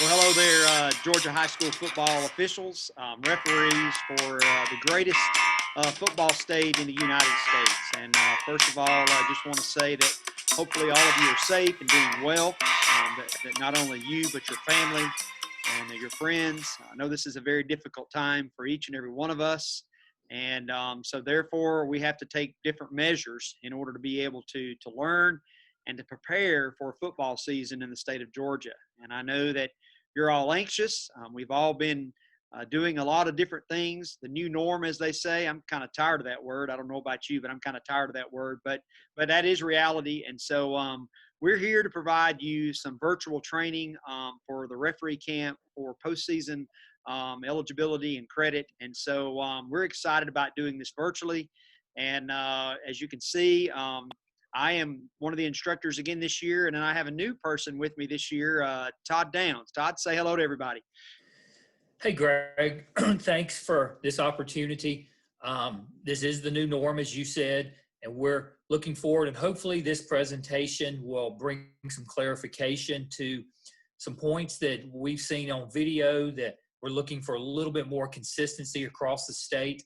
Well, hello there, Georgia high school football officials, referees for the greatest football state in the United States. And first of all, I just want to say that hopefully all of you are safe and doing well, that not only you, but your family and your friends. I know this is a very difficult time for each and every one of us. And so therefore, we have to take different measures in order to be able to learn and to prepare for a football season in the state of Georgia. And I know that you're all anxious. We've all been doing a lot of different things. The new norm, as they say. I'm kind of tired of that word. I don't know about you, but I'm kind of tired of that word. But that is reality. And so we're here to provide you some virtual training for the referee camp for postseason eligibility and credit. And so we're excited about doing this virtually. And as you can see, I am one of the instructors again this year, and then I have a new person with me this year, Todd Downs. Todd, say hello to everybody. Hey, Greg. Thanks for this opportunity. This is the new norm, as you said, and we're looking forward, and hopefully this presentation will bring some clarification to some points that we've seen on video that we're looking for a little bit more consistency across the state.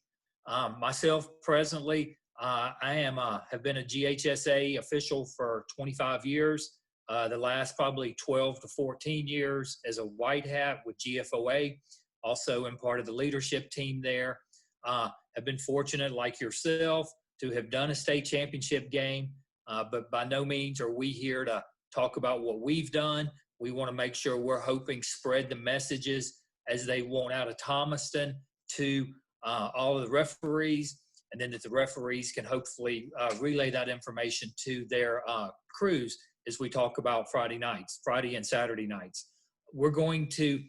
Myself, presently, have been a GHSA official for 25 years. The last probably 12 to 14 years as a white hat with GFOA, also in part of the leadership team there. Have been fortunate, like yourself, to have done a state championship game, but by no means are we here to talk about what we've done. We want to make sure we're hoping spread the messages as they want out of Thomaston to all of the referees, and then that the referees can hopefully relay that information to their crews as we talk about Friday and Saturday nights. We're going to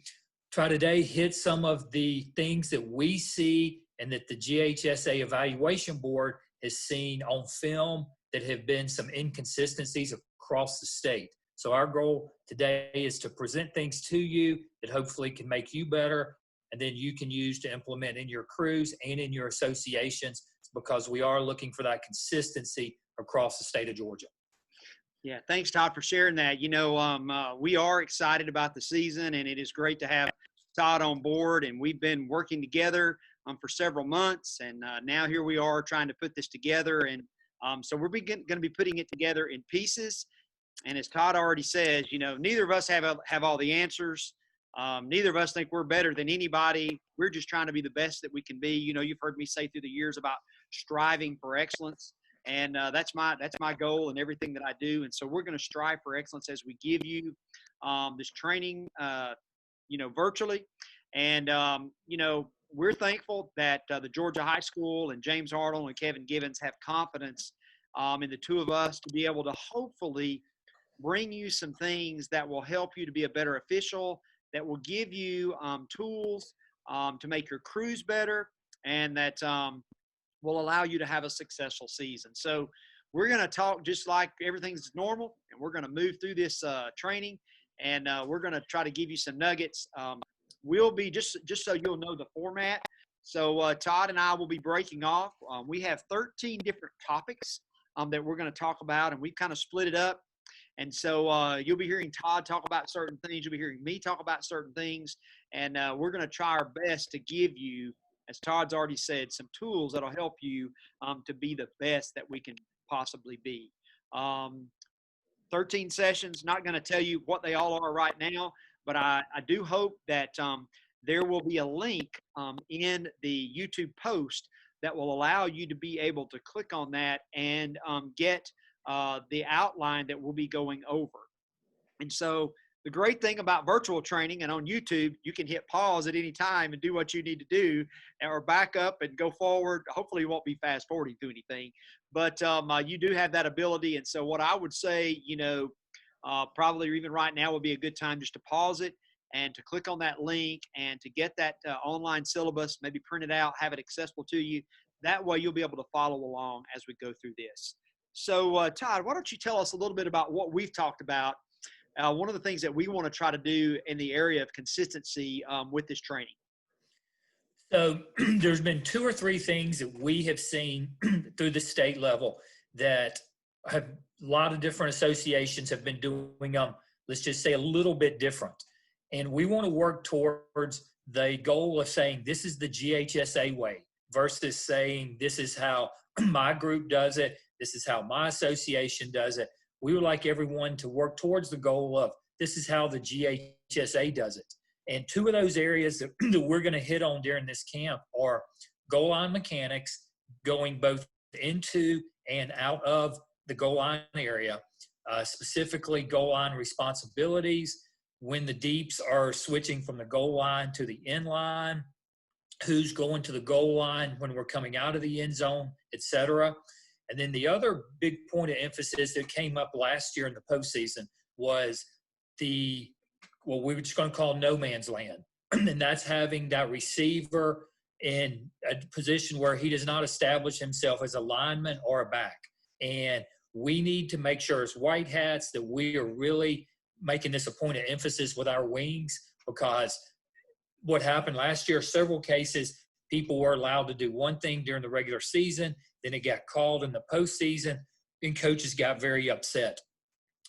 try today hit some of the things that we see and that the GHSA Evaluation Board has seen on film that have been some inconsistencies across the state. So our goal today is to present things to you that hopefully can make you better, and then you can use to implement in your crews and in your associations, because we are looking for that consistency across the state of Georgia. Yeah, thanks, Todd, for sharing that. We are excited about the season, and it is great to have Todd on board. And we've been working together for several months, and now here we are trying to put this together. And so we're going to be putting it together in pieces. And as Todd already says, neither of us have all the answers. Neither of us think we're better than anybody. We're just trying to be the best that we can be. You've heard me say through the years about striving for excellence. And that's my goal in everything that I do. And so we're going to strive for excellence as we give you this training, virtually. And, we're thankful that the Georgia High School and James Hartle and Kevin Givens have confidence in the two of us to be able to hopefully bring you some things that will help you to be a better official, that will give you tools to make your crews better, and that will allow you to have a successful season. So we're going to talk just like everything's normal, and we're going to move through this training, and we're going to try to give you some nuggets. We'll be just so you'll know the format. So Todd and I will be breaking off. We have 13 different topics that we're going to talk about, and we've kind of split it up. And so you'll be hearing Todd talk about certain things. You'll be hearing me talk about certain things. And we're going to try our best to give you, as Todd's already said, some tools that'll help you to be the best that we can possibly be. 13 sessions, not going to tell you what they all are right now, but I do hope that there will be a link in the YouTube post that will allow you to be able to click on that and get the outline that we'll be going over. And so the great thing about virtual training and on YouTube, you can hit pause at any time and do what you need to do, or back up and go forward. Hopefully you won't be fast forwarding through anything, but you do have that ability. And so what I would say, probably even right now would be a good time just to pause it and to click on that link and to get that online syllabus, maybe print it out, have it accessible to you. That way you'll be able to follow along as we go through this. So Todd, why don't you tell us a little bit about what we've talked about? One of the things that we want to try to do in the area of consistency with this training. So there's been 2 or 3 things that we have seen through the state level that have a lot of different associations have been doing, let's just say a little bit different. And we want to work towards the goal of saying this is the GHSA way versus saying this is how my group does it, this is how my association does it. We would like everyone to work towards the goal of this is how the GHSA does it. And two of those areas that we're going to hit on during this camp are goal line mechanics, going both into and out of the goal line area, specifically goal line responsibilities, when the deeps are switching from the goal line to the end line, who's going to the goal line when we're coming out of the end zone, et cetera. And then the other big point of emphasis that came up last year in the postseason was what we were just going to call no man's land. And that's having that receiver in a position where he does not establish himself as a lineman or a back. And we need to make sure as white hats that we are really making this a point of emphasis with our wings, because what happened last year, several cases, people were allowed to do one thing during the regular season, then it got called in the postseason, and coaches got very upset.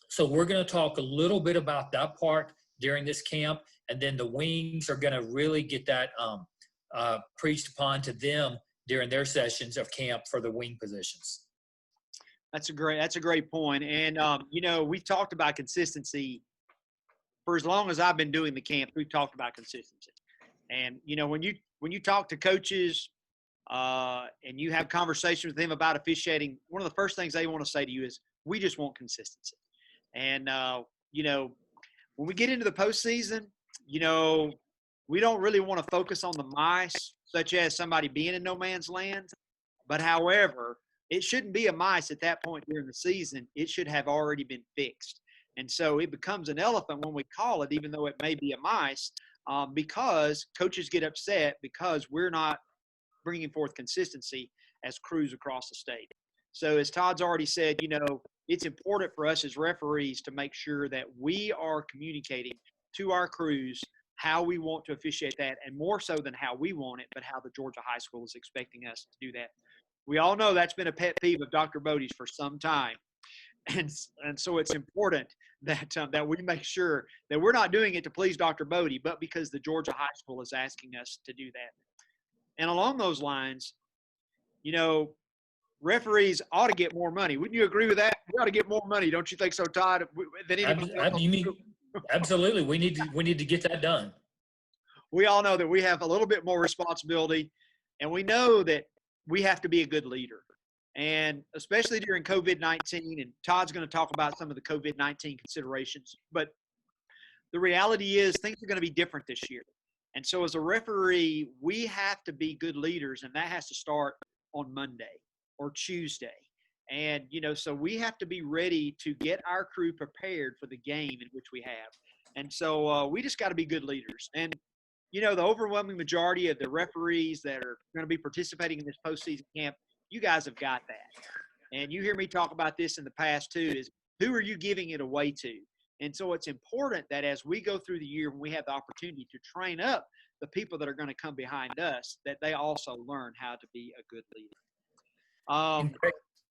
So we're going to talk a little bit about that part during this camp, and then the wings are going to really get that preached upon to them during their sessions of camp for the wing positions. That's a great point. And, we've talked about consistency for as long as I've been doing the camp. We've talked about consistency. And, when you talk to coaches and you have conversations with them about officiating, one of the first things they want to say to you is, we just want consistency. And, when we get into the postseason, we don't really want to focus on the mice, such as somebody being in no man's land. But however, it shouldn't be a mice at that point during the season. It should have already been fixed. And so it becomes an elephant when we call it, even though it may be a mice, because coaches get upset because we're not bringing forth consistency as crews across the state. So as Todd's already said, it's important for us as referees to make sure that we are communicating to our crews how we want to officiate that, and more so than how we want it, but how the Georgia High School is expecting us to do that. We all know that's been a pet peeve of Dr. Bodie's for some time. And so it's important that we make sure that we're not doing it to please Dr. Bodie, but because the Georgia High School is asking us to do that. And along those lines, referees ought to get more money. Wouldn't you agree with that? We ought to get more money, don't you think so, Todd? Than anybody else? Absolutely. We need to get that done. We all know that we have a little bit more responsibility, and we know that we have to be a good leader. And especially during COVID-19, and Todd's going to talk about some of the COVID-19 considerations, but the reality is things are going to be different this year. And so as a referee, we have to be good leaders, and that has to start on Monday or Tuesday. And, so we have to be ready to get our crew prepared for the game in which we have. And so we just got to be good leaders. And, the overwhelming majority of the referees that are going to be participating in this postseason camp, you guys have got that. And you hear me talk about this in the past too, is who are you giving it away to? And so it's important that as we go through the year, when we have the opportunity to train up the people that are going to come behind us, that they also learn how to be a good leader.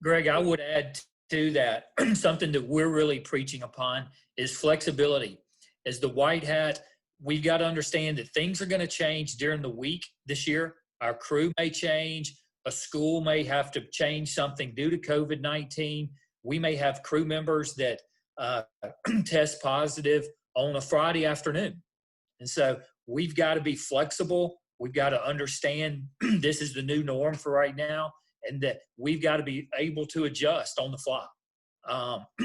Greg, I would add to that, something that we're really preaching upon is flexibility. As the white hat, we've got to understand that things are going to change during the week this year. Our crew may change. A school may have to change something due to COVID-19. We may have crew members that test positive on a Friday afternoon. And so we've got to be flexible. We've got to understand this is the new norm for right now, and that we've got to be able to adjust on the fly.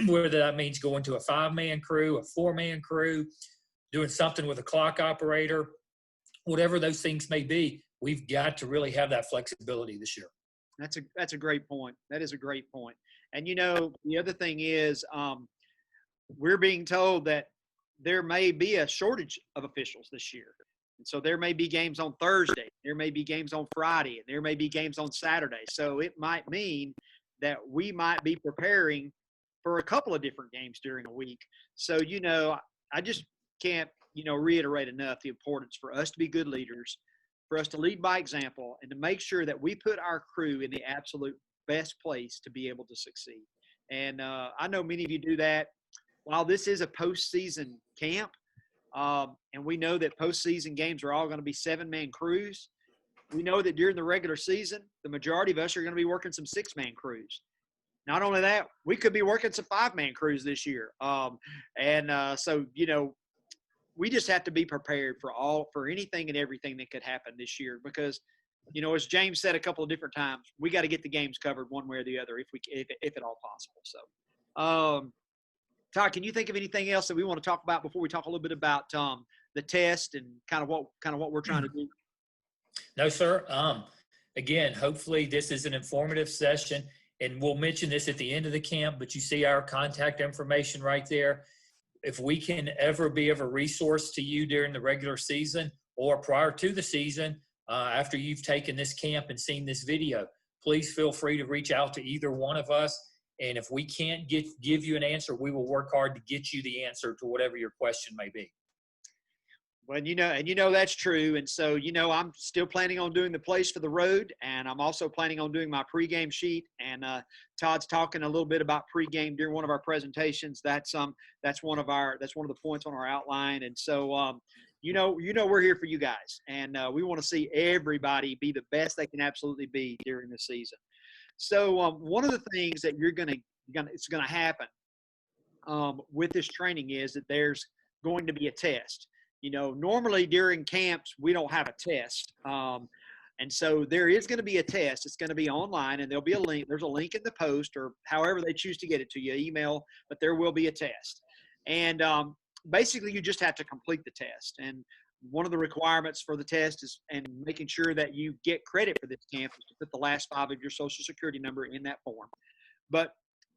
Whether that means going to a 5-man crew, a 4-man crew, doing something with a clock operator, whatever those things may be, we've got to really have that flexibility this year. That's a great point. That is a great point. And, the other thing is we're being told that there may be a shortage of officials this year. And so there may be games on Thursday, there may be games on Friday, and there may be games on Saturday. So it might mean that we might be preparing for a couple of different games during a week. So, I just can't, reiterate enough the importance for us to be good leaders, for us to lead by example, and to make sure that we put our crew in the absolute best place to be able to succeed. And I know many of you do that. While this is a postseason camp, And we know that postseason games are all going to be 7-man crews. We know that during the regular season, the majority of us are going to be working some 6-man crews. Not only that, we could be working some 5-man crews this year. So, we just have to be prepared for anything and everything that could happen this year because, as James said a couple of different times, we got to get the games covered one way or the other if at all possible. So, Todd, can you think of anything else that we want to talk about before we talk a little bit about the test and kind of what we're trying to do? No, sir. Again, hopefully this is an informative session, and we'll mention this at the end of the camp, but you see our contact information right there. If we can ever be of a resource to you during the regular season or prior to the season, after you've taken this camp and seen this video, please feel free to reach out to either one of us. And if we can't give you an answer, we will work hard to get you the answer to whatever your question may be. Well, that's true. And so, I'm still planning on doing the place for the road, and I'm also planning on doing my pregame sheet. And Todd's talking a little bit about pregame during one of our presentations. That's one of the points on our outline. And so, we're here for you guys, and we want to see everybody be the best they can absolutely be during the season. So, one of the things that it's going to happen with this training is that there's going to be a test. Normally during camps, we don't have a test. And so there is going to be a test. It's going to be online, and there'll be a link. There's a link in the post or however they choose to get it to you, email, but there will be a test. And basically you just have to complete the test. And one of the requirements for the test is, and making sure that you get credit for this camp, is to put the last 5 of your social security number in that form. But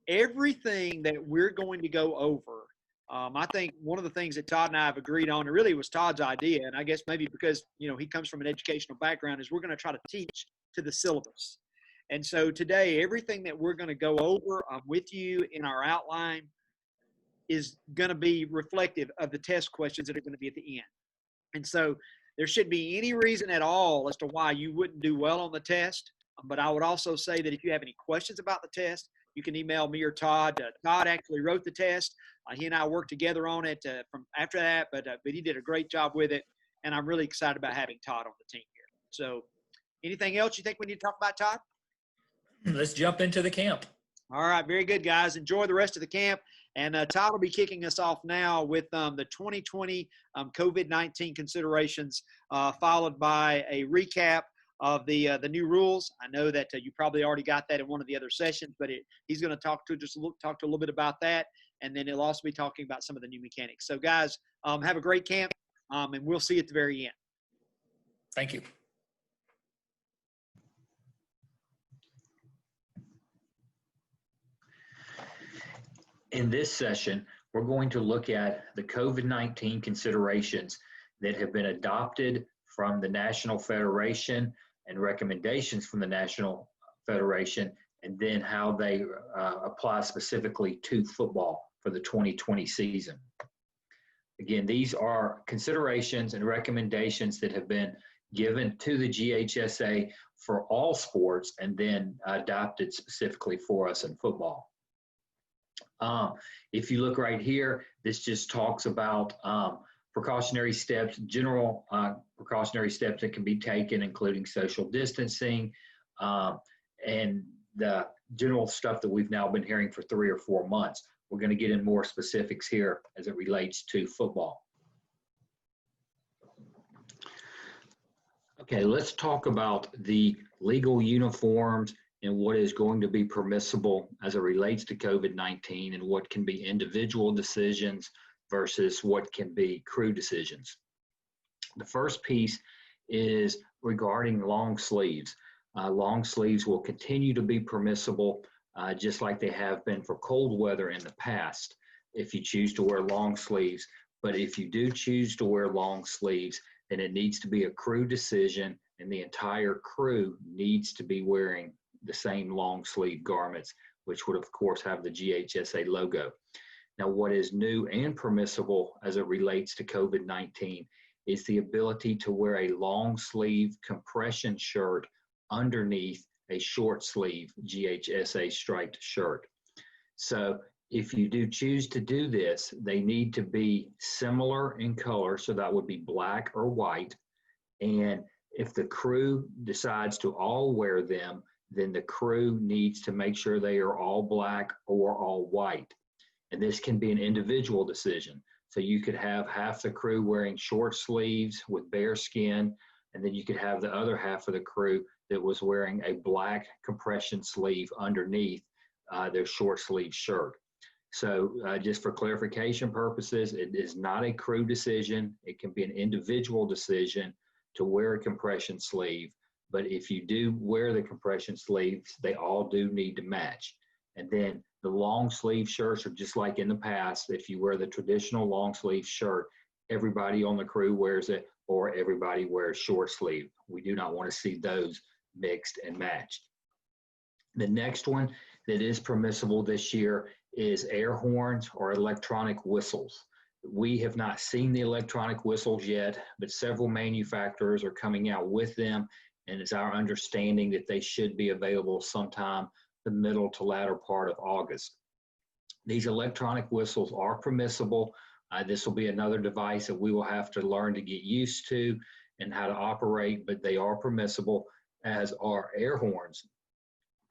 everything that we're going to go over, I think one of the things that Todd and I have agreed on, and really was Todd's idea, and I guess maybe because, he comes from an educational background, is we're going to try to teach to the syllabus. And so today, everything that we're going to go over with you in our outline is going to be reflective of the test questions that are going to be at the end. And so there shouldn't be any reason at all as to why you wouldn't do well on the test. But I would also say that if you have any questions about the test, you can email me or Todd. Todd actually wrote the test. He and I worked together on it from after that, but he did a great job with it, and I'm really excited about having Todd on the team here. So anything else you think we need to talk about, Todd? Let's jump into the camp. All right, very good, guys. Enjoy the rest of the camp. And Todd will be kicking us off now with the 2020 COVID-19 considerations, followed by a recap of the new rules. I know that you probably already got that in one of the other sessions, but he's going to talk to a little bit about that, and then he'll also be talking about some of the new mechanics. So, guys, have a great camp, and we'll see you at the very end. Thank you. In this session, we're going to look at the COVID-19 considerations that have been adopted from the National Federation and recommendations from the National Federation, and then how they apply specifically to football for the 2020 season. Again, these are considerations and recommendations that have been given to the GHSA for all sports and then adopted specifically for us in football. If you look right here, this just talks about precautionary steps, general precautionary steps that can be taken, including social distancing, and the general stuff that we've now been hearing for 3 or 4 months. We're going to get in more specifics here as it relates to football. Okay, let's talk about the legal uniforms and what is going to be permissible as it relates to COVID-19 and what can be individual decisions versus what can be crew decisions. The first piece is regarding long sleeves. Long sleeves will continue to be permissible just like they have been for cold weather in the past if you choose to wear long sleeves. But if you do choose to wear long sleeves, then it needs to be a crew decision, and the entire crew needs to be wearing the same long sleeve garments, which would of course have the GHSA logo. Now, what is new and permissible as it relates to COVID-19 is the ability to wear a long sleeve compression shirt underneath a short sleeve GHSA striped shirt. So If you do choose to do this, they need to be similar in color, so that would be black or white. And if the crew decides to all wear them, then the crew needs to make sure they are all black or all white. And this can be an individual decision. So you could have half the crew wearing short sleeves with bare skin, and then you could have the other half of the crew that was wearing a black compression sleeve underneath their short sleeve shirt. So just for clarification purposes, it is not a crew decision. It can be an individual decision to wear a compression sleeve. But if you do wear the compression sleeves, they all do need to match. And then the long sleeve shirts are just like in the past. If you wear the traditional long sleeve shirt, everybody on the crew wears it, or everybody wears short sleeve. We do not want to see those mixed and matched. The next one that is permissible this year is air horns or electronic whistles. We have not seen the electronic whistles yet, but several manufacturers are coming out with them, and it's our understanding that they should be available sometime the middle to latter part of August. These electronic whistles are permissible. This will be another device that we will have to learn to get used to and how to operate, but they are permissible, as are air horns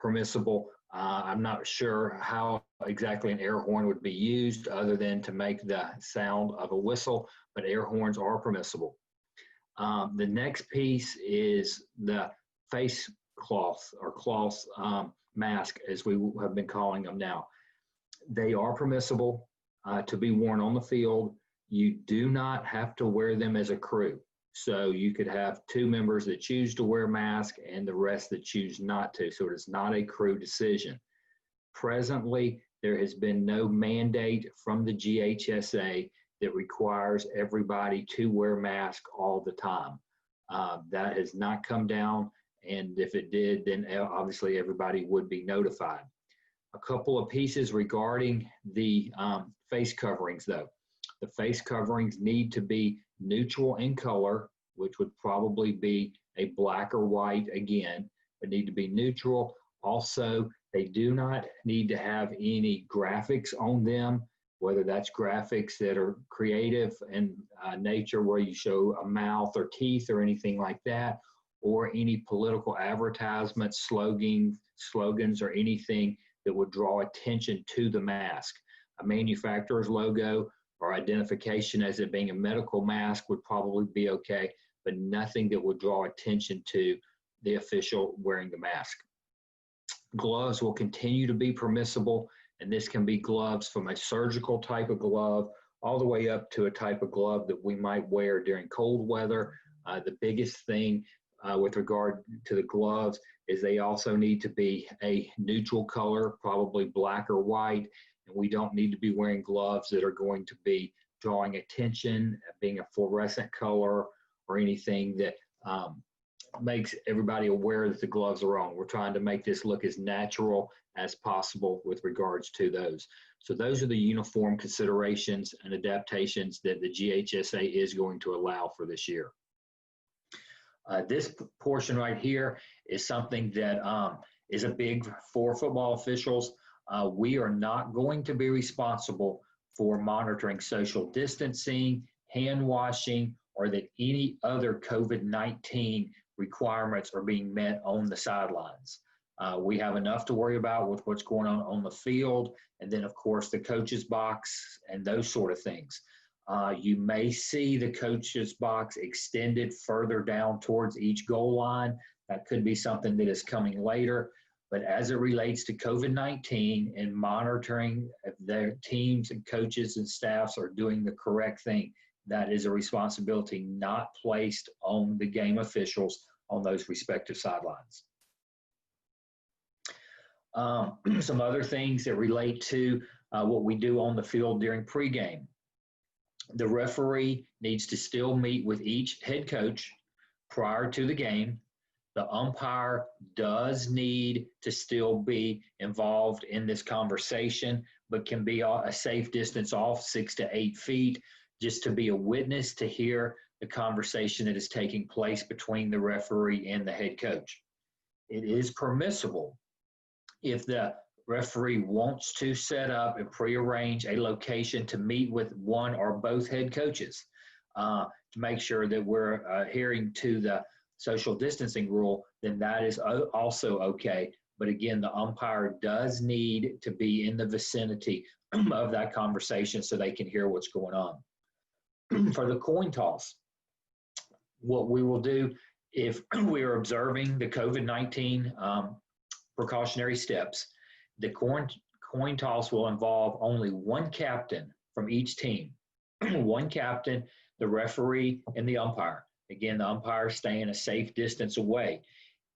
permissible. I'm not sure how exactly an air horn would be used other than to make the sound of a whistle, but air horns are permissible. The next piece is the face cloth or cloth mask, as we have been calling them now. They are permissible to be worn on the field. You do not have to wear them as a crew. So you could have two members that choose to wear masks and the rest that choose not to. So it is not a crew decision. Presently, there has been no mandate from the GHSA that requires everybody to wear masks all the time. That has not come down, and if it did, then obviously everybody would be notified. A couple of pieces regarding the face coverings, though. The face coverings need to be neutral in color, which would probably be a black or white again, but need to be neutral. Also, they do not need to have any graphics on them, whether that's graphics that are creative in nature where you show a mouth or teeth or anything like that, or any political advertisements, slogans, or anything that would draw attention to the mask. A manufacturer's logo or identification as it being a medical mask would probably be okay, but nothing that would draw attention to the official wearing the mask. Gloves will continue to be permissible, and this can be gloves from a surgical type of glove all the way up to a type of glove that we might wear during cold weather. The biggest thing with regard to the gloves is they also need to be a neutral color, probably black or white. And we don't need to be wearing gloves that are going to be drawing attention, being a fluorescent color, or anything that makes everybody aware that the gloves are on. We're trying to make this look as natural as possible with regards to those. So those are the uniform considerations and adaptations that the GHSA is going to allow for this year. This portion right here is something that is a big for football officials. We are not going to be responsible for monitoring social distancing, hand washing, or that any other COVID-19 requirements are being met on the sidelines. We have enough to worry about with what's going on the field, and then of course the coach's box and those sort of things. You may see the coach's box extended further down towards each goal line. That could be something that is coming later. But as it relates to COVID-19 and monitoring if their teams and coaches and staffs are doing the correct thing, that is a responsibility not placed on the game officials on those respective sidelines. Some other things that relate to what we do on the field during pregame. The referee needs to still meet with each head coach prior to the game. The umpire does need to still be involved in this conversation, but can be a safe distance off 6 to 8 feet, just to be a witness to hear the conversation that is taking place between the referee and the head coach. It is permissible if the referee wants to set up and prearrange a location to meet with one or both head coaches to make sure that we're adhering to the social distancing rule, then that is also okay. But again, the umpire does need to be in the vicinity of that conversation so they can hear what's going on. For the coin toss, what we will do if we are observing the COVID-19 precautionary steps, the coin toss will involve only one captain from each team. One captain, the referee, and the umpire. Again, the umpire staying a safe distance away.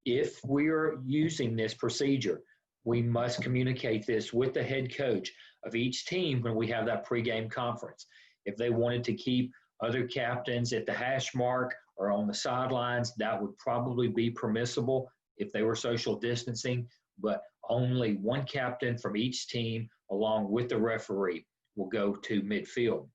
If we are using this procedure, we must communicate this with the head coach of each team when we have that pregame conference. If they wanted to keep other captains at the hash mark or on the sidelines, that would probably be permissible if they were social distancing, but only one captain from each team along with the referee will go to midfield.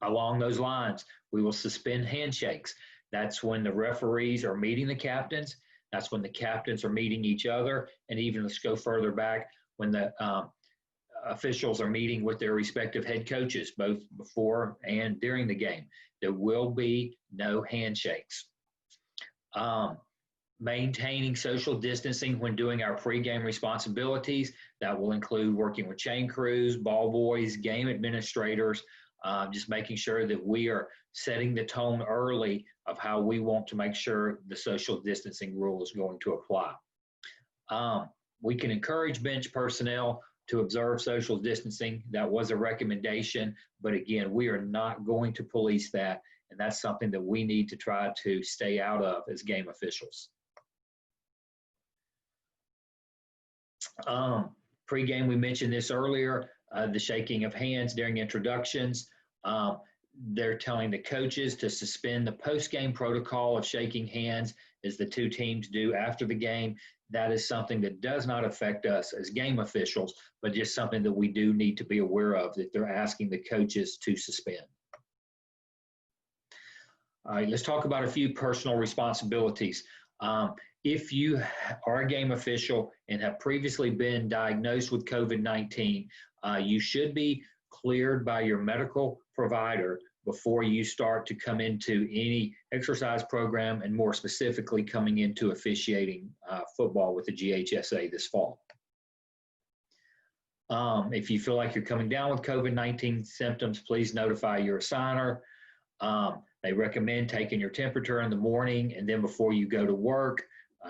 Along those lines, we will suspend handshakes. That's when the referees are meeting the captains. That's when the captains are meeting each other. And even let's go further back, when the officials are meeting with their respective head coaches, both before and during the game. There will be no handshakes. Maintaining social distancing when doing our pregame responsibilities. That will include working with chain crews, ball boys, game administrators, just making sure that we are setting the tone early of how we want to make sure the social distancing rule is going to apply. We can encourage bench personnel to observe social distancing. That was a recommendation, but again, we are not going to police that, and that's something that we need to try to stay out of as game officials. Pre-game, we mentioned this earlier, the shaking of hands during introductions. They're telling the coaches to suspend the post-game protocol of shaking hands as the two teams do after the game. That is something that does not affect us as game officials, but just something that we do need to be aware of, that they're asking the coaches to suspend. All right, let's talk about a few personal responsibilities. If you are a game official and have previously been diagnosed with COVID-19, you should be cleared by your medical provider before you start to come into any exercise program, and more specifically coming into officiating football with the GHSA this fall. If you feel like you're coming down with COVID-19 symptoms, please notify your assigner. They recommend taking your temperature in the morning and then before you go to work,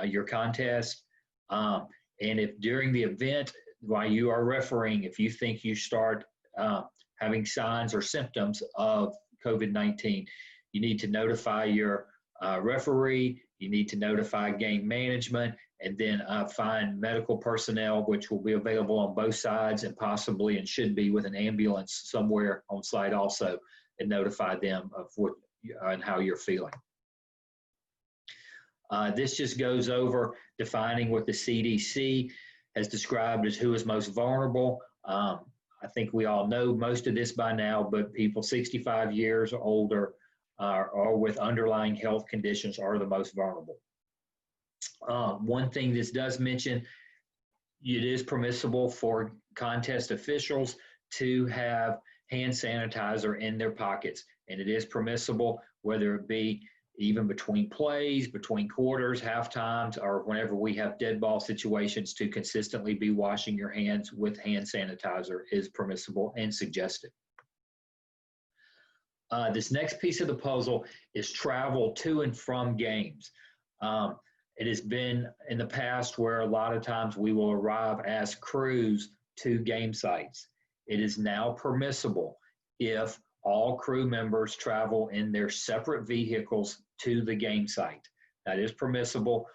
your contest. And if during the event, while you are refereeing, if you think you start having signs or symptoms of COVID-19, you need to notify your referee, you need to notify game management, and then find medical personnel, which will be available on both sides and possibly and should be with an ambulance somewhere on site also, and notify them of what and how you're feeling. This just goes over defining what the CDC has described as who is most vulnerable. I think we all know most of this by now, but people 65 years or older or with underlying health conditions are the most vulnerable. One thing this does mention, it is permissible for contest officials to have hand sanitizer in their pockets, and it is permissible, whether it be even between plays, between quarters, half times, or whenever we have dead ball situations, to consistently be washing your hands with hand sanitizer is permissible and suggested. This next piece of the puzzle is travel to and from games. It has been in the past where a lot of times we will arrive as crews to game sites. It is now permissible if all crew members travel in their separate vehicles to the game site. That is permissible.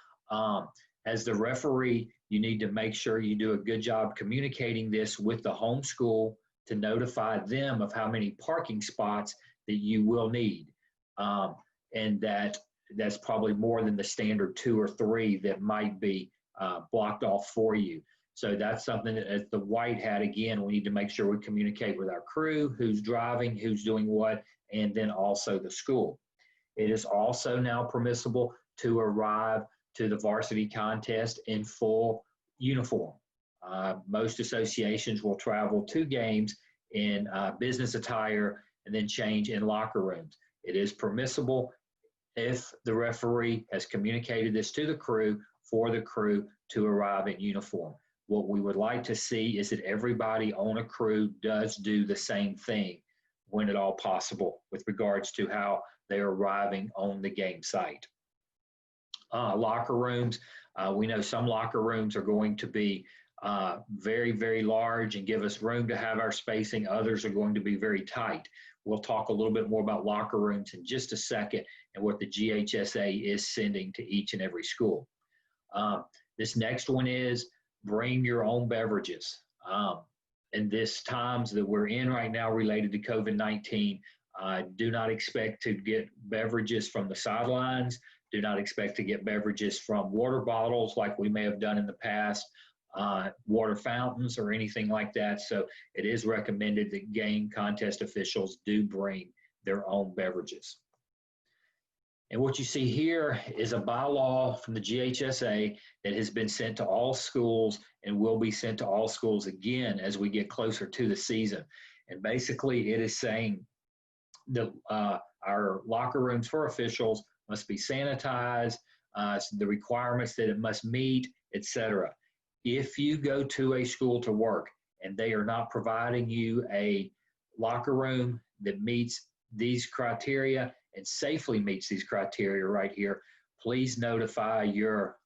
As the referee, you need to make sure you do a good job communicating this with the home school to notify them of how many parking spots that you will need. And that's probably more than the standard 2 or 3 that might be blocked off for you. So that's something that, as the white hat, again, we need to make sure we communicate with our crew, who's driving, who's doing what, and then also the school. It is also now permissible to arrive to the varsity contest in full uniform. Most associations will travel to games in business attire and then change in locker rooms. It is permissible if the referee has communicated this to the crew for the crew to arrive in uniform. What we would like to see is that everybody on a crew does do the same thing when at all possible with regards to how they're arriving on the game site. Locker rooms, we know some locker rooms are going to be very, very large and give us room to have our spacing. Others are going to be very tight. We'll talk a little bit more about locker rooms in just a second and what the GHSA is sending to each and every school. This next one is bring your own beverages. In this times that we're in right now related to COVID-19, do not expect to get beverages from the sidelines. Do not expect to get beverages from water bottles like we may have done in the past, water fountains or anything like that. So it is recommended that game contest officials do bring their own beverages. And what you see here is a bylaw from the GHSA that has been sent to all schools and will be sent to all schools again as we get closer to the season. And basically it is saying that our locker rooms for officials must be sanitized, the requirements that it must meet, etc. If you go to a school to work and they are not providing you a locker room that meets these criteria and safely meets these criteria right here, please notify your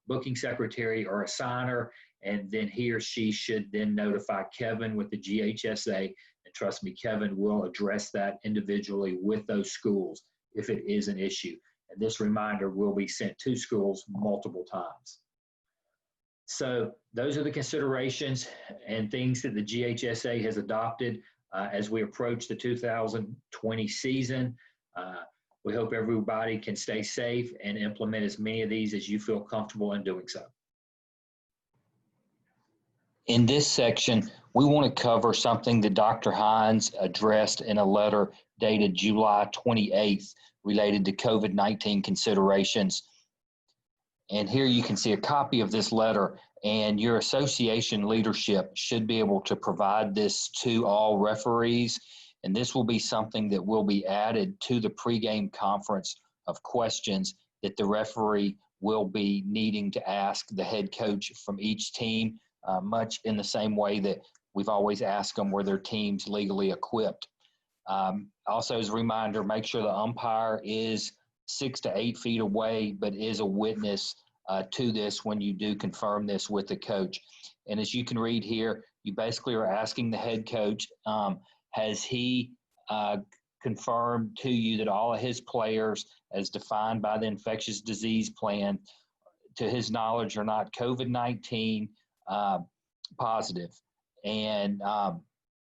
booking secretary or assigner, and then he or she should then notify Kevin with the GHSA. And trust me, Kevin will address that individually with those schools if it is an issue. And this reminder will be sent to schools multiple times. So those are the considerations and things that the GHSA has adopted as we approach the 2020 season. We hope everybody can stay safe and implement as many of these as you feel comfortable in doing so. In this section, we want to cover something that Dr. Hines addressed in a letter dated July 28th related to COVID-19 considerations. And here you can see a copy of this letter, and your association leadership should be able to provide this to all referees. And this will be something that will be added to the pregame conference of questions that the referee will be needing to ask the head coach from each team, much in the same way that we've always asked them were their teams legally equipped. Also, as a reminder, make sure the umpire is 6 to 8 feet away, but is a witness to this when you do confirm this with the coach. And as you can read here, you basically are asking the head coach, has he confirmed to you that all of his players, as defined by the infectious disease plan, to his knowledge, are not COVID-19 positive? And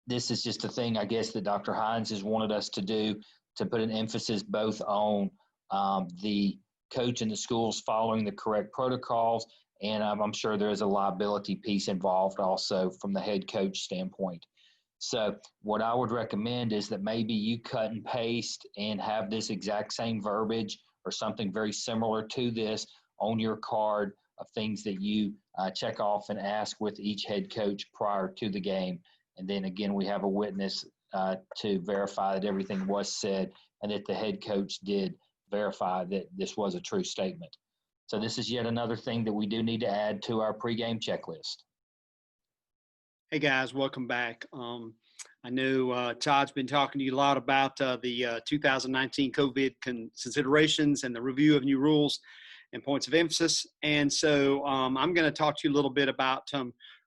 this is just a thing, I guess, that Dr. Hines has wanted us to do, to put an emphasis both on the coach and the schools following the correct protocols, and I'm sure there is a liability piece involved also from the head coach standpoint. So what I would recommend is that maybe you cut and paste and have this exact same verbiage or something very similar to this on your card of things that you check off and ask with each head coach prior to the game. And then again, we have a witness to verify that everything was said and that the head coach did verify that this was a true statement. So this is yet another thing that we do need to add to our pregame checklist. Hey guys, welcome back. I know Todd's been talking to you a lot about the 2019 COVID considerations and the review of new rules and points of emphasis. And so I'm going to talk to you a little bit about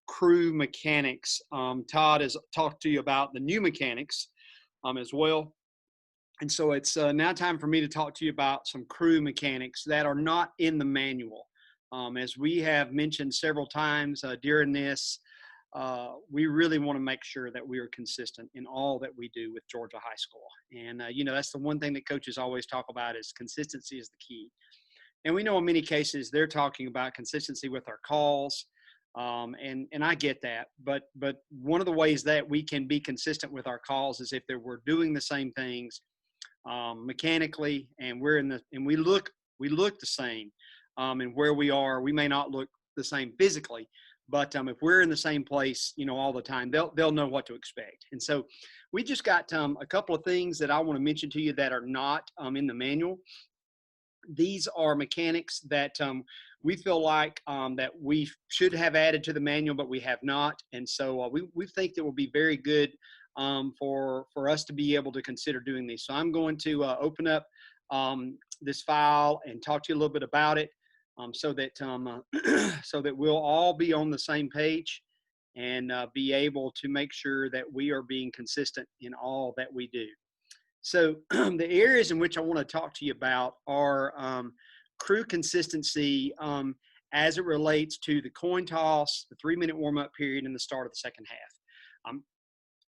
crew mechanics. Todd has talked to you about the new mechanics as well. And so it's now time for me to talk to you about some crew mechanics that are not in the manual. As we have mentioned several times during this, we really want to make sure that we are consistent in all that we do with Georgia High School. And, that's the one thing that coaches always talk about is consistency is the key. And we know in many cases they're talking about consistency with our calls. And I get that. But one of the ways that we can be consistent with our calls is if we're doing the same things mechanically and we look the same. And where we are, we may not look the same physically, But if we're in the same place, all the time, they'll know what to expect. And so we just got a couple of things that I want to mention to you that are not in the manual. These are mechanics that we feel like that we should have added to the manual, but we have not. And so we think that will be very good for us to be able to consider doing these. So I'm going to open up this file and talk to you a little bit about it, so that so that we'll all be on the same page and be able to make sure that we are being consistent in all that we do. So the areas in which I want to talk to you about are crew consistency as it relates to the coin toss, the 3-minute warm-up period, and the start of the second half.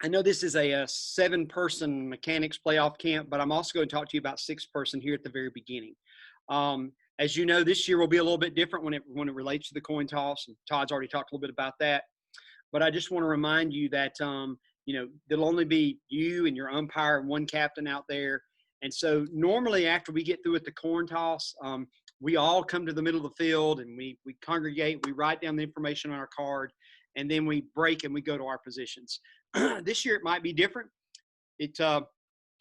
I know this is a 7-person mechanics playoff camp, but I'm also going to talk to you about 6-person here at the very beginning. As you know, this year will be a little bit different when it relates to the coin toss, and Todd's already talked a little bit about that. But I just want to remind you that there'll only be you and your umpire and one captain out there. And so normally after we get through with the coin toss, we all come to the middle of the field and we congregate, we write down the information on our card, and then we break and we go to our positions. This year it might be different. It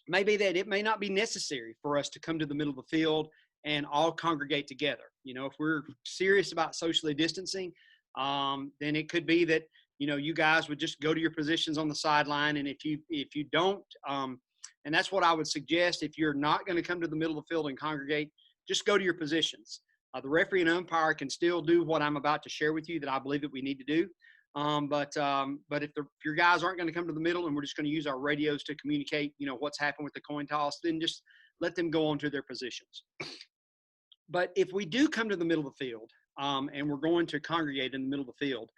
may be that it may not be necessary for us to come to the middle of the field and all congregate together. If we're serious about socially distancing, then it could be that you guys would just go to your positions on the sideline. And if you don't, and that's what I would suggest, if you're not going to come to the middle of the field and congregate, just go to your positions. The referee and umpire can still do what I'm about to share with you that I believe that we need to do. But if your guys aren't going to come to the middle and we're just going to use our radios to communicate, what's happened with the coin toss, then just let them go on to their positions. But if we do come to the middle of the field and we're going to congregate in the middle of the field,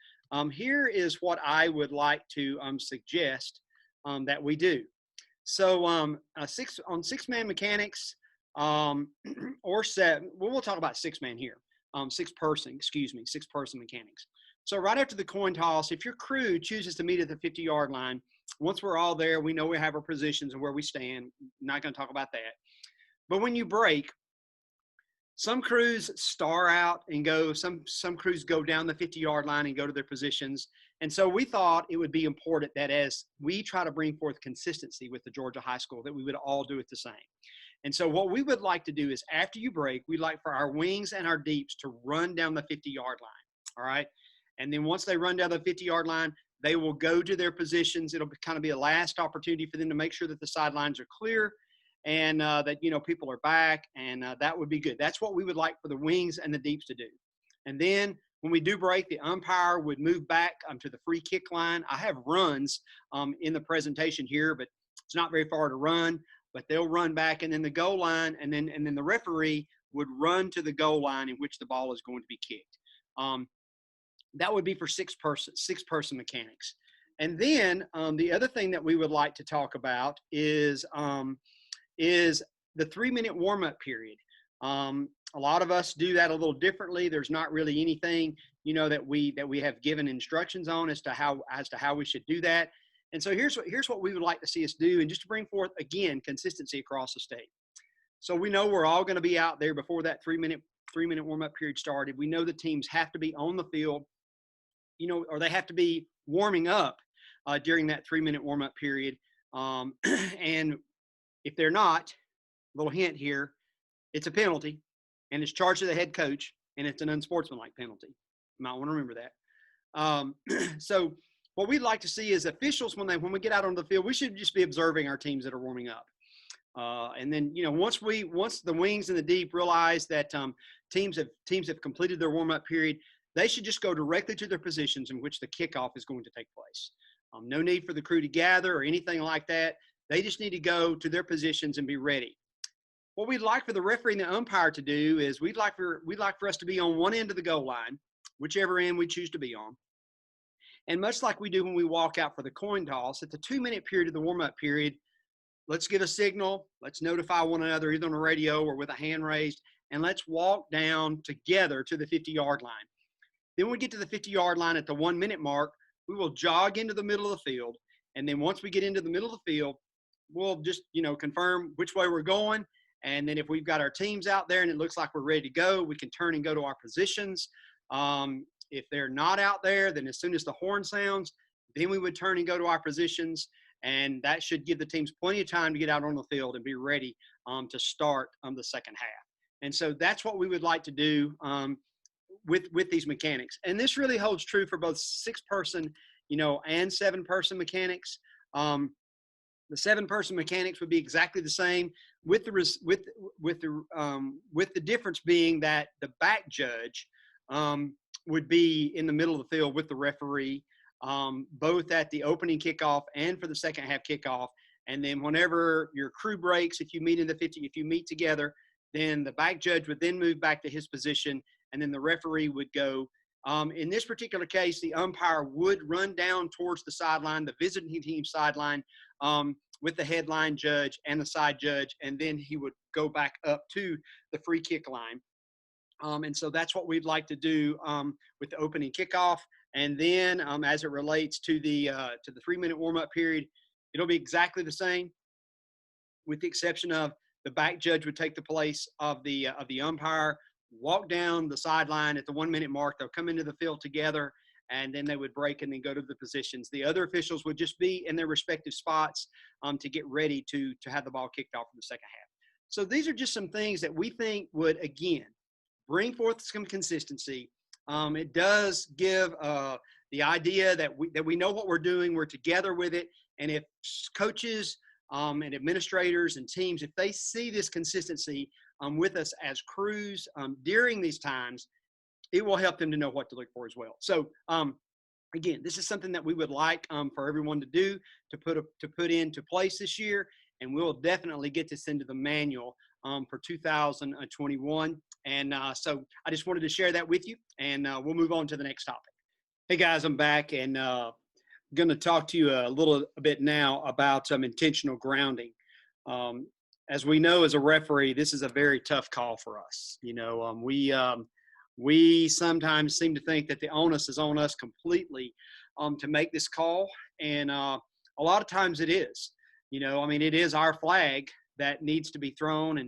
here is what I would like to suggest that we do. So on 6-man mechanics or 7, we'll talk about 6-man here, 6-person mechanics. So right after the coin toss, if your crew chooses to meet at the 50-yard line, once we're all there, we know we have our positions and where we stand. Not going to talk about that. But when you break, some crews star out and go, some crews go down the 50-yard line and go to their positions. And so we thought it would be important that as we try to bring forth consistency with the Georgia high school, that we would all do it the same. And so what we would like to do is after you break, we'd like for our wings and our deeps to run down the 50-yard line, all right? And then once they run down the 50-yard line, they will go to their positions. It'll kind of be a last opportunity for them to make sure that the sidelines are clear and that, people are back, and that would be good. That's what we would like for the wings and the deeps to do. And then when we do break, the umpire would move back to the free kick line. I have runs in the presentation here, but it's not very far to run, but they'll run back, and then the goal line, and then the referee would run to the goal line in which the ball is going to be kicked. That would be for 6-person mechanics. And then the other thing that we would like to talk about is the 3-minute warm-up period. A lot of us do that a little differently. There's not really anything, that we have given instructions on as to how we should do that. And so here's what we would like to see us do, and just to bring forth again consistency across the state. So we know we're all going to be out there before that 3-minute warm-up period started. We know the teams have to be on the field, or they have to be warming up during that 3-minute warm-up period. And if they're not, little hint here, it's a penalty, and it's charged to the head coach, and it's an unsportsmanlike penalty. You might want to remember that. So what we'd like to see is officials, when we get out on the field, we should just be observing our teams that are warming up. And then, once the wings and the deep realize that teams have completed their warm-up period, they should just go directly to their positions in which the kickoff is going to take place. No need for the crew to gather or anything like that. They just need to go to their positions and be ready. What we'd like for the referee and the umpire to do is we'd like for us to be on one end of the goal line, whichever end we choose to be on. And much like we do when we walk out for the coin toss, at the 2-minute period of the warm-up period, let's give a signal. Let's notify one another either on the radio or with a hand raised, and let's walk down together to the 50-yard line. Then when we get to the 50-yard line at the 1-minute mark, we will jog into the middle of the field. And then once we get into the middle of the field, we'll just, confirm which way we're going. And then if we've got our teams out there and it looks like we're ready to go, we can turn and go to our positions. If they're not out there, then as soon as the horn sounds, then we would turn and go to our positions, and that should give the teams plenty of time to get out on the field and be ready to start the second half. And so that's what we would like to do with these mechanics. And this really holds true for both 6-person, and 7-person mechanics. The 7-person mechanics would be exactly the same, with the difference being that the back judge would be in the middle of the field with the referee, both at the opening kickoff and for the second half kickoff. And then whenever your crew breaks, if you meet in the 50, if you meet together, then the back judge would then move back to his position, and then the referee would go. In this particular case, the umpire would run down towards the sideline, the visiting team sideline, with the headline judge and the side judge, and then he would go back up to the free kick line. And so that's what we'd like to do with the opening kickoff. And then as it relates to the 3-minute warm-up period, it'll be exactly the same, with the exception of the back judge would take the place of the umpire, walk down the sideline at the 1-minute mark. They'll come into the field together, and then they would break and then go to the positions. The other officials would just be in their respective spots to get ready to have the ball kicked off in the second half. So these are just some things that we think would, again, bring forth some consistency. It does give the idea that we know what we're doing. We're together with it. And if coaches and administrators and teams, if they see this consistency with us as crews during these times, it will help them to know what to look for as well. So again, this is something that we would like for everyone to do, to put into place this year, and we'll definitely get this into the manual for 2021. And so I just wanted to share that with you, and we'll move on to the next topic. Hey guys, I'm back, and going to talk to you a bit now about intentional grounding. As we know, as a referee, this is a very tough call for us. We sometimes seem to think that the onus is on us completely to make this call, and a lot of times it is. It is our flag that needs to be thrown,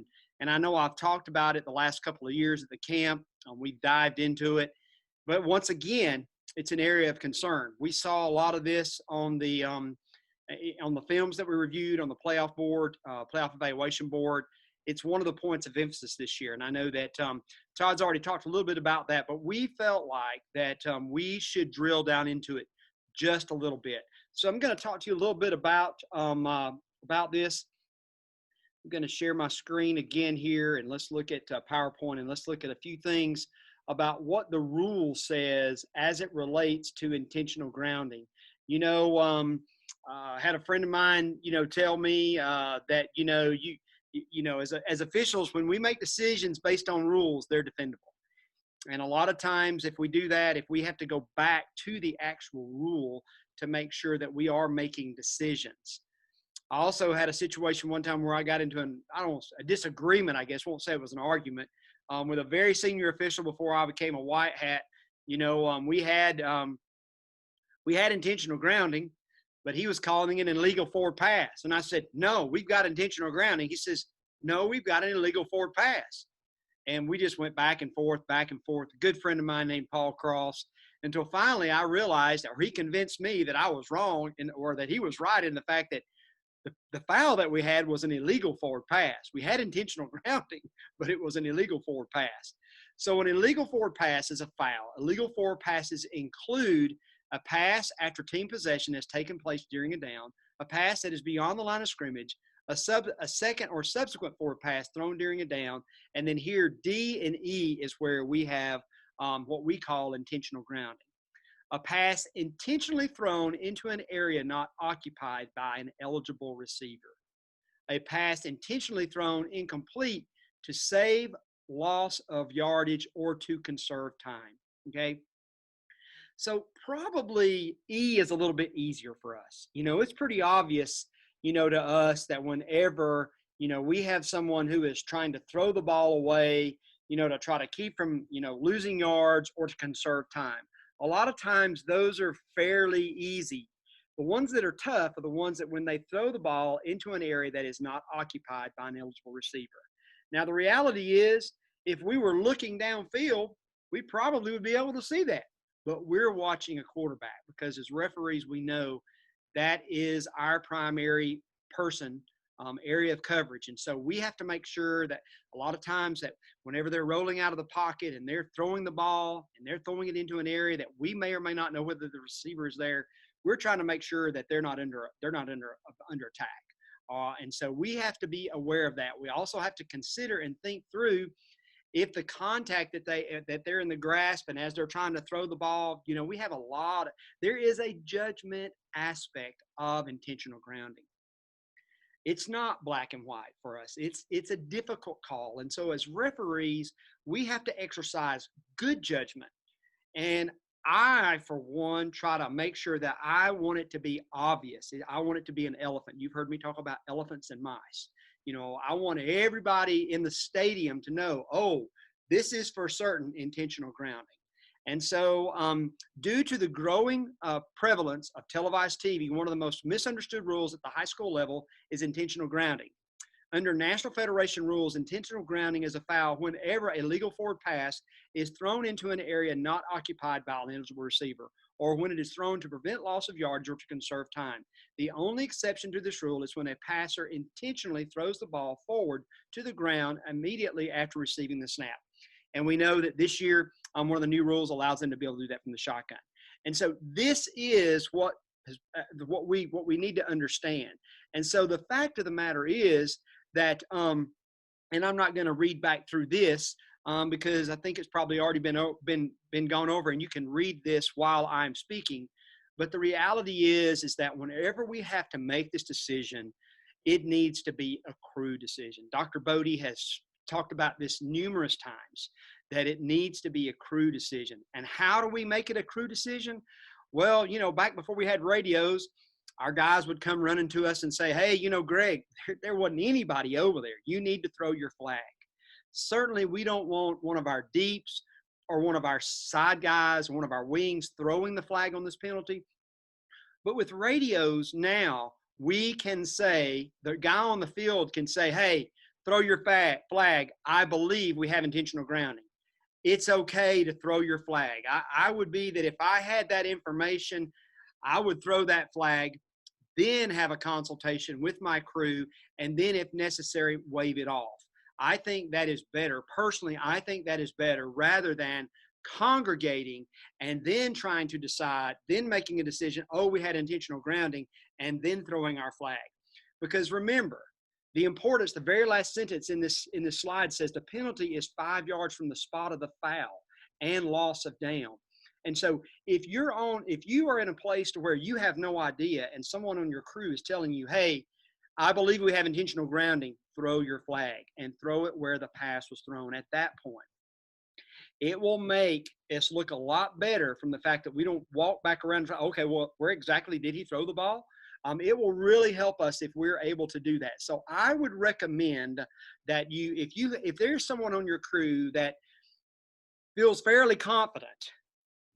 and I know I've talked about it the last couple of years at the camp. We've dived into it, but once again, it's an area of concern. We saw a lot of this on the films that we reviewed on the playoff evaluation board. It's one of the points of emphasis this year. And I know that Todd's already talked a little bit about that, but we felt like that we should drill down into it just a little bit. So I'm going to talk to you a little bit about this. I'm going to share my screen again here, and let's look at PowerPoint, and let's look at a few things about what the rule says as it relates to intentional grounding. I had a friend of mine, tell me that, as officials, when we make decisions based on rules, they're defendable. And a lot of times if we do that, if we have to go back to the actual rule to make sure that we are making decisions. I also had a situation one time where I got into a disagreement, I guess, won't say it was an argument, with a very senior official before I became a white hat. We had intentional grounding, but he was calling it an illegal forward pass. And I said, no, we've got intentional grounding. He says, no, we've got an illegal forward pass. And we just went back and forth. A good friend of mine named Paul Cross, until finally I realized, or he convinced me that I was wrong, or that he was right in the fact that the foul that we had was an illegal forward pass. We had intentional grounding, but it was an illegal forward pass. So an illegal forward pass is a foul. Illegal forward passes include a pass after team possession has taken place during a down, a pass that is beyond the line of scrimmage, a second or subsequent forward pass thrown during a down, and then here D and E is where we have what we call intentional grounding. A pass intentionally thrown into an area not occupied by an eligible receiver. A pass intentionally thrown incomplete to save loss of yardage or to conserve time. Okay? So probably E is a little bit easier for us. It's pretty obvious, to us that whenever, we have someone who is trying to throw the ball away, to try to keep from, losing yards or to conserve time. A lot of times those are fairly easy. The ones that are tough are the ones that when they throw the ball into an area that is not occupied by an eligible receiver. Now, the reality is, if we were looking downfield, we probably would be able to see that. but we're watching a quarterback because as referees, we know that is our primary person, area of coverage. And so we have to make sure that a lot of times that whenever they're rolling out of the pocket and they're throwing the ball and they're throwing it into an area that we may or may not know whether the receiver is there, we're trying to make sure that they're not under attack. And so we have to be aware of that. We also have to consider and think through if the contact that they're in the grasp and as they're trying to throw the ball, we have there is a judgment aspect of intentional grounding. It's not black and white for us. It's a difficult call. And so as referees, we have to exercise good judgment. And I, for one, try to make sure that I want it to be obvious. I want it to be an elephant. You've heard me talk about elephants and mice. I want everybody in the stadium to know, oh, this is for certain intentional grounding. And so due to the growing prevalence of televised TV, one of the most misunderstood rules at the high school level is intentional grounding. Under National Federation rules, intentional grounding is a foul whenever a legal forward pass is thrown into an area not occupied by an eligible receiver, or when it is thrown to prevent loss of yardage or to conserve time. The only exception to this rule is when a passer intentionally throws the ball forward to the ground immediately after receiving the snap. And we know that this year, one of the new rules allows them to be able to do that from the shotgun. And so this is what we need to understand. And so the fact of the matter is that, and I'm not going to read back through this because I think it's probably already been gone over, and you can read this while I'm speaking. But the reality is that whenever we have to make this decision, it needs to be a crew decision. Dr. Bodie has talked about this numerous times, that it needs to be a crew decision. And how do we make it a crew decision? Well, back before we had radios, our guys would come running to us and say, hey, Greg, there wasn't anybody over there. You need to throw your flag. Certainly, we don't want one of our deeps or one of our side guys, or one of our wings throwing the flag on this penalty. But with radios now, we can say, the guy on the field can say, hey, throw your flag. I believe we have intentional grounding. It's okay to throw your flag. I would be that if I had that information, I would throw that flag, then have a consultation with my crew, and then if necessary, wave it off. I think that is better. Personally, I think that is better rather than congregating and then trying to decide, then making a decision, oh, we had intentional grounding, and then throwing our flag. Because remember, the importance, the very last sentence in this slide says the penalty is 5 yards from the spot of the foul and loss of down. And so if you are in a place to where you have no idea and someone on your crew is telling you, hey, I believe we have intentional grounding, throw your flag and throw it where the pass was thrown at that point. It will make us look a lot better from the fact that we don't walk back around and say, okay, well, where exactly did he throw the ball? It will really help us if we're able to do that. So I would recommend that if there's someone on your crew that feels fairly confident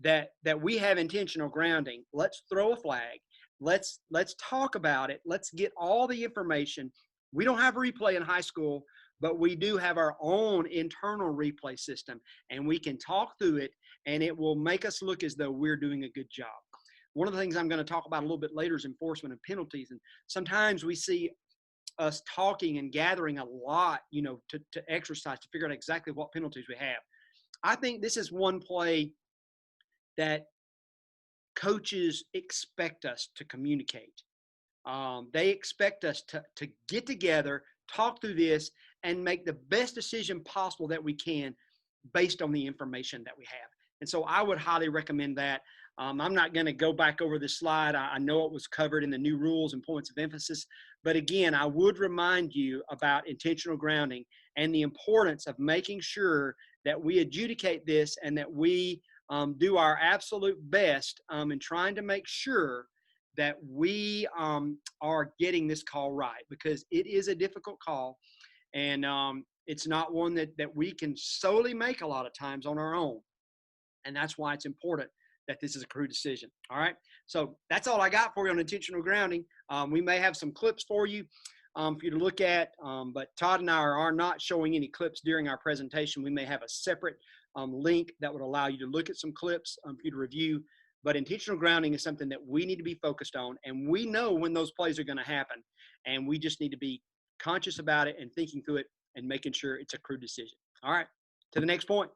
that we have intentional grounding, let's throw a flag. Let's talk about it. Let's get all the information. We don't have replay in high school, but we do have our own internal replay system, and we can talk through it, and it will make us look as though we're doing a good job. One of the things I'm going to talk about a little bit later is enforcement of penalties. And sometimes we see us talking and gathering a lot, to exercise, to figure out exactly what penalties we have. I think this is one play that coaches expect us to communicate. They expect us to get together, talk through this, and make the best decision possible that we can based on the information that we have. And so I would highly recommend that. I'm not going to go back over this slide. I know it was covered in the new rules and points of emphasis. But again, I would remind you about intentional grounding and the importance of making sure that we adjudicate this and that we do our absolute best in trying to make sure that we are getting this call right, because it is a difficult call, and it's not one that we can solely make a lot of times on our own. And that's why it's important that this is a crew decision. All right. So that's all I got for you on intentional grounding. We may have some clips for you to look at, but Todd and I are not showing any clips during our presentation. We may have a separate link that would allow you to look at some clips for you to review. But intentional grounding is something that we need to be focused on, and we know when those plays are going to happen, and we just need to be conscious about it and thinking through it and making sure it's a crew decision. All right, to the next point.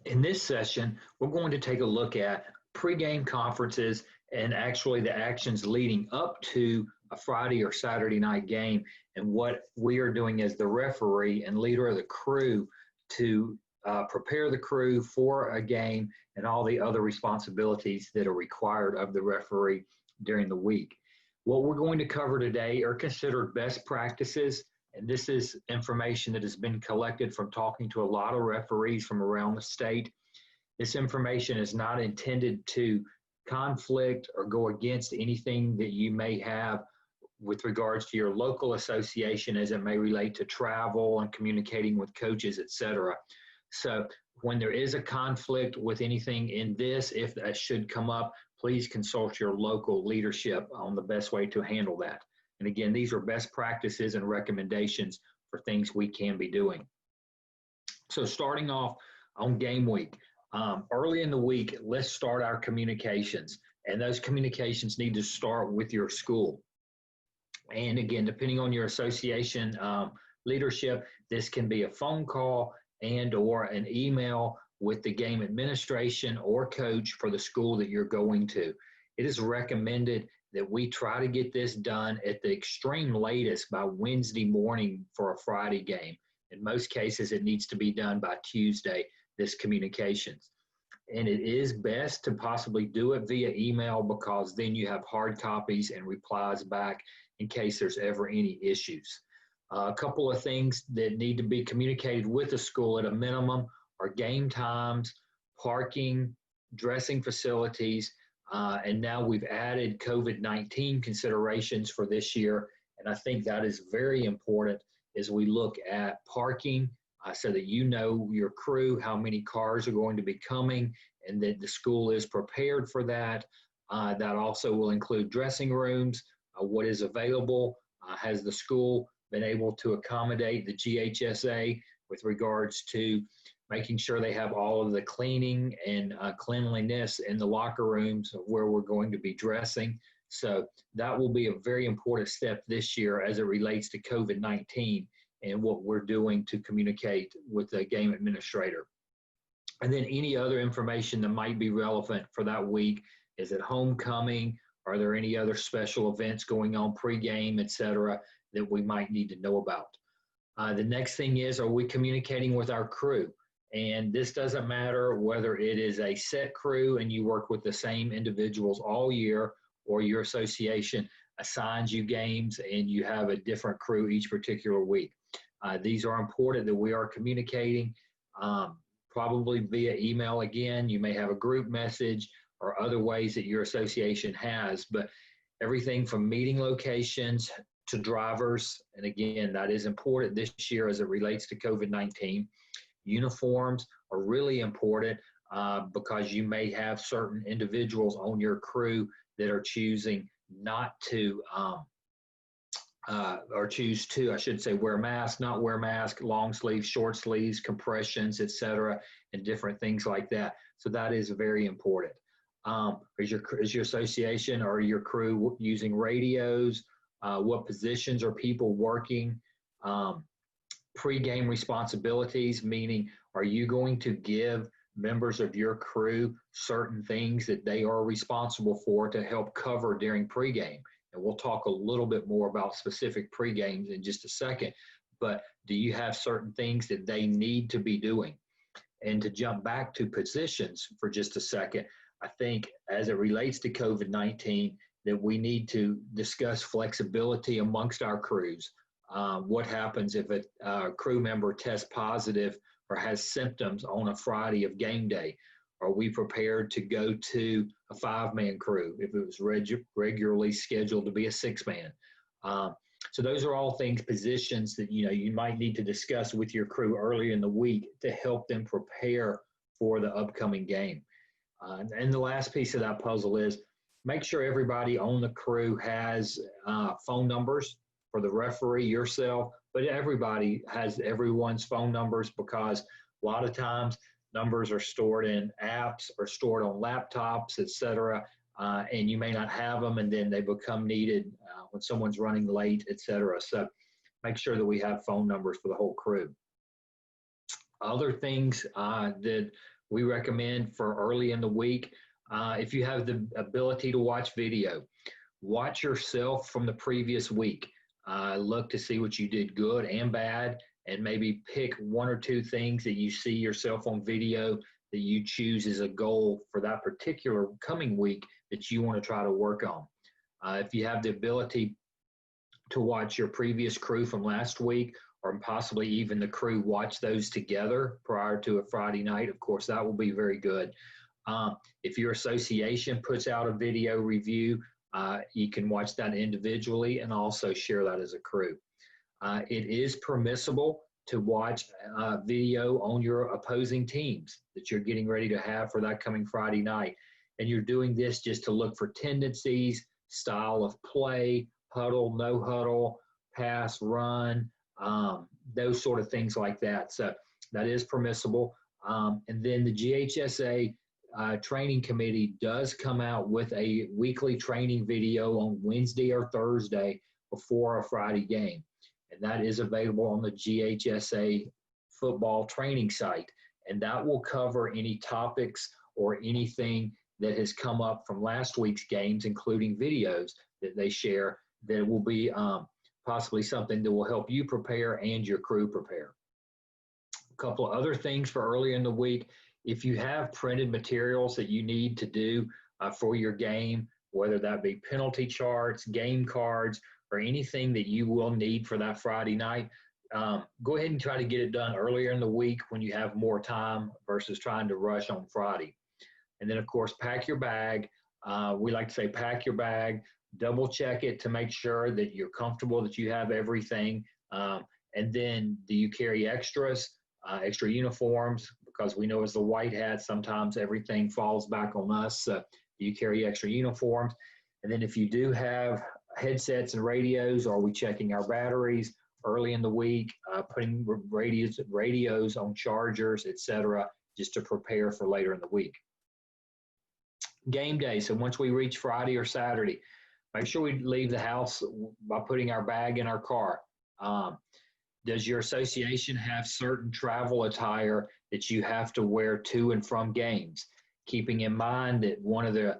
In this session, we're going to take a look at pregame conferences and actually the actions leading up to a Friday or Saturday night game, and what we are doing as the referee and leader of the crew to prepare the crew for a game and all the other responsibilities that are required of the referee during the week. What we're going to cover today are considered best practices, and this is information that has been collected from talking to a lot of referees from around the state. This information is not intended to conflict or go against anything that you may have with regards to your local association as it may relate to travel and communicating with coaches, etc. So when there is a conflict with anything in this, if that should come up, please consult your local leadership on the best way to handle that. And again, these are best practices and recommendations for things we can be doing. So starting off on game week, early in the week, let's start our communications. And those communications need to start with your school. And again, depending on your association leadership, this can be a phone call and or an email with the game administration or coach for the school that you're going to. It is recommended that we try to get this done at the extreme latest by Wednesday morning for a Friday game. In most cases, it needs to be done by Tuesday, this communications. And it is best to possibly do it via email because then you have hard copies and replies back in case there's ever any issues. A couple of things that need to be communicated with the school at a minimum are game times, parking, dressing facilities, and now we've added COVID-19 considerations for this year. And I think that is very important as we look at parking so that you know your crew, how many cars are going to be coming, and that the school is prepared for that. That also will include dressing rooms, what is available. Has the school been able to accommodate the GHSA with regards to making sure they have all of the cleaning and cleanliness in the locker rooms where we're going to be dressing. So that will be a very important step this year as it relates to COVID-19 and what we're doing to communicate with the game administrator. And then any other information that might be relevant for that week. Is it homecoming? Are there any other special events going on pregame, et cetera, that we might need to know about? The next thing is, are we communicating with our crew? And this doesn't matter whether it is a set crew and you work with the same individuals all year, or your association assigns you games and you have a different crew each particular week. These are important that we are communicating, probably via email again. You may have a group message or other ways that your association has, but everything from meeting locations to drivers. And again, that is important this year as it relates to COVID-19. Uniforms are really important because you may have certain individuals on your crew that are choosing not to, or choose to, I should say, wear masks, not wear masks, long sleeves, short sleeves, compressions, et cetera, and different things like that. So that is very important. Is your association or your crew using radios? What positions are people working? Pre-game responsibilities, meaning are you going to give members of your crew certain things that they are responsible for to help cover during pregame? And we'll talk a little bit more about specific pregames in just a second, but do you have certain things that they need to be doing? And to jump back to positions for just a second, I think as it relates to COVID-19, that we need to discuss flexibility amongst our crews. What happens if a crew member tests positive or has symptoms on a Friday of game day? Are we prepared to go to a 5-man crew if it was regularly scheduled to be a 6-man? So those are all things, positions that you might need to discuss with your crew early in the week to help them prepare for the upcoming game. And the last piece of that puzzle is make sure everybody on the crew has phone numbers for the referee, yourself, but everybody has everyone's phone numbers, because A lot of times numbers are stored in apps or stored on laptops, et cetera, and you may not have them, and then they become needed when someone's running late, et cetera. So make sure that we have phone numbers for the whole crew. Other things that we recommend for early in the week, if you have the ability to watch video, watch yourself from the previous week. Look to see what you did good and bad, and maybe pick one or two things that you see yourself on video that you choose as a goal for that particular coming week that you want to try to work on. If you have the ability to watch your previous crew from last week, or possibly even the crew watch those together prior to a Friday night, of course, that will be very good. If your association puts out a video review, you can watch that individually and also share that as a crew. It is permissible to watch video on your opposing teams that you're getting ready to have for that coming Friday night. And you're doing this just to look for tendencies, style of play, huddle, no huddle, pass, run, those sort of things like that. So that is permissible. And then the GHSA training committee does come out with a weekly training video on Wednesday or Thursday before a Friday game. And that is available on the GHSA football training site. And that will cover any topics or anything that has come up from last week's games, including videos that they share, that will be possibly something that will help you prepare and your crew prepare. A couple of other things for earlier in the week. If you have printed materials that you need to do for your game, whether that be penalty charts, game cards, or anything that you will need for that Friday night, go ahead and try to get it done earlier in the week when you have more time versus trying to rush on Friday. And then, of course, pack your bag. We like to say pack your bag, double check it to make sure that you're comfortable that you have everything. And then do you carry extras, extra uniforms? Because we know as the white hat, sometimes everything falls back on us. Do you carry extra uniforms? And then if you do have headsets and radios, are we checking our batteries early in the week, putting radios on chargers, et cetera, just to prepare for later in the week. Game day. So once we reach Friday or Saturday, make sure we leave the house by putting our bag in our car. Does your association have certain travel attire that you have to wear to and from games? Keeping in mind that one of the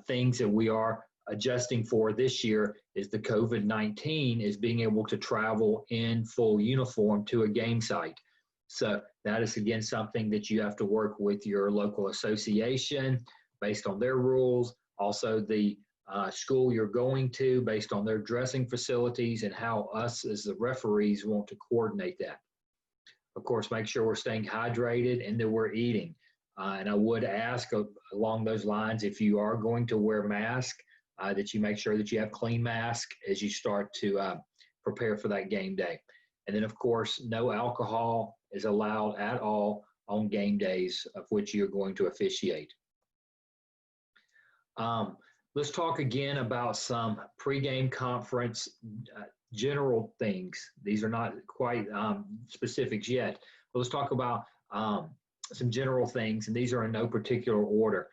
things that we are adjusting for this year is the COVID-19 is being able to travel in full uniform to a game site. So that is, again, something that you have to work with your local association based on their rules, also the school you're going to based on their dressing facilities, and how us as the referees want to coordinate that. Of course, make sure we're staying hydrated and that we're eating. And I would ask along those lines, if you are going to wear masks, that you make sure that you have clean mask as you start to prepare for that game day. And then, of course, no alcohol is allowed at all on game days of which you're going to officiate. Let's talk again about some pregame conference general things. These are not quite specifics yet, but let's talk about some general things, and these are in no particular order.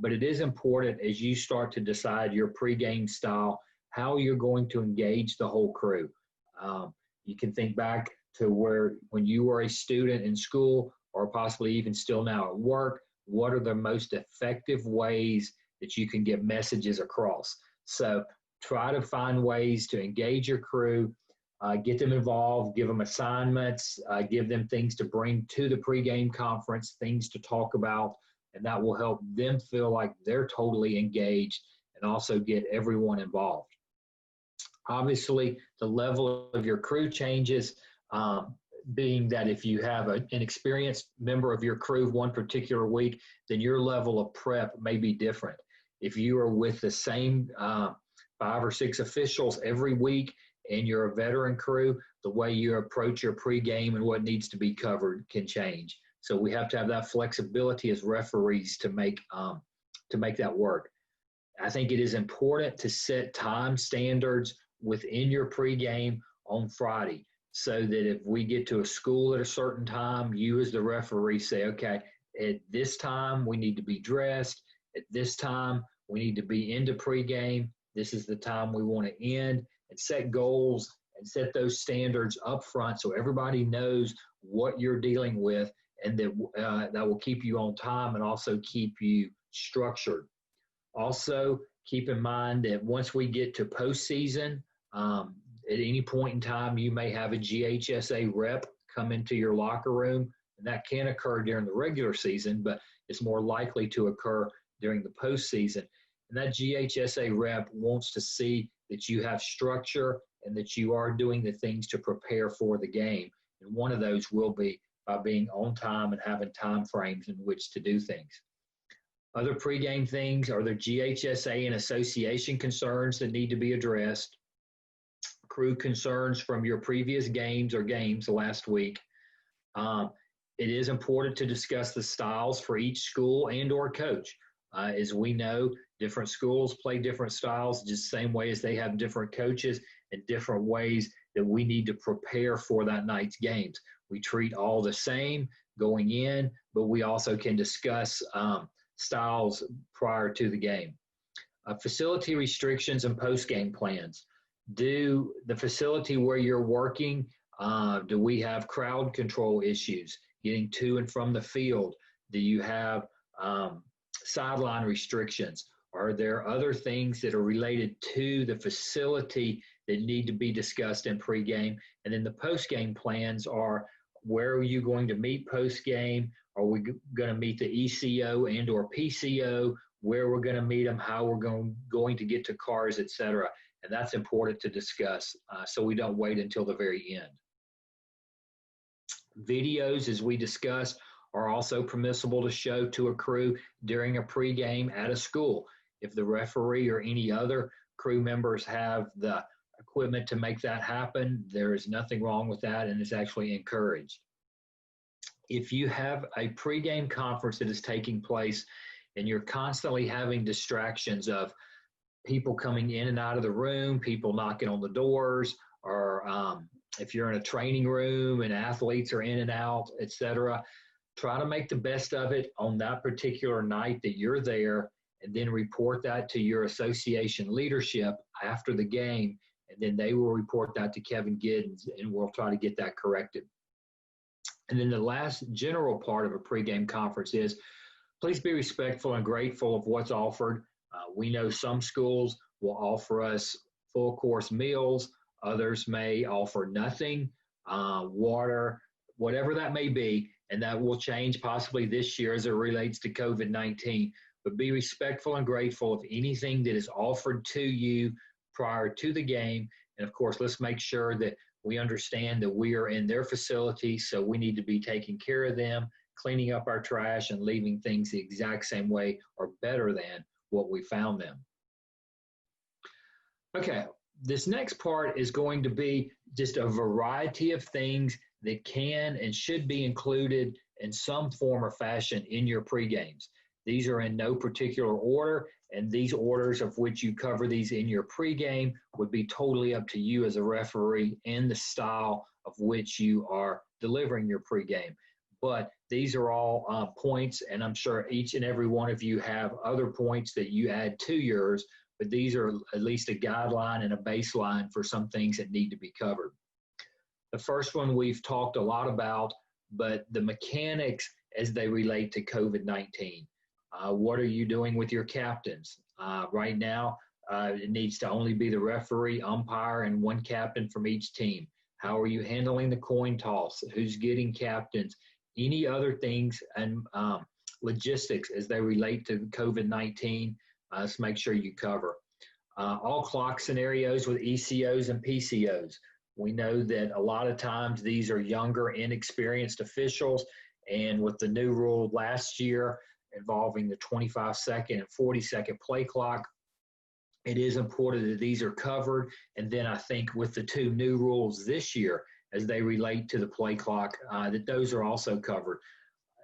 But it is important as you start to decide your pregame style, how you're going to engage the whole crew. You can think back to when you were a student in school, or possibly even still now at work, what are the most effective ways that you can get messages across? So try to find ways to engage your crew, get them involved, give them assignments, give them things to bring to the pregame conference, things to talk about, and that will help them feel like they're totally engaged and also get everyone involved. Obviously, the level of your crew changes, being that if you have an experienced member of your crew one particular week, then your level of prep may be different. If you are with the same 5 or 6 officials every week and you're a veteran crew, the way you approach your pregame and what needs to be covered can change. So we have to have that flexibility as referees to make that work. I think it is important to set time standards within your pregame on Friday. so that if we get to a school at a certain time, you as the referee say, okay, at this time we need to be dressed. At this time we need to be into pregame. This is the time we want to end, and set goals and set those standards up front so everybody knows what you're dealing with, and that will keep you on time and also keep you structured. Also, keep in mind that once we get to postseason, at any point in time, you may have a GHSA rep come into your locker room, and that can occur during the regular season, but it's more likely to occur during the postseason. And that GHSA rep wants to see that you have structure and that you are doing the things to prepare for the game. And one of those will be by being on time and having time frames in which to do things. Other pregame things are the GHSA and association concerns that need to be addressed, crew concerns from your previous games or games last week. It is important to discuss the styles for each school and or coach. As we know, different schools play different styles just the same way as they have different coaches and different ways that we need to prepare for that night's games. We treat all the same going in, but we also can discuss styles prior to the game. Facility restrictions and post-game plans. Do the facility where you're working, do we have crowd control issues, getting to and from the field? Do you have sideline restrictions? Are there other things that are related to the facility that need to be discussed in pregame? And then the postgame plans are, where are you going to meet postgame? Are we going to meet the ECO and or PCO? Where we're going to meet them, how we're going to get to cars, et cetera. And that's important to discuss so we don't wait until the very end. Videos, as we discussed, are also permissible to show to a crew during a pregame at a school. If the referee or any other crew members have the equipment to make that happen, there is nothing wrong with that, and it's actually encouraged. If you have a pregame conference that is taking place and you're constantly having distractions of people coming in and out of the room, people knocking on the doors, or if you're in a training room and athletes are in and out, et cetera, try to make the best of it on that particular night that you're there, and then report that to your association leadership after the game, and then they will report that to Kevin Giddens, and we'll try to get that corrected. And then the last general part of a pregame conference is, please be respectful and grateful of what's offered. We know some schools will offer us full course meals. Others may offer nothing, water, whatever that may be. And that will change possibly this year as it relates to COVID-19. But be respectful and grateful of anything that is offered to you prior to the game. And of course, let's make sure that we understand that we are in their facility, so we need to be taking care of them, cleaning up our trash and leaving things the exact same way or better than what we found them. Okay, this next part is going to be just a variety of things that can and should be included in some form or fashion in your pregames. These are in no particular order, and these orders of which you cover these in your pregame would be totally up to you as a referee and the style of which you are delivering your pregame. But these are all points, and I'm sure each and every one of you have other points that you add to yours, but these are at least a guideline and a baseline for some things that need to be covered. The first one we've talked a lot about, but the mechanics as they relate to COVID-19. What are you doing with your captains? Right now, it needs to only be the referee, umpire, and one captain from each team. How are you handling the coin toss? Who's getting captains? Any other things and logistics as they relate to COVID-19, let's make sure you cover. All clock scenarios with ECOs and PCOs. We know that a lot of times these are younger, inexperienced officials, and with the new rule last year involving the 25-second and 40-second play clock, it is important that these are covered. And then I think with the two new rules this year as they relate to the play clock, that those are also covered.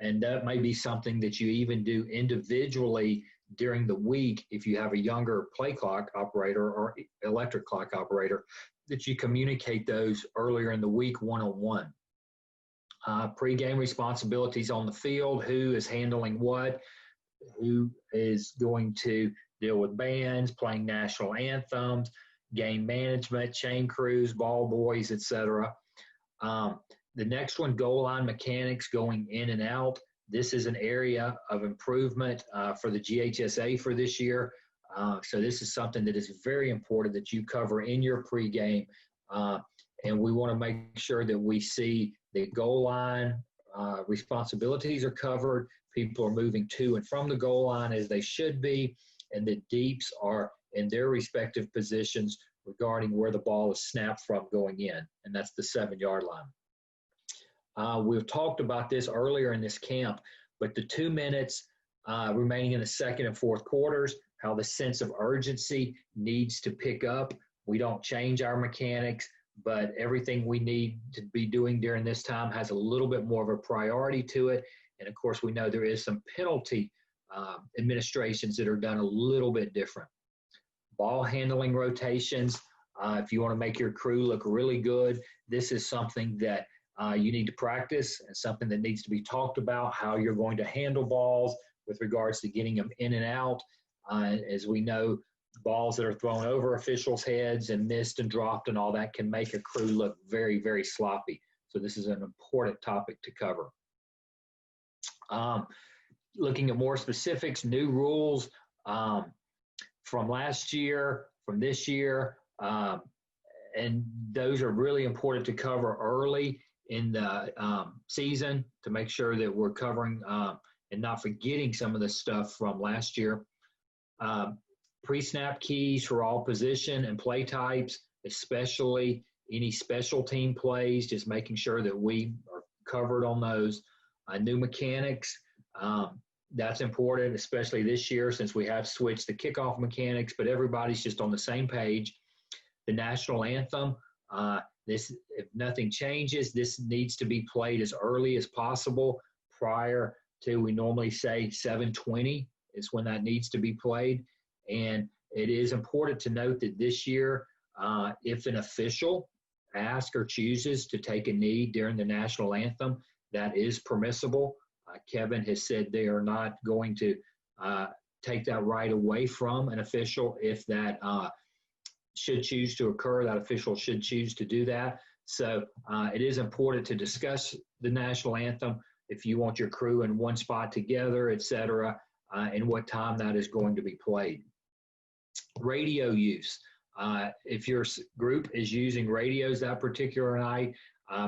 And that may be something that you even do individually during the week if you have a younger play clock operator or electric clock operator that you communicate those earlier in the week one-on-one. Pre-game responsibilities on the field, who is handling what, who is going to deal with bands, playing national anthems, game management, chain crews, ball boys, etc. The next one, goal line mechanics, going in and out. This is an area of improvement for the GHSA for this year. So this is something that is very important that you cover in your pregame. And we want to make sure that we see the goal line responsibilities are covered. People are moving to and from the goal line as they should be. And the deeps are in their respective positions regarding where the ball is snapped from going in. And that's the 7-yard line. We've talked about this earlier in this camp, but the 2 minutes remaining in the second and fourth quarters, how the sense of urgency needs to pick up. We don't change our mechanics, but everything we need to be doing during this time has a little bit more of a priority to it. And of course, we know there is some penalty administrations that are done a little bit different. Ball handling rotations, if you want to make your crew look really good, this is something that you need to practice and something that needs to be talked about, how you're going to handle balls with regards to getting them in and out. As we know, balls that are thrown over officials' heads and missed and dropped and all that can make a crew look very, very sloppy. So this is an important topic to cover. Looking at more specifics, new rules from last year, from this year, and those are really important to cover early in the season to make sure that we're covering and not forgetting some of the stuff from last year. Pre-snap keys for all position and play types, especially any special team plays, just making sure that we are covered on those. New mechanics, that's important, especially this year since we have switched the kickoff mechanics, but everybody's just on the same page. The national anthem, if nothing changes, this needs to be played as early as possible prior to, we normally say 7:20 is when that needs to be played. And it is important to note that this year, if an official asks or chooses to take a knee during the national anthem, that is permissible. Kevin has said they are not going to take that right away from an official. If that should choose to occur, that official should choose to do that. So it is important to discuss the national anthem if you want your crew in one spot together, et cetera, and what time that is going to be played. Radio use. If your group is using radios that particular night,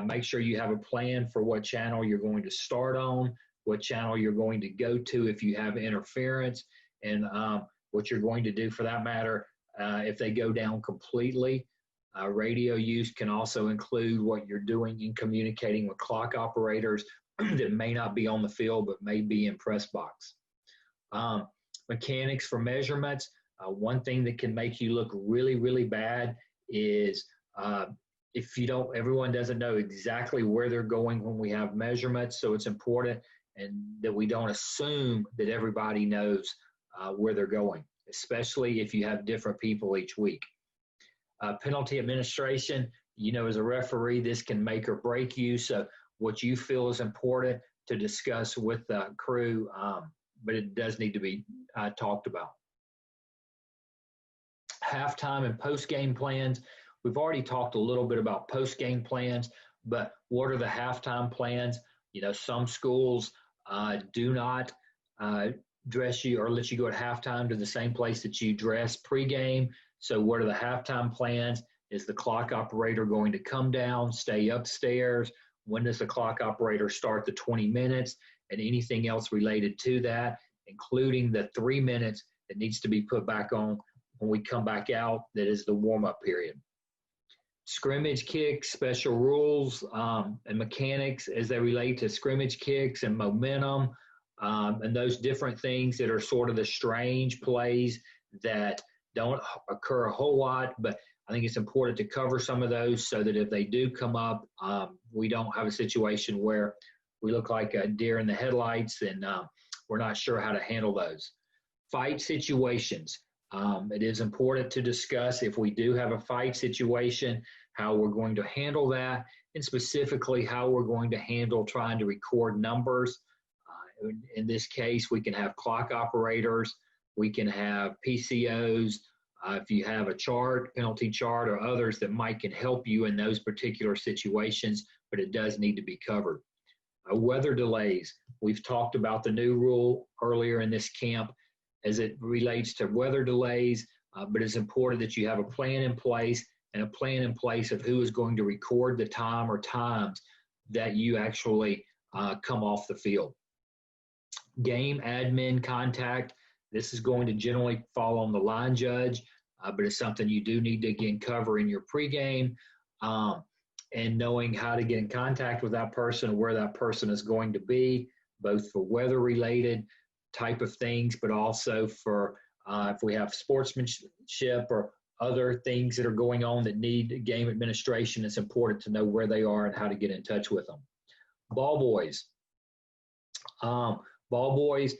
make sure you have a plan for what channel you're going to start on, what channel you're going to go to if you have interference, and what you're going to do for that matter if they go down completely. Radio use can also include what you're doing in communicating with clock operators that may not be on the field but may be in press box. Mechanics for measurements. One thing that can make you look really, really bad is if everyone doesn't know exactly where they're going when we have measurements. So it's important and that we don't assume that everybody knows where they're going, especially if you have different people each week. Penalty administration, as a referee, this can make or break you. So what you feel is important to discuss with the crew, but it does need to be talked about. Halftime and post-game plans. We've already talked a little bit about post-game plans, but what are the halftime plans? Some schools do not dress you or let you go at halftime to the same place that you dress pregame. So what are the halftime plans? Is the clock operator going to come down, stay upstairs? When does the clock operator start the 20 minutes? And anything else related to that, including the 3 minutes that needs to be put back on when we come back out, that is the warm-up period. Scrimmage kicks, special rules, and mechanics as they relate to scrimmage kicks and momentum, and those different things that are sort of the strange plays that don't occur a whole lot, but I think it's important to cover some of those so that if they do come up, we don't have a situation where we look like a deer in the headlights and we're not sure how to handle those. Fight situations. It is important to discuss if we do have a fight situation, how we're going to handle that, and specifically how we're going to handle trying to record numbers. In this case, we can have clock operators, we can have PCOs. If you have a chart, penalty chart, or others that can help you in those particular situations, but it does need to be covered. Weather delays. We've talked about the new rule earlier in this camp as it relates to weather delays, but it's important that you have a plan in place and a plan in place of who is going to record the time or times that you actually come off the field. Game admin contact. This is going to generally fall on the line judge, but it's something you do need to, again, cover in your pregame, and knowing how to get in contact with that person, where that person is going to be, both for weather-related type of things, but also for if we have sportsmanship or other things that are going on that need game administration, it's important to know where they are and how to get in touch with them. Ball boys. Ball boys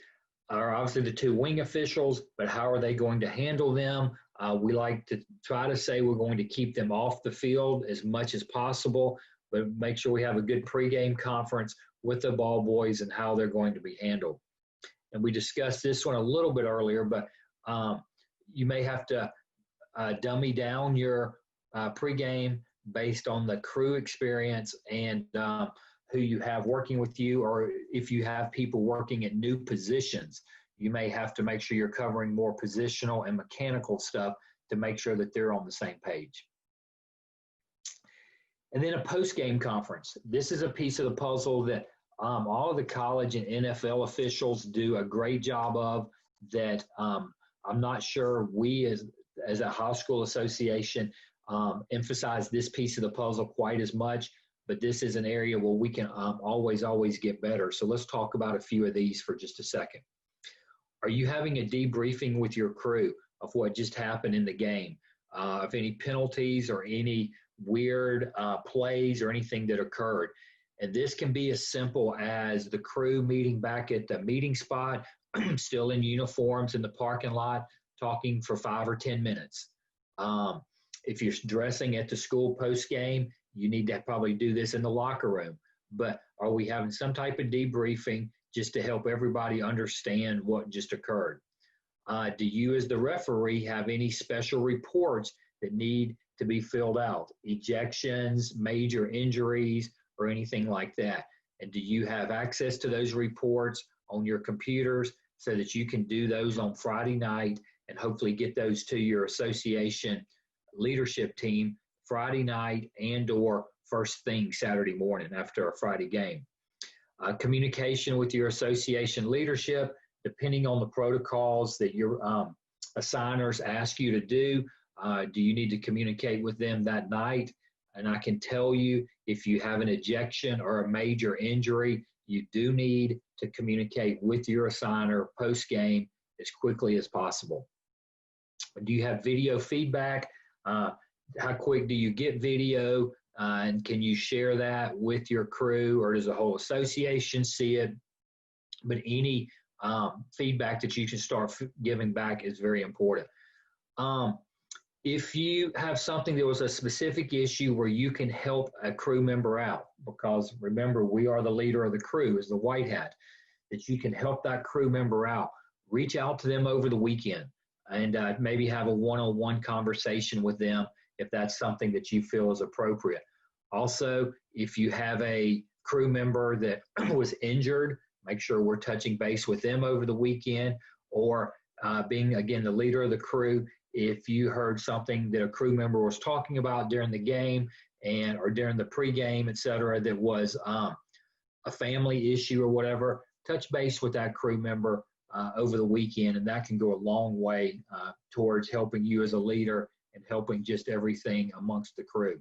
are obviously the two wing officials, but how are they going to handle them? We like to try to say we're going to keep them off the field as much as possible, but make sure we have a good pregame conference with the ball boys and how they're going to be handled. And we discussed this one a little bit earlier, but you may have to dummy down your pregame based on the crew experience and who you have working with you, or if you have people working at new positions, you may have to make sure you're covering more positional and mechanical stuff to make sure that they're on the same page. And then a post-game conference. This is a piece of the puzzle that all of the college and NFL officials do a great job of, that I'm not sure we as a high school association emphasize this piece of the puzzle quite as much, but this is an area where we can always get better. So let's talk about a few of these for just a second. Are you having a debriefing with your crew of what just happened in the game, of any penalties or any weird plays or anything that occurred? And this can be as simple as the crew meeting back at the meeting spot, still in uniforms in the parking lot, talking for 5 or 10 minutes. If you're dressing at the school post game, you need to probably do this in the locker room. But are we having some type of debriefing just to help everybody understand what just occurred? Do you as the referee have any special reports that need to be filled out? Ejections, major injuries, or anything like that? And do you have access to those reports on your computers so that you can do those on Friday night and hopefully get those to your association leadership team Friday night and or first thing Saturday morning after a Friday game? Communication with your association leadership, depending on the protocols that your assigners ask you to do. Do you need to communicate with them that night? And I can tell you, if you have an ejection or a major injury, you do need to communicate with your assigner post-game as quickly as possible. Do you have video feedback? How quick do you get video? And can you share that with your crew, or does the whole association see it? But any feedback that you can start giving back is very important. If you have something that was a specific issue where you can help a crew member out, because remember, we are the leader of the crew as the white hat, that you can help that crew member out, reach out to them over the weekend and maybe have a one-on-one conversation with them if that's something that you feel is appropriate. Also, if you have a crew member that was injured, make sure we're touching base with them over the weekend, or being, again, the leader of the crew, if you heard something that a crew member was talking about during the game or during the pregame, et cetera, that was a family issue or whatever, touch base with that crew member over the weekend, and that can go a long way towards helping you as a leader and helping just everything amongst the crew.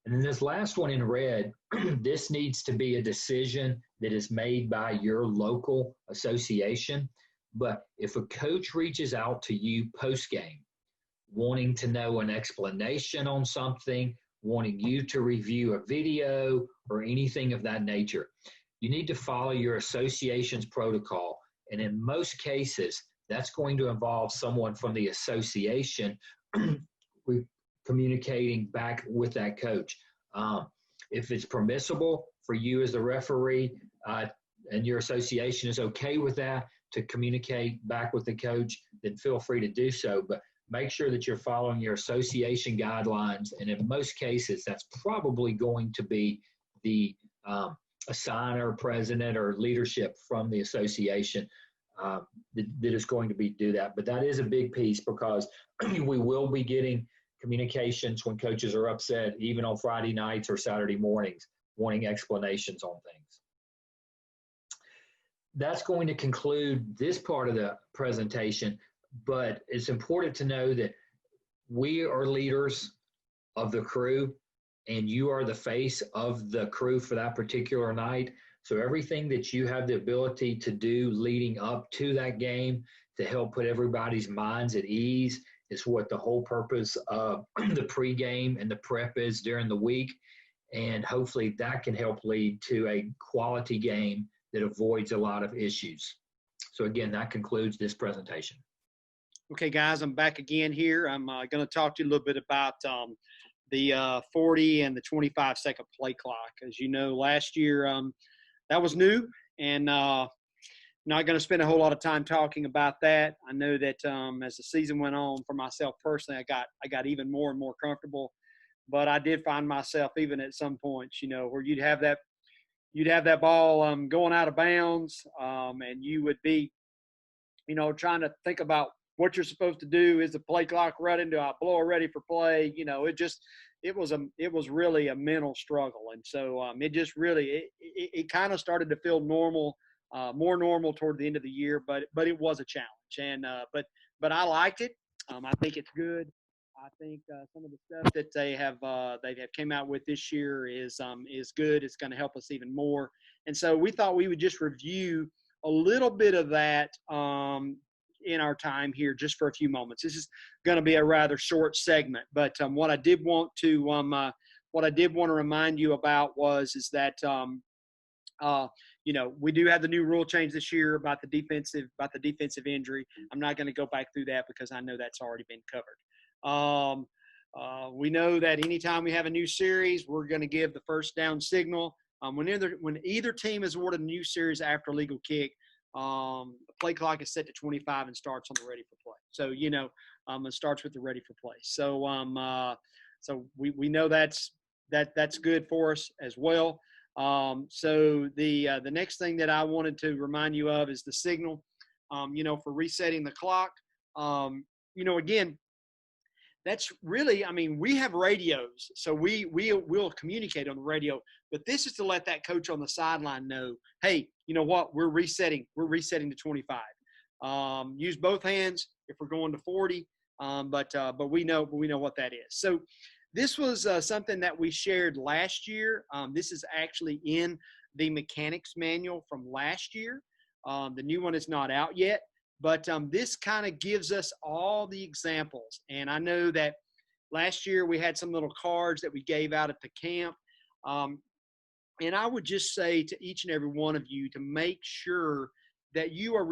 And then this last one in red, this needs to be a decision that is made by your local association. But if a coach reaches out to you post-game, wanting to know an explanation on something, wanting you to review a video or anything of that nature, you need to follow your association's protocol. And in most cases, that's going to involve someone from the association communicating back with that coach. If it's permissible for you as the referee and your association is okay with that to communicate back with the coach, then feel free to do so. But make sure that you're following your association guidelines. And in most cases, that's probably going to be the assigner, president, or leadership from the association that is going to do that. But that is a big piece, because we will be getting communications when coaches are upset, even on Friday nights or Saturday mornings, wanting explanations on things. That's going to conclude this part of the presentation, but it's important to know that we are leaders of the crew, and you are the face of the crew for that particular night. So everything that you have the ability to do leading up to that game to help put everybody's minds at ease is what the whole purpose of the pregame and the prep is during the week. And hopefully that can help lead to a quality game that avoids a lot of issues. So again, that concludes this presentation. Okay, guys, I'm back again here. I'm going to talk to you a little bit about the 40 and the 25-second play clock. As you know, last year that was new, and not going to spend a whole lot of time talking about that. I know that as the season went on, for myself personally, I got even more and more comfortable. But I did find myself even at some points, where you'd have that ball going out of bounds, and you would be, trying to think about what you're supposed to do. Is the play clock running? Do I blow it ready for play? It was really a mental struggle. And so it just really, it kind of started to feel normal, more normal toward the end of the year, but it was a challenge. And, but I liked it. I think it's good. I think some of the stuff that they have came out with this year is good. It's going to help us even more. And so we thought we would just review a little bit of that in our time here, just for a few moments. This is going to be a rather short segment, but what I did want to remind you about is that we do have the new rule change this year about the defensive injury. I'm not going to go back through that because I know that's already been covered. We know that anytime we have a new series, we're going to give the first down signal. When either team is awarded a new series after a legal kick, the play clock is set to 25 and starts on the ready for play. So, it starts with the ready for play. So, so we know that's good for us as well. So the next thing that I wanted to remind you of is the signal, for resetting the clock. Again, that's really, we have radios, so we'll communicate on the radio, but this is to let that coach on the sideline know, hey, you know what, we're resetting to 25. Use both hands if we're going to 40, but we know what that is. So this was something that we shared last year. This is actually in the mechanics manual from last year. The new one is not out yet. But this kind of gives us all the examples. And I know that last year we had some little cards that we gave out at the camp. And I would just say to each and every one of you to make sure that you're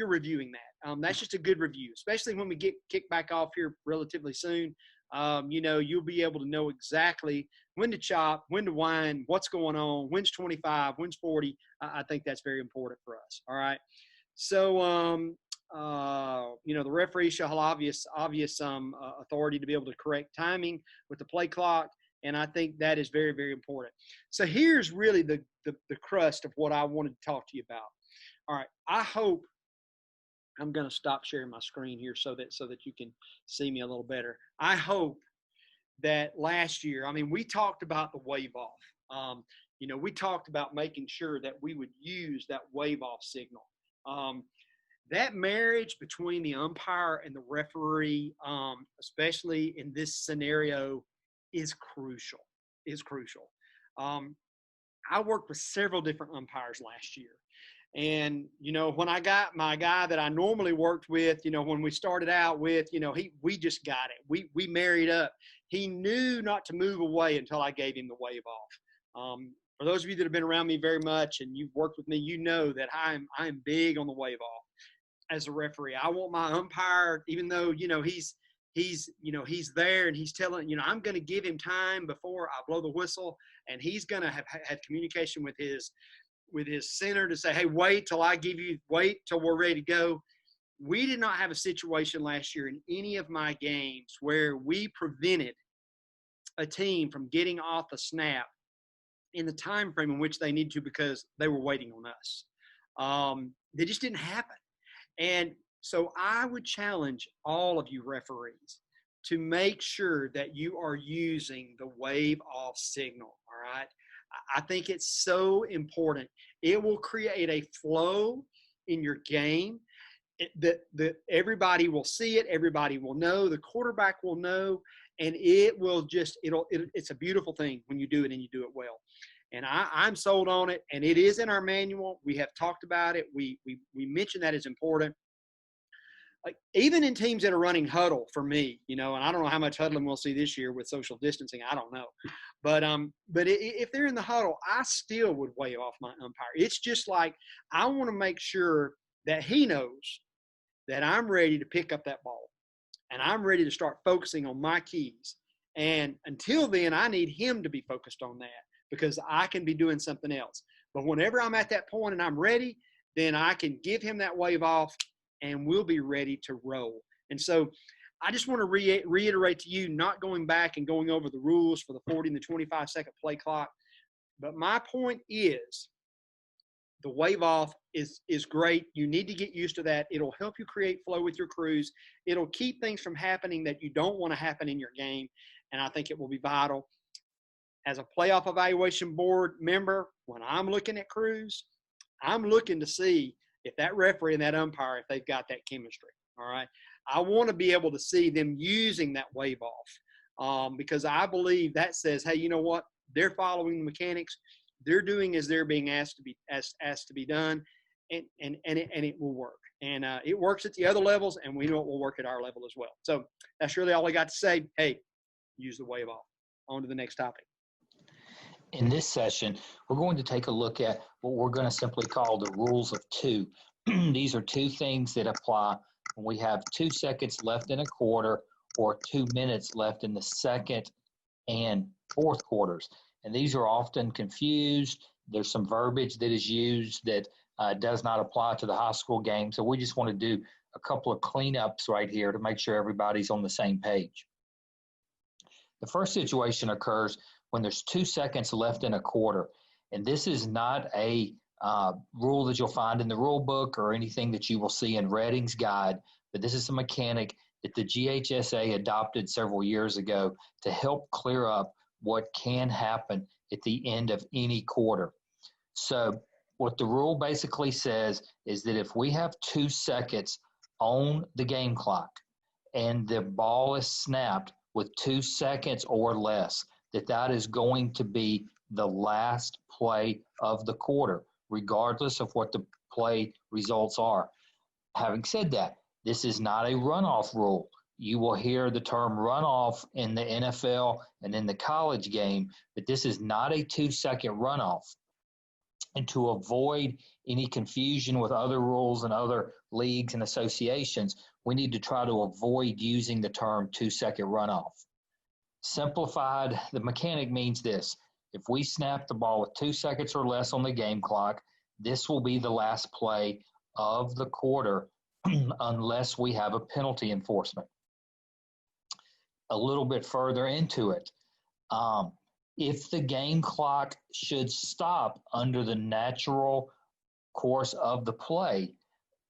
reviewing that. That's just a good review, especially when we get kicked back off here relatively soon. You'll be able to know exactly when to chop, when to wind, what's going on, when's 25, when's 40. I think that's very important for us. All right. So, the referee shall have obvious authority to be able to correct timing with the play clock, and I think that is very, very important. So here's really the crust of what I wanted to talk to you about. All right, I hope I'm going to stop sharing my screen here so that you can see me a little better. I hope that last year, we talked about the wave off. We talked about making sure that we would use that wave off signal. That marriage between the umpire and the referee, especially in this scenario, is crucial. I worked with several different umpires last year. And, when I got my guy that I normally worked with, when we started out with, we just got it. We married up. He knew not to move away until I gave him the wave off. For those of you that have been around me very much and you've worked with me, you know that I'm big on the wave off. as a referee. I want my umpire, even though, he's there and he's telling, I'm going to give him time before I blow the whistle, and he's going to have had communication with his center to say, hey, wait till we're ready to go. We did not have a situation last year in any of my games where we prevented a team from getting off a snap in the time frame in which they needed to because they were waiting on us. They just didn't happen. And so I would challenge all of you referees to make sure that you are using the wave off signal, all right? I think it's so important. It will create a flow in your game that everybody will see it, everybody will know, the quarterback will know, and it will just, it's a beautiful thing when you do it and you do it well. And I'm sold on it, and it is in our manual. We have talked about it. We mentioned that is important. Like, even in teams that are running huddle, for me, and I don't know how much huddling we'll see this year with social distancing. I don't know. But if they're in the huddle, I still would wave off my umpire. It's just like, I want to make sure that he knows that I'm ready to pick up that ball and I'm ready to start focusing on my keys. And until then, I need him to be focused on that because I can be doing something else. But whenever I'm at that point and I'm ready, then I can give him that wave off and we'll be ready to roll. And so I just want to reiterate to you, not going back and going over the rules for the 40 and the 25-second play clock. But my point is, the wave off is great. You need to get used to that. It'll help you create flow with your crews. It'll keep things from happening that you don't want to happen in your game. And I think it will be vital. As a playoff evaluation board member, when I'm looking at crews, I'm looking to see if that referee and that umpire, if they've got that chemistry, all right? I want to be able to see them using that wave off because I believe that says, hey, you know what? They're following the mechanics. They're doing as they're being asked to be done, and it will work. And it works at the other levels, and we know it will work at our level as well. So that's really all I got to say. Hey, use the wave off. On to the next topic. In this session, we're going to take a look at what we're going to simply call the rules of two. These are two things that apply when we have 2 seconds left in a quarter or 2 minutes left in the second and fourth quarters. And these are often confused. There's some verbiage that is used that does not apply to the high school game. So we just want to do a couple of cleanups right here to make sure everybody's on the same page. The first situation occurs when there's 2 seconds left in a quarter. And this is not a rule that you'll find in the rule book or anything that you will see in Redding's guide, but this is a mechanic that the GHSA adopted several years ago to help clear up what can happen at the end of any quarter. So what the rule basically says is that if we have 2 seconds on the game clock and the ball is snapped with 2 seconds or less, that is going to be the last play of the quarter, regardless of what the play results are. Having said that, this is not a runoff rule. You will hear the term runoff in the NFL and in the college game, but this is not a 2-second runoff. And to avoid any confusion with other rules and other leagues and associations, we need to try to avoid using the term 2-second runoff. Simplified, the mechanic means this. If we snap the ball with 2 seconds or less on the game clock, this will be the last play of the quarter unless we have a penalty enforcement. A little bit further into it, if the game clock should stop under the natural course of the play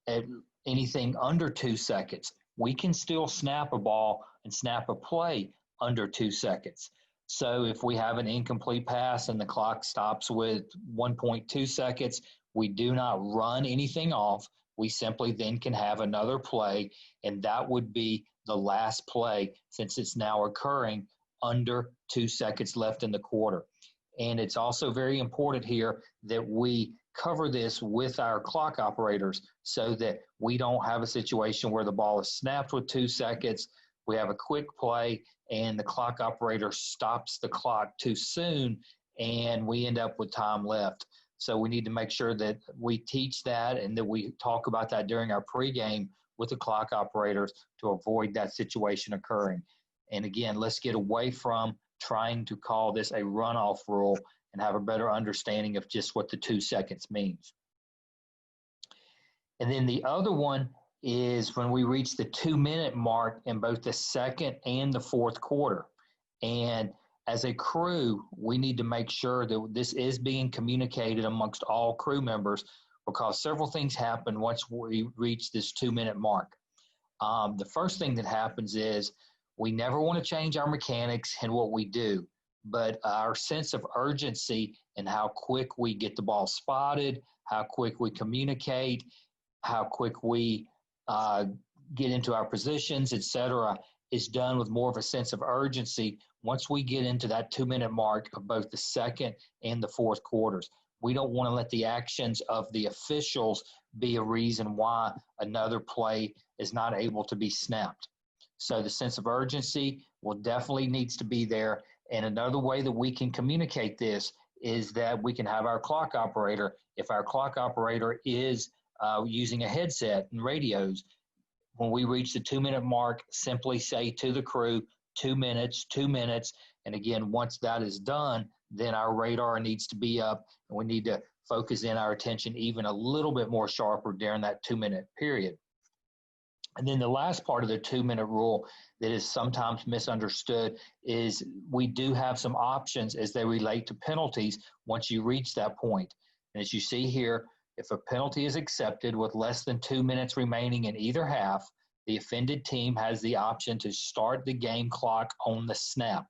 at anything under 2 seconds, we can still snap a ball and snap a play under 2 seconds. So if we have an incomplete pass and the clock stops with 1.2 seconds, we do not run anything off. We simply then can have another play, and that would be the last play since it's now occurring under 2 seconds left in the quarter. And it's also very important here that we cover this with our clock operators so that we don't have a situation where the ball is snapped with 2 seconds, we have a quick play, and the clock operator stops the clock too soon, and we end up with time left. So we need to make sure that we teach that and that we talk about that during our pregame with the clock operators to avoid that situation occurring. And again, let's get away from trying to call this a runoff rule and have a better understanding of just what the 2 seconds means. And then the other one is when we reach the 2-minute mark in both the second and the fourth quarter. And as a crew, we need to make sure that this is being communicated amongst all crew members, because several things happen once we reach this 2-minute mark. The first thing that happens is we never want to change our mechanics and what we do, but our sense of urgency and how quick we get the ball spotted, how quick we communicate, how quick we get into our positions, etc., is done with more of a sense of urgency once we get into that 2-minute mark of both the second and the fourth quarters. We don't want to let the actions of the officials be a reason why another play is not able to be snapped. So the sense of urgency will definitely needs to be there. And another way that we can communicate this is that we can have our clock operator, if our clock operator is using a headset and radios, when we reach the 2-minute mark, simply say to the crew, 2 minutes, 2 minutes. And again, once that is done, then our radar needs to be up and we need to focus in our attention even a little bit more sharper during that 2-minute period. And then the last part of the 2-minute rule that is sometimes misunderstood is we do have some options as they relate to penalties once you reach that point. And as you see here, if a penalty is accepted with less than 2 minutes remaining in either half, the offended team has the option to start the game clock on the snap.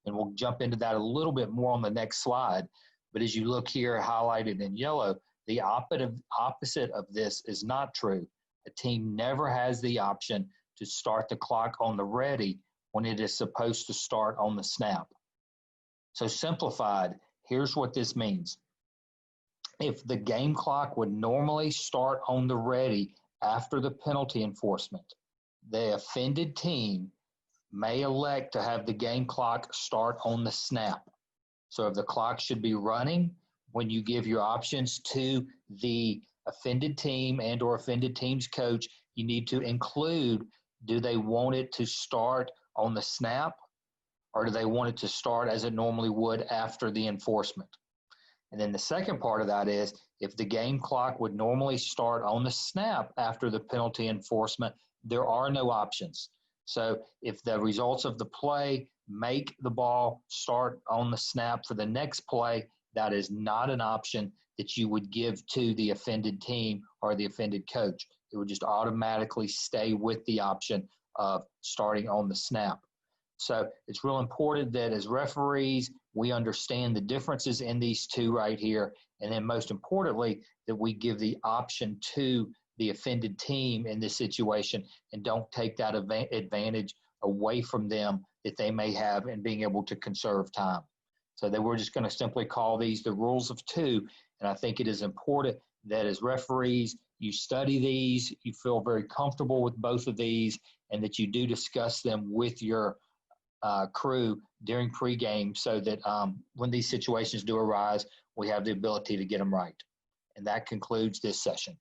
And we'll jump into that a little bit more on the next slide. But as you look here highlighted in yellow, the opposite of this is not true. A team never has the option to start the clock on the ready when it is supposed to start on the snap. So simplified, here's what this means. If the game clock would normally start on the ready after the penalty enforcement, the offended team may elect to have the game clock start on the snap. So if the clock should be running, when you give your options to the offended team and or offended team's coach, you need to include, do they want it to start on the snap, or do they want it to start as it normally would after the enforcement? And then the second part of that is, if the game clock would normally start on the snap after the penalty enforcement, there are no options. So if the results of the play make the ball start on the snap for the next play, that is not an option that you would give to the offended team or the offended coach. It would just automatically stay with the option of starting on the snap. So it's real important that as referees, we understand the differences in these two right here. And then most importantly, that we give the option to the offended team in this situation and don't take that advantage away from them that they may have in being able to conserve time. So that we're just going to simply call these the rules of two. And I think it is important that as referees, you study these, you feel very comfortable with both of these, and that you do discuss them with your crew during pregame so that when these situations do arise, we have the ability to get them right. And that concludes this session.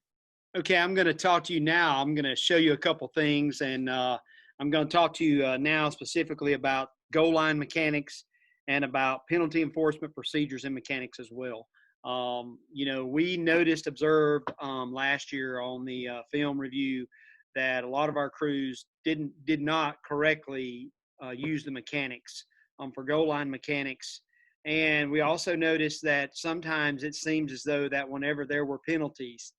Okay, I'm going to talk to you now. I'm going to show you a couple things, and I'm going to talk to you now specifically about goal line mechanics and about penalty enforcement procedures and mechanics as well. We observed last year on the film review that a lot of our crews did not correctly use the mechanics for goal line mechanics. And we also noticed that sometimes it seems as though that whenever there were penalties,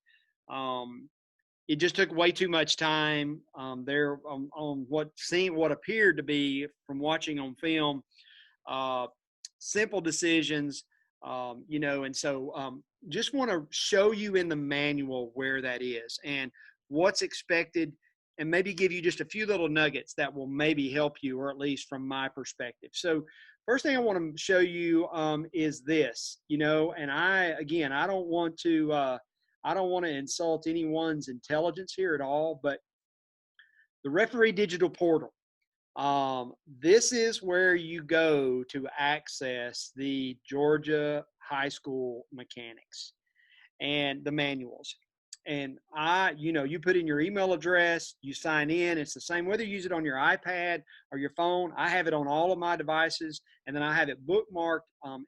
it just took way too much time there on what appeared to be, from watching on film, simple decisions, and so just want to show you in the manual where that is and what's expected, and maybe give you just a few little nuggets that will maybe help you, or at least from my perspective. So first thing I want to show you is this, and I don't want to insult anyone's intelligence here at all, but the referee digital portal, this is where you go to access the Georgia high school mechanics. and the manuals. And you put in your email address, you sign in. It's the same whether you use it on your iPad or your phone. I have it on all of my devices, and then I have it bookmarked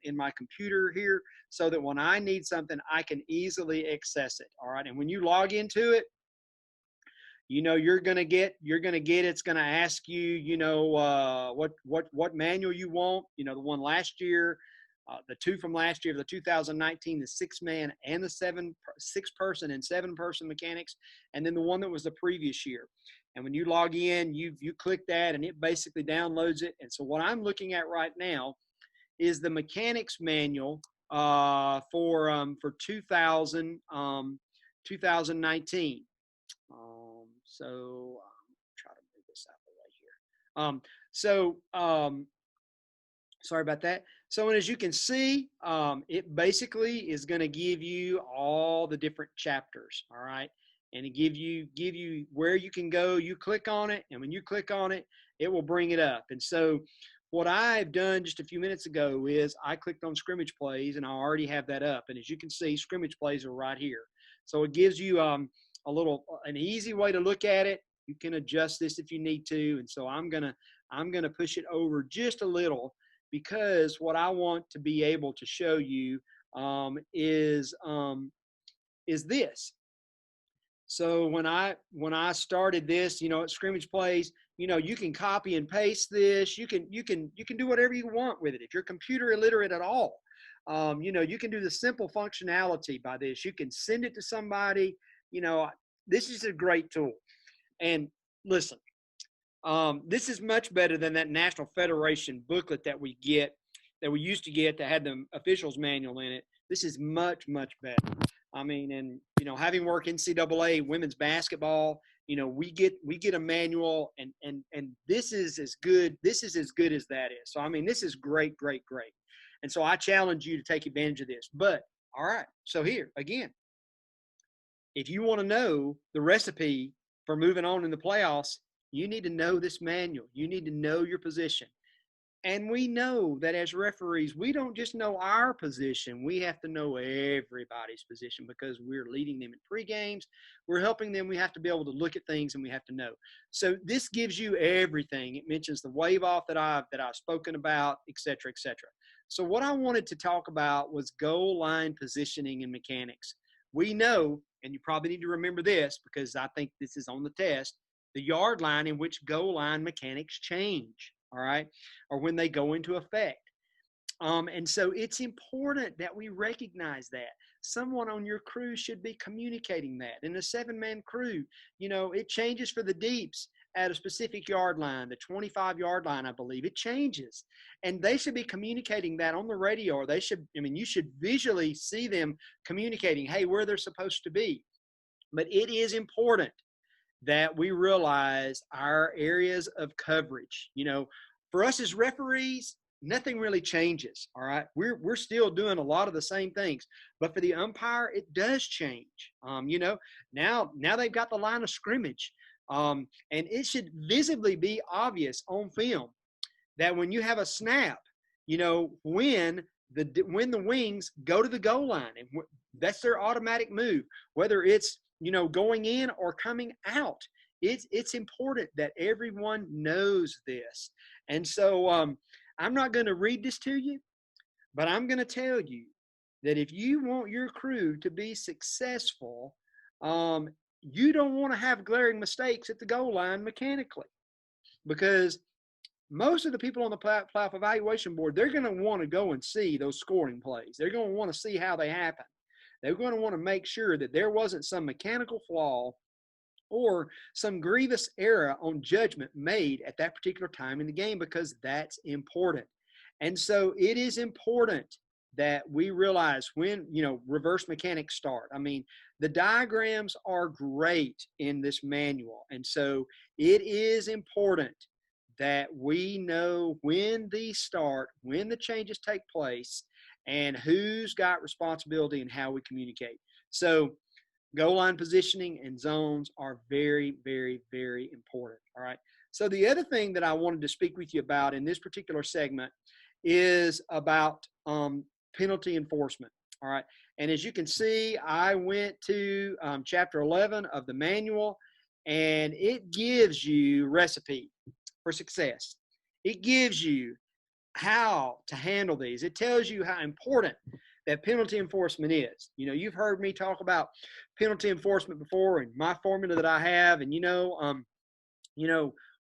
in my computer here so that when I need something, I can easily access it. All right. And when you log into it, you're gonna get. It's gonna ask you, what manual you want. The one last year, the two from last year, the 2019, the 6-man and the 6-person and 7-person mechanics, and then the one that was the previous year. And when you log in, you click that, and it basically downloads it. And so what I'm looking at right now is the mechanics manual for 2019. So try to move this out of the way here. Sorry about that. So as you can see, it basically is going to give you all the different chapters. All right. And it give you where you can go. You click on it. And when you click on it, it will bring it up. And so what I've done just a few minutes ago is I clicked on scrimmage plays, and I already have that up. And as you can see, scrimmage plays are right here. So it gives you an easy way to look at it. You can adjust this if you need to. And so I'm gonna push it over just a little, because what I want to be able to show you is this. So when I started this, at scrimmage plays, you can copy and paste this. You can do whatever you want with it. If you're computer illiterate at all, you can do the simple functionality by this. You can send it to somebody. This is a great tool. And listen, this is much better than that National Federation booklet that we used to get that had the officials manual in it. This is much, much better. I mean, and having worked NCAA women's basketball, we get a manual, and this is as good. This is as good as that is. So I mean, this is great, great, great. And so I challenge you to take advantage of this. But all right, so here again, if you want to know the recipe for moving on in the playoffs, you need to know this manual. You need to know your position. And we know that as referees, we don't just know our position. We have to know everybody's position, because we're leading them in pre-games. We're helping them. We have to be able to look at things, and we have to know. So this gives you everything. It mentions the wave off that I've spoken about, et cetera, et cetera. So what I wanted to talk about was goal line positioning and mechanics. We know, and you probably need to remember this because I think this is on the test, the yard line in which goal line mechanics change, all right, or when they go into effect. And so it's important that we recognize that. Someone on your crew should be communicating that. In a 7-man crew, it changes for the deeps at a specific yard line, the 25-yard line, I believe. It changes. And they should be communicating that on the radio, or you should visually see them communicating, hey, where they're supposed to be. But it is important that we realize our areas of coverage. For us as referees, nothing really changes, all right? We're still doing a lot of the same things. But for the umpire, it does change. Now they've got the line of scrimmage. And it should visibly be obvious on film that when you have a snap, when the wings go to the goal line, and that's their automatic move, whether it's going in or coming out. It's important that everyone knows this. And so I'm not going to read this to you, but I'm going to tell you that if you want your crew to be successful, you don't want to have glaring mistakes at the goal line mechanically, because most of the people on the playoff evaluation board, they're going to want to go and see those scoring plays. They're going to want to see how they happen. They're going to want to make sure that there wasn't some mechanical flaw or some grievous error on judgment made at that particular time in the game, because that's important. And so it is important that we realize when, reverse mechanics start. I mean, the diagrams are great in this manual. And so it is important that we know when these start, when the changes take place, and who's got responsibility and how we communicate. So goal line positioning and zones are very, very, very important. All right. So the other thing that I wanted to speak with you about in this particular segment is about penalty enforcement. All right. And as you can see, I went to chapter 11 of the manual, and it gives you recipe for success. It gives you how to handle these. It tells you how important that penalty enforcement is. You know, you've heard me talk about penalty enforcement before and my formula that I have. And,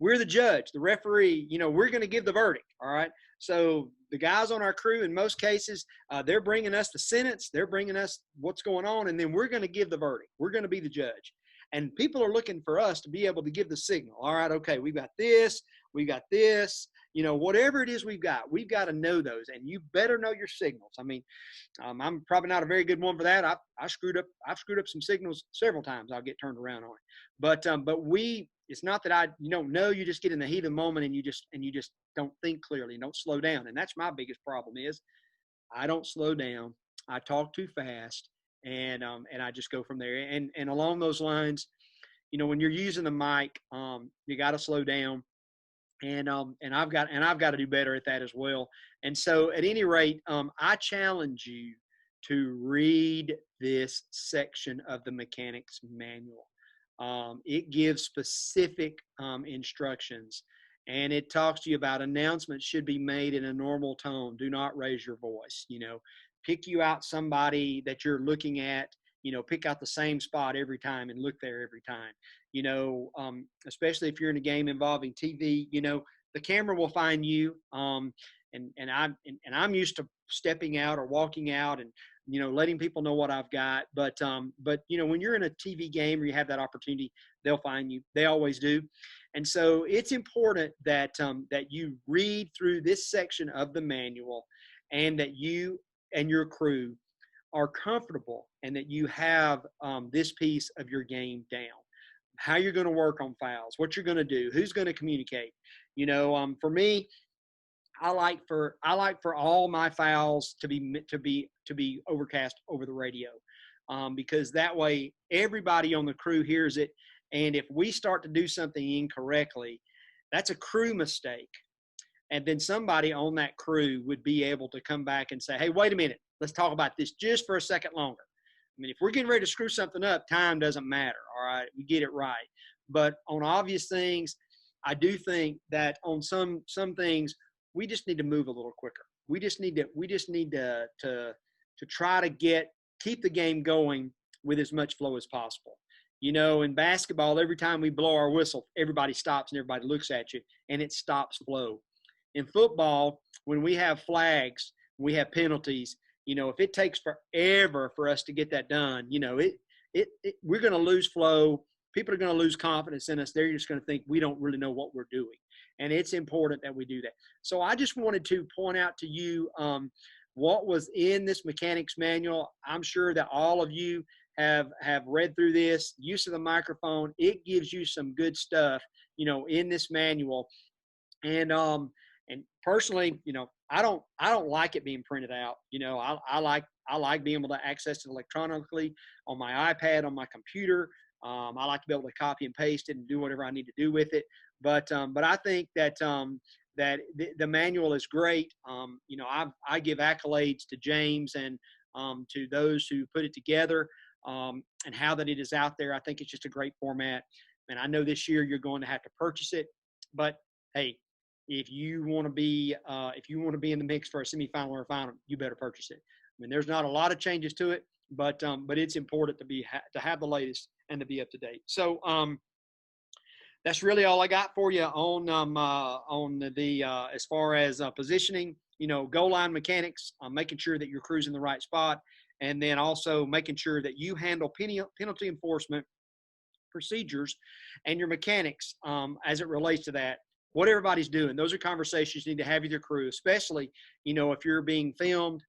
we're the judge, the referee, we're going to give the verdict. All right. So the guys on our crew, in most cases, they're bringing us the sentence. They're bringing us what's going on. And then we're going to give the verdict. We're going to be the judge. And people are looking for us to be able to give the signal. All right. Okay. We've got this. We got this. Whatever it is we've got to know those, and you better know your signals. I mean, I'm probably not a very good one for that. I've screwed up some signals several times. I'll get turned around on it. But it's not that you don't know. You just get in the heat of the moment, and you just don't think clearly, don't slow down. And that's my biggest problem is I don't slow down. I talk too fast, and I just go from there. And along those lines, when you're using the mic, you got to slow down. And I've got to do better at that as well. And so at any rate, I challenge you to read this section of the mechanics manual. It gives specific instructions, and it talks to you about announcements should be made in a normal tone. Do not raise your voice. Pick you out somebody that you're looking at. Pick out the same spot every time and look there every time. Especially if you're in a game involving TV, the camera will find you. And I'm used to stepping out or walking out and, letting people know what I've got. But when you're in a TV game or you have that opportunity, they'll find you. They always do. And so it's important that you read through this section of the manual, and that you and your crew are comfortable, and that you have this piece of your game down. How you're going to work on fouls, what you're going to do, who's going to communicate. For me, I like for all my fouls to be overcast over the radio, because that way everybody on the crew hears it. And if we start to do something incorrectly, that's a crew mistake. And then somebody on that crew would be able to come back and say, hey, wait a minute, let's talk about this just for a second longer. I mean, if we're getting ready to screw something up, time doesn't matter. All right, we get it right. But on obvious things, I do think that on some things, we just need to move a little quicker. We just need to try to keep the game going with as much flow as possible. In basketball, every time we blow our whistle, everybody stops and everybody looks at you, and it stops flow. In football, when we have flags, we have penalties. If it takes forever for us to get that done, we're going to lose flow. People are going to lose confidence in us. They're just going to think we don't really know what we're doing. And it's important that we do that. So I just wanted to point out to you what was in this mechanics manual. I'm sure that all of you have read through this. Use of the microphone, it gives you some good stuff, in this manual. And personally, I don't like it being printed out. I like being able to access it electronically on my iPad, on my computer. I like to be able to copy and paste it and do whatever I need to do with it. But I think that the manual is great. I give accolades to James and to those who put it together, and how that it is out there. I think it's just a great format. And I know this year you're going to have to purchase it, but hey, if you want to be in the mix for a semifinal or a final, you better purchase it. I mean, there's not a lot of changes to it, but it's important to have the latest and to be up to date. So that's really all I got for you on the as far as positioning. Goal line mechanics, making sure that you're cruising the right spot, and then also making sure that you handle penalty enforcement procedures and your mechanics as it relates to that. What everybody's doing, those are conversations you need to have with your crew, especially, if you're being filmed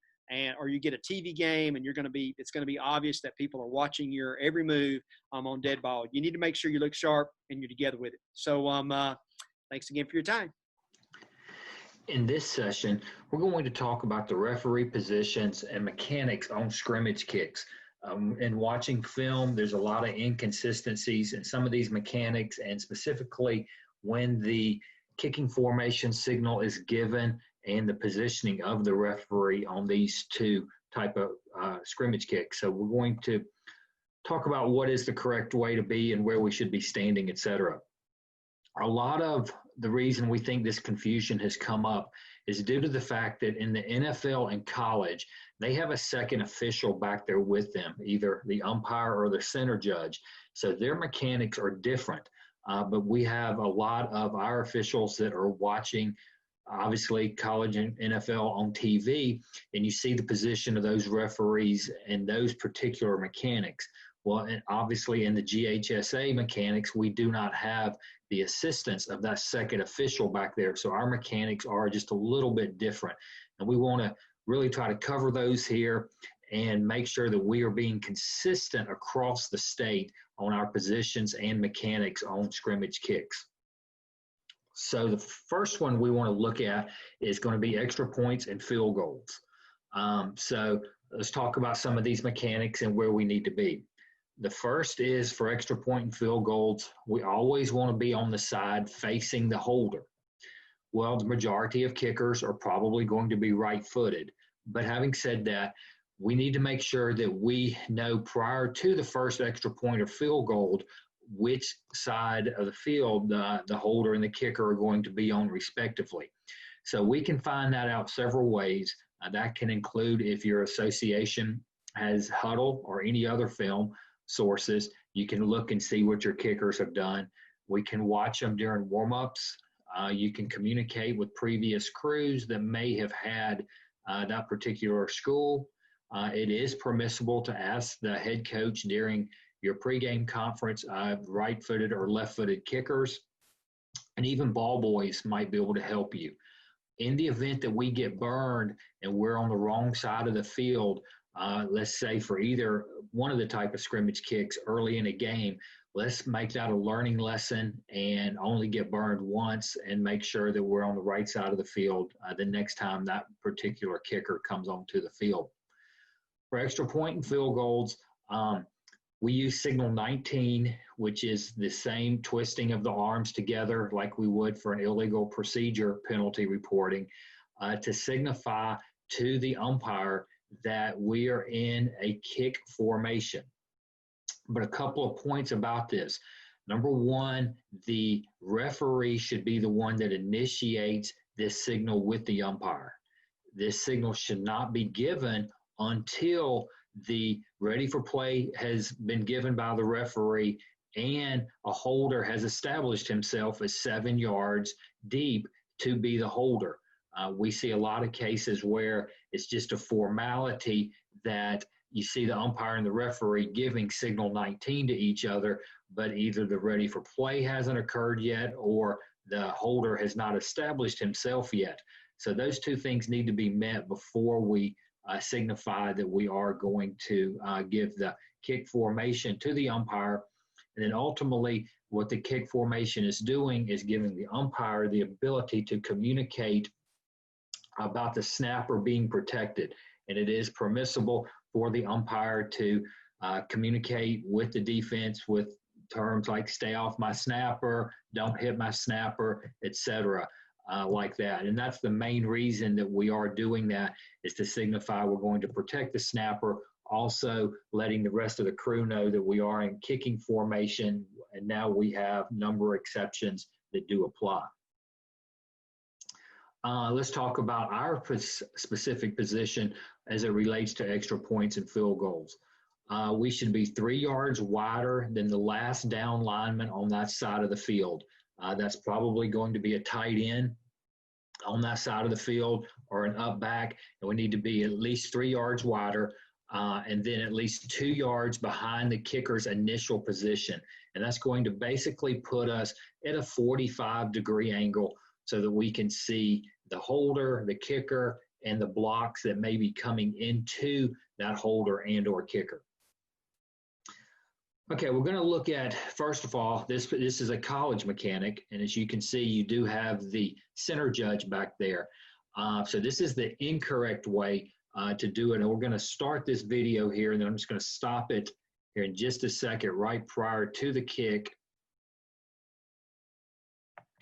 or you get a TV game and it's going to be obvious that people are watching your every move on dead ball. You need to make sure you look sharp and you're together with it. So thanks again for your time. In this session, we're going to talk about the referee positions and mechanics on scrimmage kicks. In watching film, there's a lot of inconsistencies in some of these mechanics, and specifically when the kicking formation signal is given and the positioning of the referee on these two type of scrimmage kick. So we're going to talk about what is the correct way to be and where we should be standing, et cetera. A lot of the reason we think this confusion has come up is due to the fact that in the NFL and college, they have a second official back there with them, either the umpire or the center judge. So their mechanics are different. But we have a lot of our officials that are watching, obviously, college and NFL on TV, and you see the position of those referees and those particular mechanics. Well, and obviously in the GHSA mechanics, we do not have the assistance of that second official back there. So our mechanics are just a little bit different. And we want to really try to cover those here and make sure that we are being consistent across the state on our positions and mechanics on scrimmage kicks. So the first one we want to look at is going to be extra points and field goals. So let's talk about some of these mechanics and where we need to be. The first is for extra point and field goals, we always want to be on the side facing the holder. Well, the majority of kickers are probably going to be right-footed. But having said that, we need to make sure that we know prior to the first extra point or field goal which side of the field the holder and the kicker are going to be on respectively. So we can find that out several ways. That can include if your association has Huddle or any other film sources, you can look and see what your kickers have done. We can watch them during warm-ups. You can communicate with previous crews that may have had that particular school. It is permissible to ask the head coach during your pregame conference, right-footed or left-footed kickers, and even ball boys might be able to help you. In the event that we get burned and we're on the wrong side of the field, let's say for either one of the type of scrimmage kicks early in a game, let's make that a learning lesson and only get burned once and make sure that we're on the right side of the field the next time that particular kicker comes onto the field. For extra point and field goals, we use signal 19, which is the same twisting of the arms together like we would for an illegal procedure penalty reporting to signify to the umpire that we are in a kick formation. But a couple of points about this. Number one, the referee should be the one that initiates this signal with the umpire. This signal should not be given until the ready for play has been given by the referee and a holder has established himself as 7 yards deep to be the holder. We see a lot of cases where it's just a formality that you see the umpire and the referee giving signal 19 to each other, but either the ready for play hasn't occurred yet or the holder has not established himself yet. So those two things need to be met before we signify that we are going to give the kick formation to the umpire. And then ultimately what the kick formation is doing is giving the umpire the ability to communicate about the snapper being protected. And it is permissible for the umpire to communicate with the defense with terms like stay off my snapper, don't hit my snapper, etc. Like that. And that's the main reason that we are doing that, is to signify we're going to protect the snapper, also letting the rest of the crew know that we are in kicking formation, and now we have number exceptions that do apply. Let's talk about our specific position as it relates to extra points and field goals. We should be 3 yards wider than the last down lineman on that side of the field. That's probably going to be a tight end on that side of the field or an up back, and we need to be at least 3 yards wider and then at least 2 yards behind the kicker's initial position. And that's going to basically put us at a 45-degree angle so that we can see the holder, the kicker, and the blocks that may be coming into that holder and or kicker. Okay, we're going to look at, first of all, this is a college mechanic, and as you can see, you do have the center judge back there. So this is the incorrect way to do it, and we're going to start this video here, and then I'm just going to stop it here in just a second, right prior to the kick.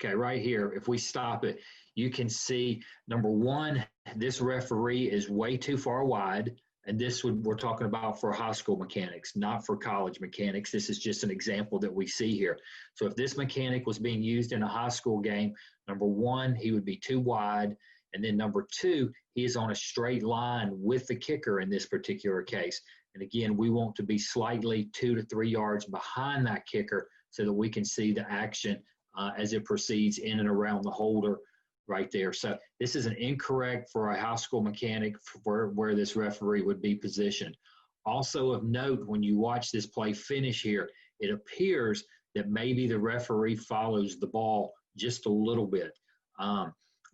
Okay, right here, if we stop it, you can see, number one, this referee is way too far wide. And we're talking about for high school mechanics, not for college mechanics. This is just an example that we see here. So if this mechanic was being used in a high school game, number one, he would be too wide. And then number two, he is on a straight line with the kicker in this particular case. And again, we want to be slightly 2 to 3 yards behind that kicker so that we can see the action as it proceeds in and around the holder right there. So this is an incorrect for a high school mechanic for where this referee would be positioned. Also of note, when you watch this play finish here, it appears that maybe the referee follows the ball just a little bit.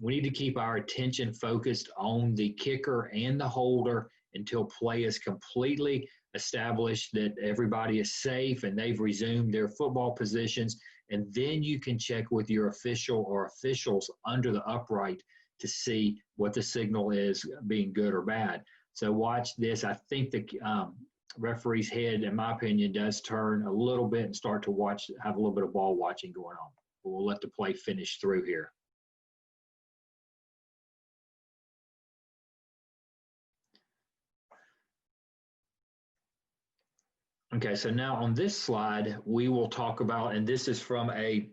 We need to keep our attention focused on the kicker and the holder until play is completely established, that everybody is safe and they've resumed their football positions. And then you can check with your official or officials under the upright to see what the signal is, being good or bad. So watch this. I think the referee's head, in my opinion, does turn a little bit and start to have a little bit of ball watching going on. But we'll let the play finish through here. Okay, so now on this slide, we will talk about, and this is from a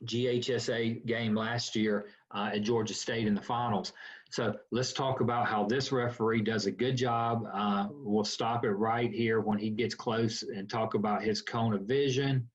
GHSA game last year at Georgia State in the finals. So let's talk about how this referee does a good job. We'll stop it right here when he gets close and talk about his cone of vision.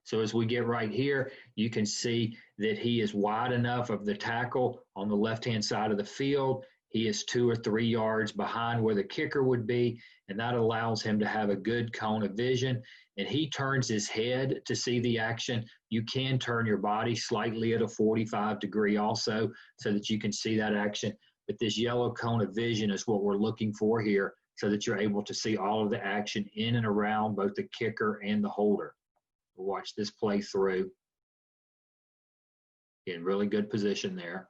So as we get right here, you can see that he is wide enough of the tackle on the left-hand side of the field. He is 2 or 3 yards behind where the kicker would be, and that allows him to have a good cone of vision. And he turns his head to see the action. You can turn your body slightly at a 45 degree also so that you can see that action. But this yellow cone of vision is what we're looking for here so that you're able to see all of the action in and around both the kicker and the holder. We'll watch this play through. In really good position there.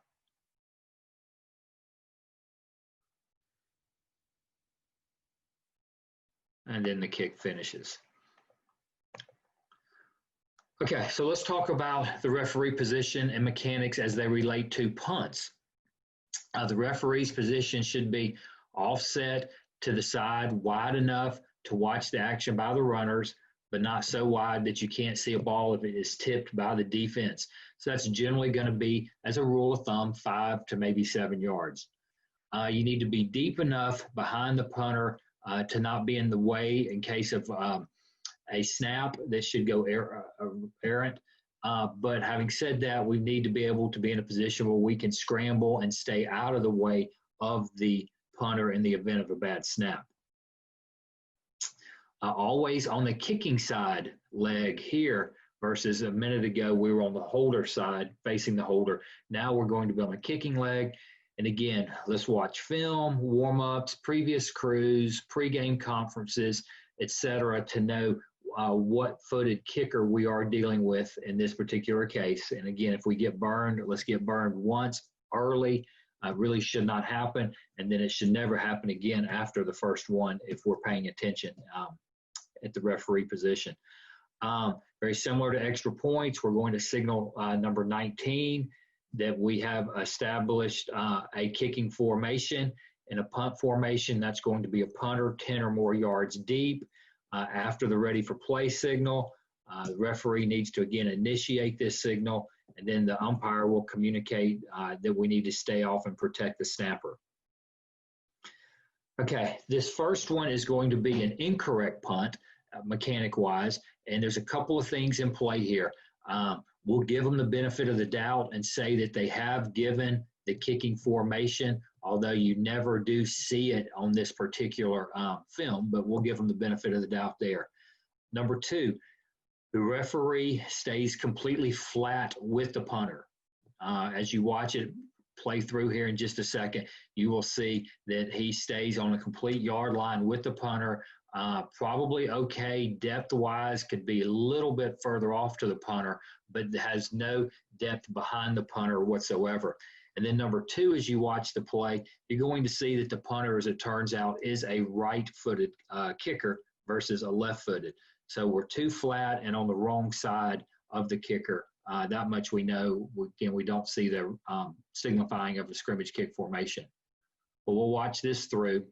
And then the kick finishes. Okay, so let's talk about the referee position and mechanics as they relate to punts. The referee's position should be offset to the side, wide enough to watch the action by the runners, but not so wide that you can't see a ball if it is tipped by the defense. So that's generally going to be, as a rule of thumb, 5 to maybe 7 yards. You need to be deep enough behind the punter to not be in the way in case of a snap that should go errant. But having said that, we need to be able to be in a position where we can scramble and stay out of the way of the punter in the event of a bad snap. Always on the kicking side leg here versus a minute ago we were on the holder side facing the holder. Now we're going to be on the kicking leg. And again, let's watch film, warm-ups, previous crews, pregame conferences, etc., to know what footed kicker we are dealing with in this particular case. And again, if we get burned, let's get burned once early. Really should not happen. And then it should never happen again after the first one if we're paying attention at the referee position. Very similar to extra points, we're going to signal number 19 that we have established a kicking formation. In a punt formation, that's going to be a punter 10 or more yards deep. After the ready for play signal, the referee needs to again initiate this signal, and then the umpire will communicate that we need to stay off and protect the snapper. Okay, this first one is going to be an incorrect punt, mechanic-wise, and there's a couple of things in play here. We'll give them the benefit of the doubt and say that they have given the kicking formation, although you never do see it on this particular film, but we'll give them the benefit of the doubt there. Number two, the referee stays completely flat with the punter. As you watch it play through here in just a second, you will see that he stays on a complete yard line with the punter. Probably okay depth-wise, could be a little bit further off to the punter, but has no depth behind the punter whatsoever. And then number two, as you watch the play, you're going to see that the punter, as it turns out, is a right-footed kicker versus a left-footed. So we're too flat and on the wrong side of the kicker. That much we know. Again, we don't see the signifying of the scrimmage kick formation. but we'll watch this through.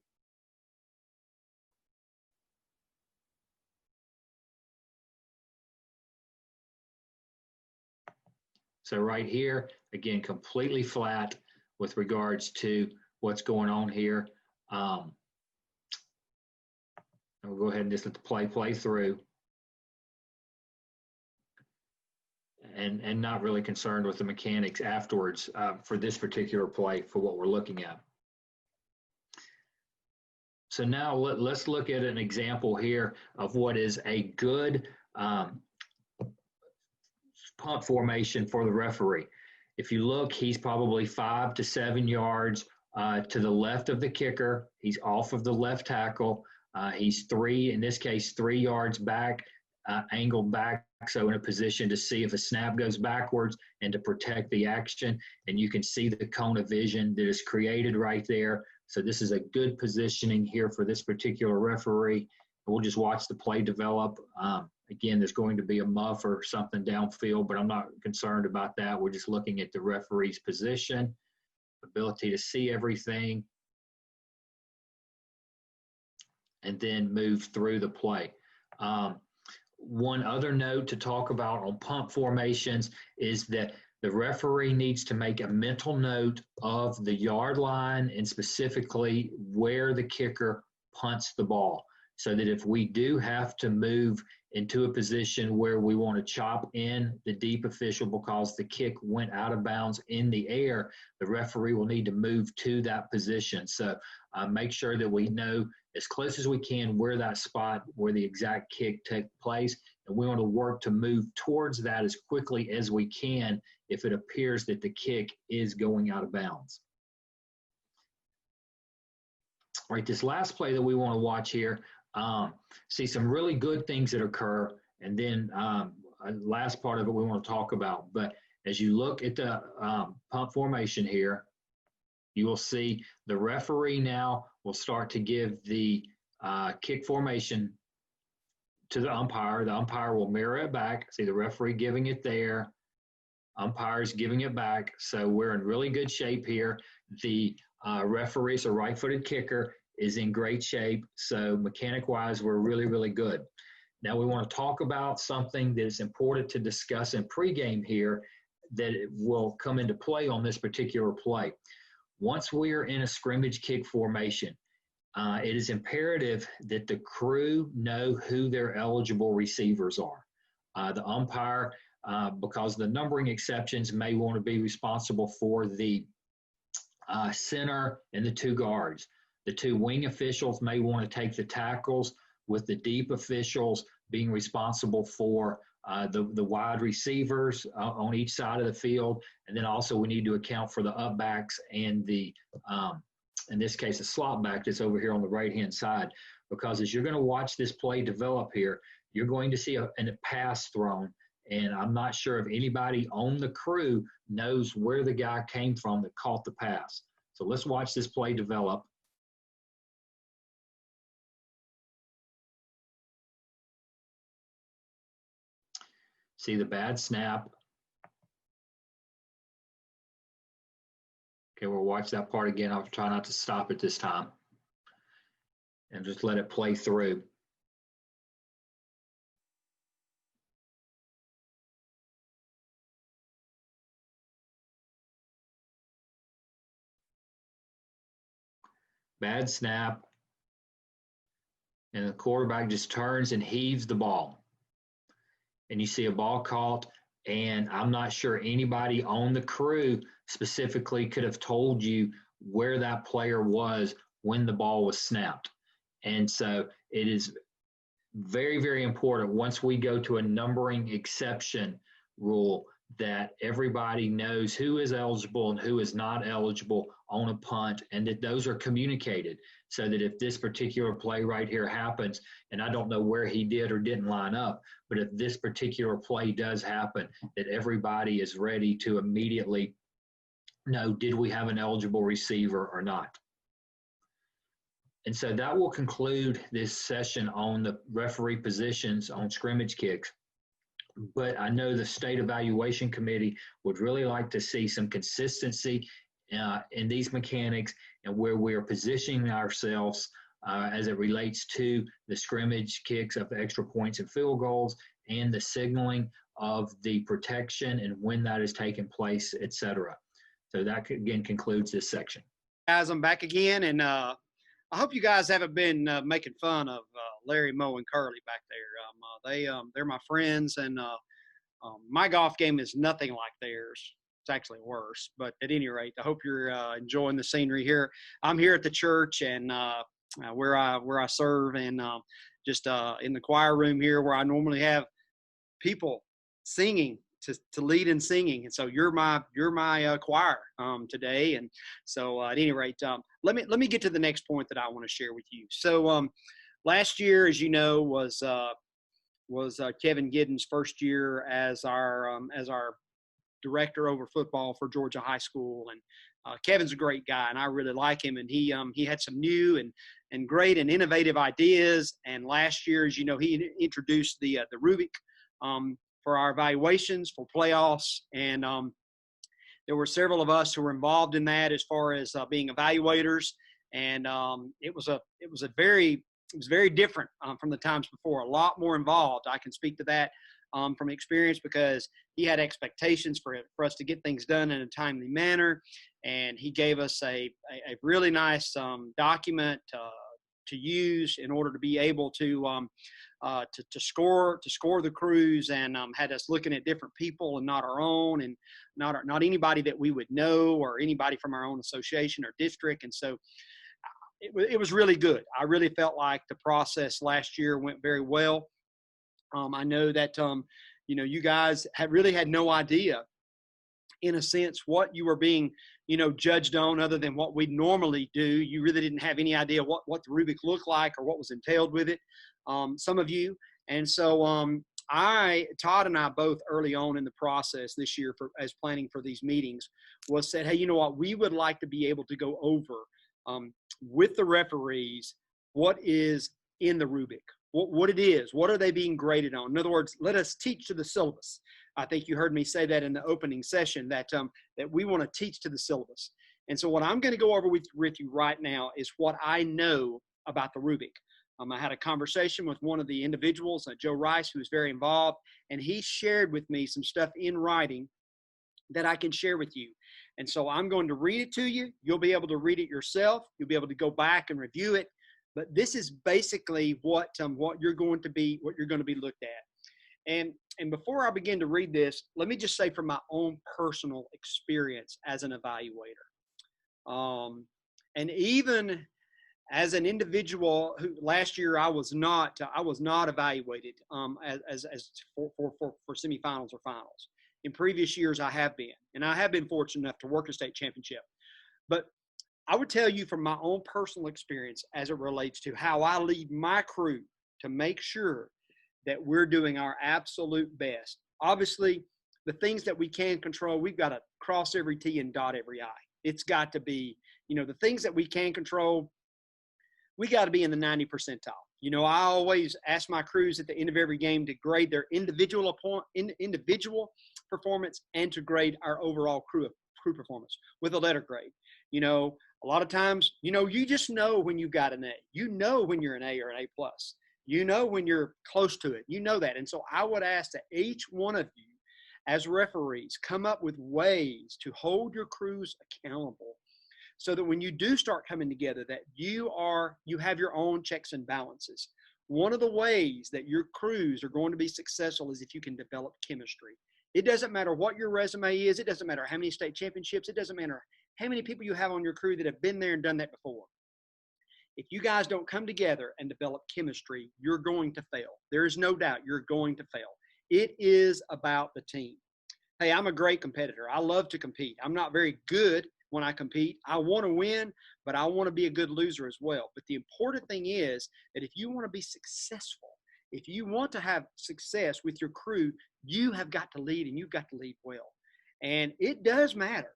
So right here, again, completely flat with regards to what's going on here. And we'll go ahead and just let the play through. And not really concerned with the mechanics afterwards for this particular play for what we're looking at. So now let's look at an example here of what is a good punt formation for the referee. If you look, he's probably 5 to 7 yards to the left of the kicker. He's off of the left tackle. He's 3 yards back, angled back, so in a position to see if a snap goes backwards and to protect the action. And you can see the cone of vision that is created right there. So this is a good positioning here for this particular referee. We'll just watch the play develop. Again, there's going to be a muff or something downfield, but I'm not concerned about that. We're just looking at the referee's position, ability to see everything, and then move through the play. One other note to talk about on punt formations is that the referee needs to make a mental note of the yard line and specifically where the kicker punts the ball, so that if we do have to move into a position where we want to chop in the deep official because the kick went out of bounds in the air, the referee will need to move to that position. So make sure that we know as close as we can where that spot, where the exact kick took place, and we want to work to move towards that as quickly as we can if it appears that the kick is going out of bounds. All right, this last play that we want to watch here, see some really good things that occur, and then last part of it we want to talk about. But as you look at the punt formation here, you will see the referee now will start to give the kick formation to the umpire. The umpire will mirror it back. See the referee giving it there. Umpire's giving it back. So we're in really good shape here. The referee, so right-footed kicker, is in great shape. So mechanic-wise, we're really, really good. Now we want to talk about something that is important to discuss in pregame here that will come into play on this particular play. Once we are in a scrimmage kick formation, it is imperative that the crew know who their eligible receivers are. The umpire, because the numbering exceptions, may want to be responsible for the center and the 2 guards. The 2 wing officials may want to take the tackles, with the deep officials being responsible for the wide receivers on each side of the field. And then also we need to account for the upbacks and the, in this case, the slot back that's over here on the right-hand side. Because as you're going to watch this play develop here, you're going to see a pass thrown. And I'm not sure if anybody on the crew knows where the guy came from that caught the pass. So let's watch this play develop. See the bad snap. Okay, we'll watch that part again. I'll try not to stop it this time and just let it play through. Bad snap. And the quarterback just turns and heaves the ball. And you see a ball caught, and I'm not sure anybody on the crew specifically could have told you where that player was when the ball was snapped. And so it is very, very important once we go to a numbering exception rule that everybody knows who is eligible and who is not eligible on a punt, and that those are communicated, so that if this particular play right here happens, and I don't know where he did or didn't line up, but if this particular play does happen, that everybody is ready to immediately know, did we have an eligible receiver or not? And so that will conclude this session on the referee positions on scrimmage kicks. But I know the State Evaluation Committee would really like to see some consistency in these mechanics and where we are positioning ourselves as it relates to the scrimmage kicks of extra points and field goals and the signaling of the protection and when that is taking place, et cetera. So that, again, concludes this section. Guys, I'm back again, and I hope you guys haven't been making fun of Larry, Moe, and Curly back there. They're my friends, and my golf game is nothing like theirs. It's actually worse, but at any rate, I hope you're enjoying the scenery here. I'm here at the church and where I serve, and just in the choir room here where I normally have people singing to lead in singing, and so you're my choir today. And so at any rate, let me get to the next point that I want to share with you. So last year, as you know, was Kevin Giddens' first year as our director over football for Georgia High School, and Kevin's a great guy, and I really like him. And he had some new and great and innovative ideas. And last year, as you know, he introduced the Rubik for our evaluations for playoffs, and there were several of us who were involved in that as far as being evaluators. And it was very different from the times before. A lot more involved. I can speak to that from experience because he had expectations for us to get things done in a timely manner, and he gave us a really nice document to use in order to be able to score the crews, and had us looking at different people and not our own, and not anybody that we would know or anybody from our own association or district. And so it was really good. I really felt like the process last year went very well. I know that you guys really had no idea, in a sense, what you were being judged on, other than what we normally do. You really didn't have any idea what the Rubik looked like or what was entailed with it, some of you. And so Todd and I both early on in the process this year as planning for these meetings said, hey, you know what, we would like to be able to go over with the referees what is in the Rubik, what it is, what are they being graded on. In other words, let us teach to the syllabus. I think you heard me say that in the opening session, that we want to teach to the syllabus. And so what I'm going to go over with you right now is what I know about the Rubik. I had a conversation with one of the individuals, Joe Rice, who was very involved, and he shared with me some stuff in writing that I can share with you. And so I'm going to read it to you. You'll be able to read it yourself. You'll be able to go back and review it. But this is basically what you're going to be looked at. And before I begin to read this, let me just say from my own personal experience as an evaluator, and even as an individual who last year I was not evaluated as for semifinals or finals. In previous years I have been, and I have been fortunate enough to work a state championship. But I would tell you from my own personal experience as it relates to how I lead my crew to make sure that we're doing our absolute best. Obviously, the things that we can control, we've got to cross every T and dot every I. It's got to be, the things that we can control, we got to be in the 90 percentile. I always ask my crews at the end of every game to grade their individual performance and to grade our overall crew performance with a letter grade. A lot of times, you just know when you got an A. You know when you're an A or an A plus. You know when you're close to it. You know that. And so I would ask that each one of you as referees come up with ways to hold your crews accountable so that when you do start coming together, that you have your own checks and balances. One of the ways that your crews are going to be successful is if you can develop chemistry. It doesn't matter what your resume is. It doesn't matter how many state championships. It doesn't matter how many people you have on your crew that have been there and done that before. If you guys don't come together and develop chemistry, you're going to fail. There is no doubt you're going to fail. It is about the team. Hey, I'm a great competitor. I love to compete. I'm not very good when I compete. I want to win, but I want to be a good loser as well. But the important thing is that if you want to be successful, if you want to have success with your crew, you have got to lead, and you've got to lead well. And it does matter.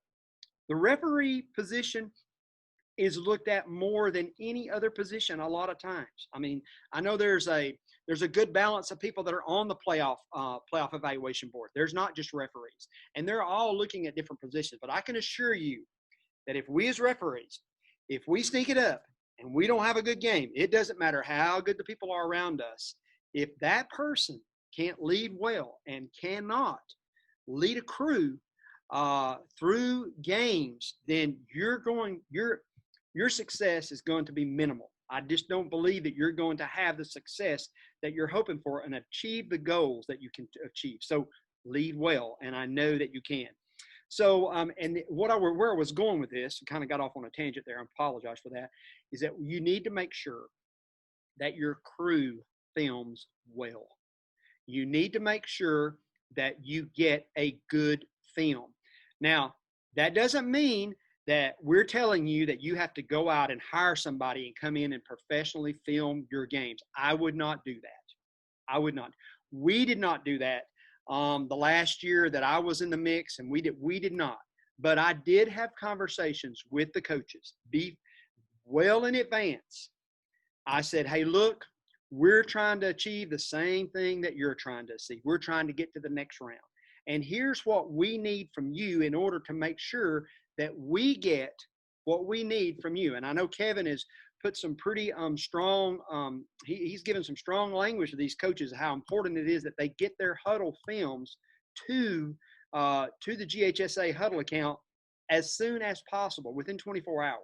The referee position is looked at more than any other position a lot of times. I mean, I know there's a good balance of people that are on the playoff evaluation board. There's not just referees, and they're all looking at different positions. But I can assure you that if we as referees, if we sneak it up and we don't have a good game, it doesn't matter how good the people are around us. If that person can't lead well and cannot lead a crew through games, then your success is going to be minimal. I just don't believe that you're going to have the success that you're hoping for and achieve the goals that you can achieve. So lead well, and I know that you can. So, and where I was going with this, kind of got off on a tangent there, I apologize for that, is that you need to make sure that your crew films well. You need to make sure that you get a good film. Now, that doesn't mean that we're telling you that you have to go out and hire somebody and come in and professionally film your games. I would not do that. I would not. We did not do that the last year that I was in the mix, and we did not. But I did have conversations with the coaches, be well in advance. I said, hey, look, we're trying to achieve the same thing that you're trying to achieve. We're trying to get to the next round. And here's what we need from you in order to make sure that we get what we need from you. And I know Kevin has put some pretty strong, he's given some strong language to these coaches, how important it is that they get their huddle films to the GHSA huddle account as soon as possible, within 24 hours.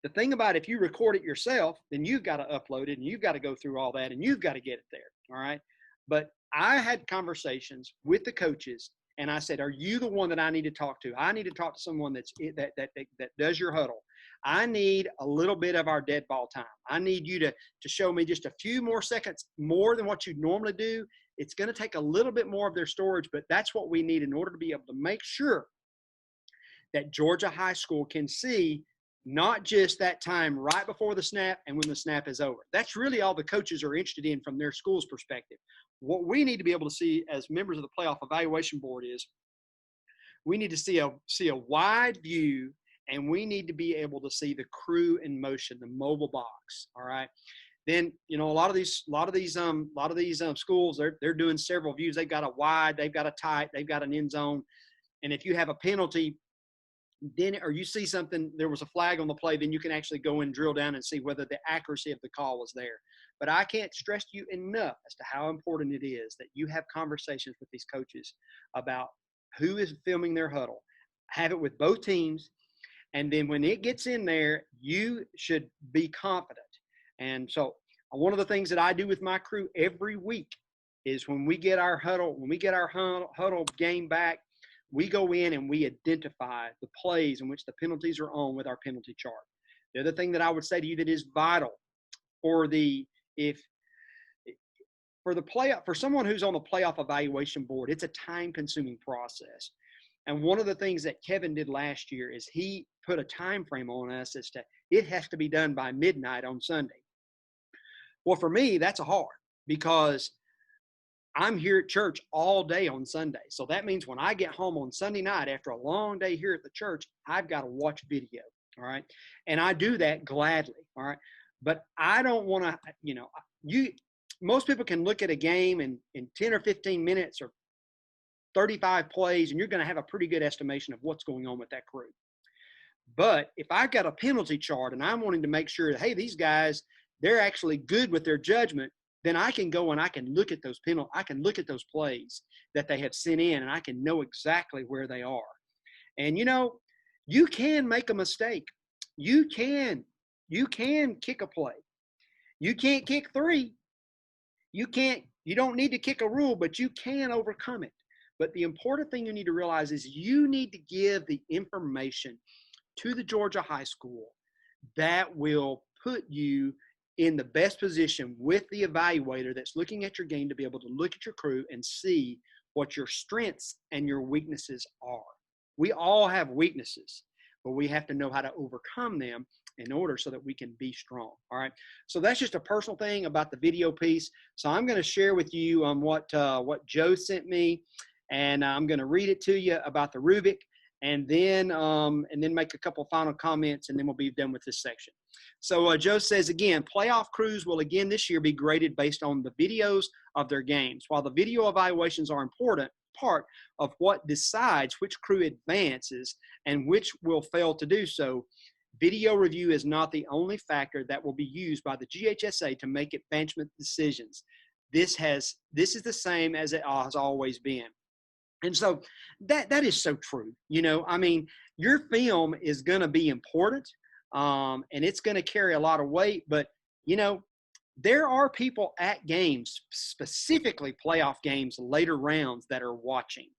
The thing about if you record it yourself, then you've got to upload it and you've got to go through all that and you've got to get it there. All right. But I had conversations with the coaches and I said, are you the one that I need to talk to? I need to talk to someone that does your huddle. I need a little bit of our dead ball time. I need you to show me just a few more seconds more than what you normally do. It's going to take a little bit more of their storage, but that's what we need in order to be able to make sure that Georgia High School can see not just that time right before the snap and when the snap is over. That's really all the coaches are interested in from their school's perspective. What we need to be able to see as members of the playoff evaluation board is we need to see a wide view, and we need to be able to see the crew in motion, the mobile box. All right. Then, a lot of these schools, they're doing several views. They've got a wide, they've got a tight, they've got an end zone. And if you have a penalty, then, or you see something, there was a flag on the play, then you can actually go and drill down and see whether the accuracy of the call was there. But I can't stress to you enough as to how important it is that you have conversations with these coaches about who is filming their huddle. Have it with both teams. And then when it gets in there, you should be confident. And so one of the things that I do with my crew every week is when we get our huddle game back, we go in and we identify the plays in which the penalties are on with our penalty chart. The other thing that I would say to you that is vital for for someone who's on the playoff evaluation board, it's a time-consuming process. And one of the things that Kevin did last year is he put a time frame on us as to it has to be done by midnight on Sunday. Well, for me, that's hard because I'm here at church all day on Sunday. So that means when I get home on Sunday night after a long day here at the church, I've got to watch video. All right. And I do that gladly. All right. But I don't want to, most people can look at a game in 10 or 15 minutes or 35 plays, and you're going to have a pretty good estimation of what's going on with that crew. But if I've got a penalty chart and I'm wanting to make sure that, hey, these guys, they're actually good with their judgment, then I can go and I can look at those I can look at those plays that they have sent in, and I can know exactly where they are. And you can make a mistake. You can kick a play. You can't kick three. You don't need to kick a rule, but you can overcome it. But the important thing you need to realize is you need to give the information to the Georgia High School that will put you in the best position with the evaluator that's looking at your game to be able to look at your crew and see what your strengths and your weaknesses are. We all have weaknesses, but we have to know how to overcome them in order so that we can be strong. All right. So that's just a personal thing about the video piece. So I'm going to share with you what Joe sent me, and I'm going to read it to you about the rubric, and then make a couple final comments, and then we'll be done with this section. So Joe says, again, playoff crews will again this year be graded based on the videos of their games. While the video evaluations are important, part of what decides which crew advances and which will fail to do so. Video review is not the only factor that will be used by the GHSA to make advancement decisions. This is the same as it has always been. And so that is so true. I mean, your film is going to be important, and it's going to carry a lot of weight, but there are people at games, specifically playoff games, later rounds, that are watching.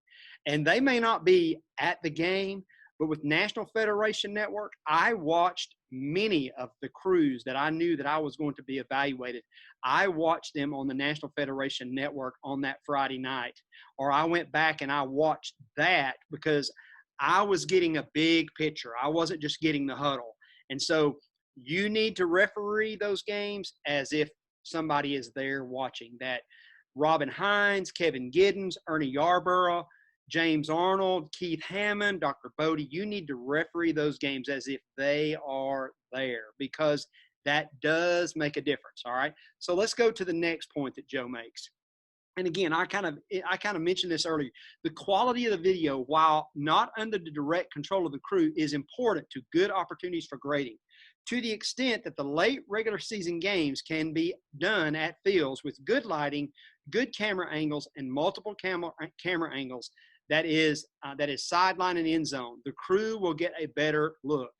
And they may not be at the game, but with National Federation Network, I watched many of the crews that I knew that I was going to be evaluated. I watched them on the National Federation Network on that Friday night, or I went back and I watched that because I was getting a big picture. I wasn't just getting the huddle. And so you need to referee those games as if somebody is there watching. That Robin Hines, Kevin Giddens, Ernie Yarborough, James Arnold, Keith Hammond, Dr. Bodie, you need to referee those games as if they are there, because that does make a difference. All right. So let's go to the next point that Joe makes. And again, I kind of mentioned this earlier. The quality of the video, while not under the direct control of the crew, is important to good opportunities for grading. To the extent that the late regular season games can be done at fields with good lighting, good camera angles, and multiple camera angles, that is sideline and end zone, the crew will get a better look.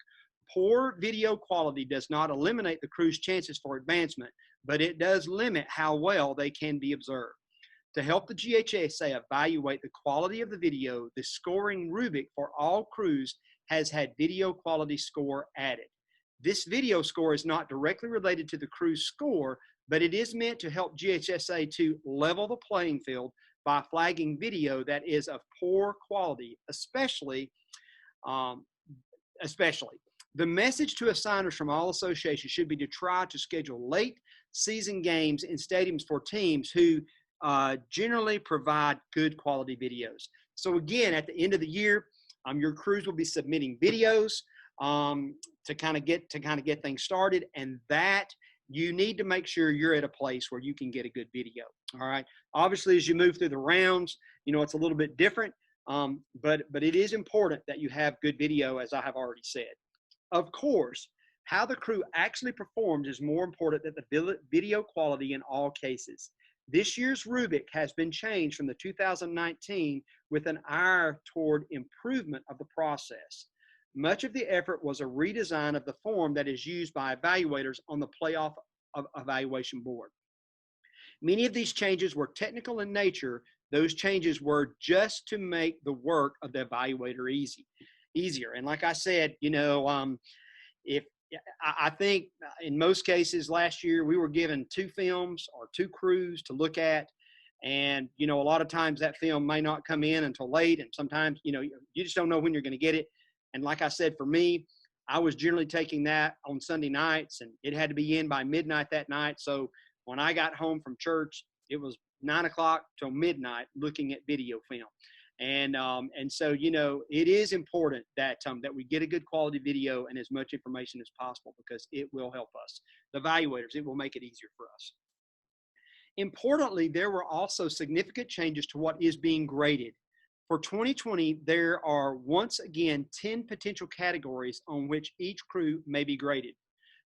Poor video quality does not eliminate the crew's chances for advancement, but it does limit how well they can be observed. To help the GHSA evaluate the quality of the video, the scoring rubric for all crews has had video quality score added. This video score is not directly related to the crew's score, but it is meant to help GHSA to level the playing field by flagging video that is of poor quality, especially. The message to assigners from all associations should be to try to schedule late season games in stadiums for teams who generally provide good quality videos. So again, at the end of the year, your crews will be submitting videos to kind of get things started, and that you need to make sure you're at a place where you can get a good video. All right. Obviously, as you move through the rounds, it's a little bit different, but it is important that you have good video, as I have already said. Of course, how the crew actually performs is more important than the video quality in all cases. This year's rubric has been changed from the 2019 with an eye toward improvement of the process. Much of the effort was a redesign of the form that is used by evaluators on the playoff evaluation board. Many of these changes were technical in nature. Those changes were just to make the work of the evaluator easier. And like I said, I think in most cases last year we were given 2 films or 2 crews to look at. And, a lot of times that film may not come in until late. And sometimes, you just don't know when you're going to get it. And like I said, for me, I was generally taking that on Sunday nights, and it had to be in by midnight that night. So when I got home from church, it was 9 o'clock till midnight looking at video film. And so, it is important that we get a good quality video and as much information as possible, because it will help us. The evaluators, it will make it easier for us. Importantly, there were also significant changes to what is being graded. For 2020, there are once again 10 potential categories on which each crew may be graded.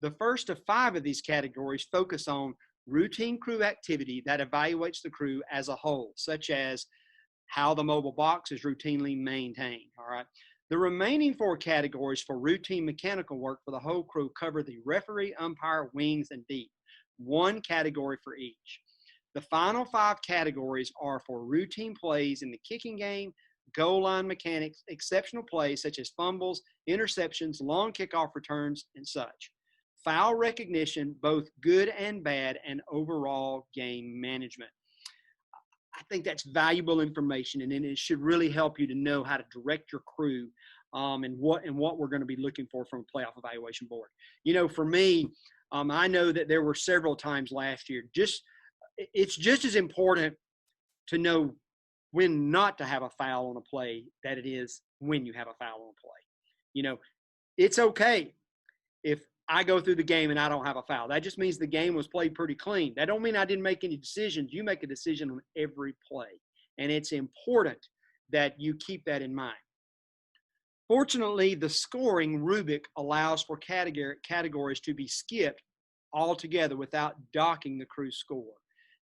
The first of 5 of these categories focus on routine crew activity that evaluates the crew as a whole, such as how the mobile box is routinely maintained. All right. The remaining 4 categories for routine mechanical work for the whole crew cover the referee, umpire, wings, and deep. 1 category for each. The final 5 categories are for routine plays in the kicking game, goal line mechanics, exceptional plays such as fumbles, interceptions, long kickoff returns, and such. Foul recognition, both good and bad, and overall game management. I think that's valuable information, and it should really help you to know how to direct your crew and what we're going to be looking for from a playoff evaluation board. For me, I know that there were several times last year. It's just as important to know when not to have a foul on a play that it is when you have a foul on a play. It's okay if I go through the game and I don't have a foul. That just means the game was played pretty clean. That don't mean I didn't make any decisions. You make a decision on every play. And it's important that you keep that in mind. Fortunately, the scoring rubric allows for categories to be skipped altogether without docking the crew score.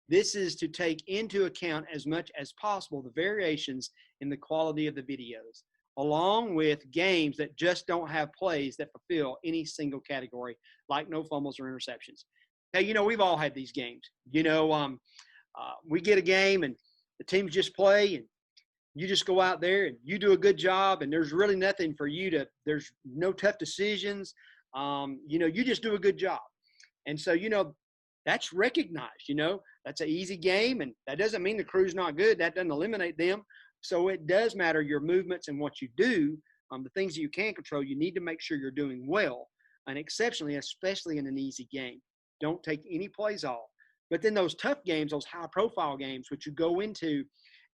This is to take into account as much as possible the variations in the quality of the videos, along with games that just don't have plays that fulfill any single category, like no fumbles or interceptions. Hey, we've all had these games. We get a game and the teams just play, and you just go out there and you do a good job, and there's really nothing for you to, there's no tough decisions. You just do a good job. And so, that's recognized, that's an easy game, and that doesn't mean the crew's not good. That doesn't eliminate them. So it does matter your movements and what you do, the things that you can control. You need to make sure you're doing well and exceptionally, especially in an easy game. Don't take any plays off. But then those tough games, those high-profile games, which you go into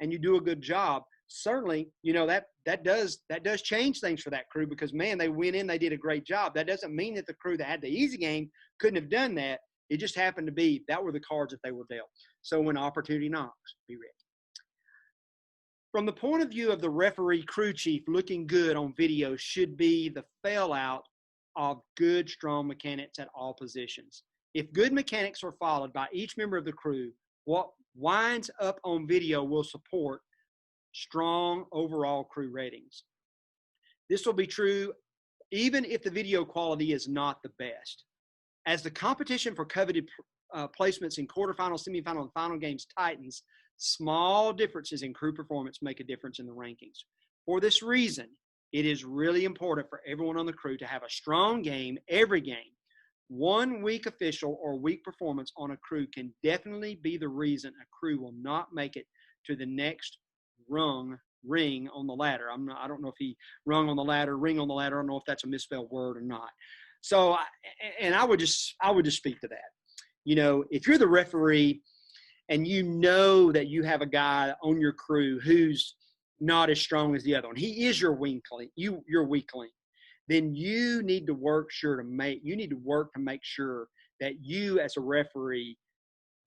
and you do a good job, certainly, that does change things for that crew, because, man, they went in, they did a great job. That doesn't mean that the crew that had the easy game couldn't have done that. It just happened to be that were the cards that they were dealt. So when opportunity knocks, be ready. From the point of view of the referee crew chief, looking good on video should be the fail-out of good, strong mechanics at all positions. If good mechanics are followed by each member of the crew, what winds up on video will support strong overall crew ratings. This will be true even if the video quality is not the best. As the competition for coveted placements in quarterfinal, semifinal, and final games tightens, small differences in crew performance make a difference in the rankings. For this reason, it is really important for everyone on the crew to have a strong game every game. One weak official or weak performance on a crew can definitely be the reason a crew will not make it to the next ring on the ladder. I don't know if he rung on the ladder, ring on the ladder. I don't know if that's a misspelled word or not. So, and I would just speak to that. If you're the referee and you know that you have a guy on your crew who's not as strong as the other one, he is your weakling, your weakling, then you need to work to make sure that you as a referee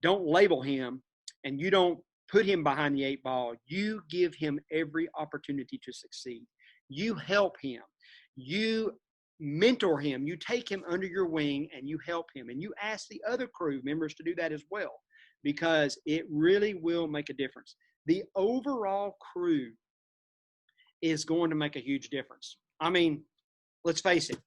don't label him and you don't put him behind the 8 ball. You give him every opportunity to succeed. You help him. You mentor him. You take him under your wing and you help him. And you ask the other crew members to do that as well, because it really will make a difference. The overall crew is going to make a huge difference. I mean, let's face it.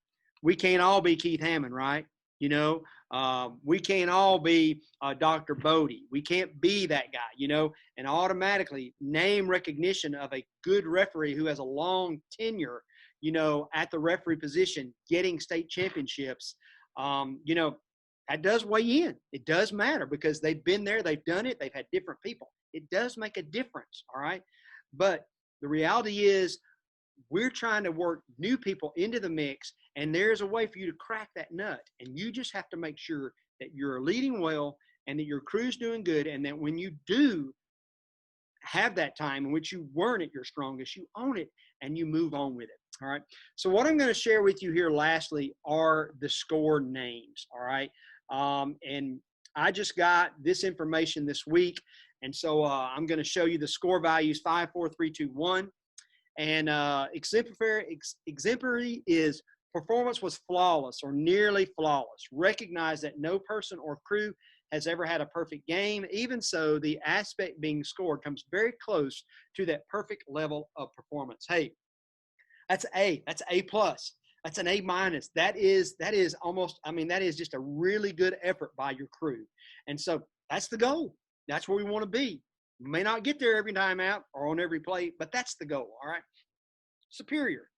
We can't all be Keith Hammond, right? We can't all be Dr. Bodie. We can't be that guy, and automatically name recognition of a good referee who has a long tenure, at the referee position, getting state championships, that does weigh in. It does matter because they've been there, they've done it, they've had different people. It does make a difference, all right? But the reality is we're trying to work new people into the mix, and there's a way for you to crack that nut. And you just have to make sure that you're leading well and that your crew's doing good, and that when you do have that time in which you weren't at your strongest, you own it and you move on with it. All right. So what I'm going to share with you here lastly are the score names. All right. And I just got this information this week. And so I'm going to show you the score values 5, 4, 3, 2, 1. And exemplary is performance was flawless or nearly flawless. Recognize that no person or crew has ever had a perfect game. Even so, the aspect being scored comes very close to that perfect level of performance. Hey, that's A. That's A plus. That's an A minus. That is almost, that is just a really good effort by your crew. And so that's the goal. That's where we want to be. We may not get there every time out or on every play, but that's the goal, all right? Superior.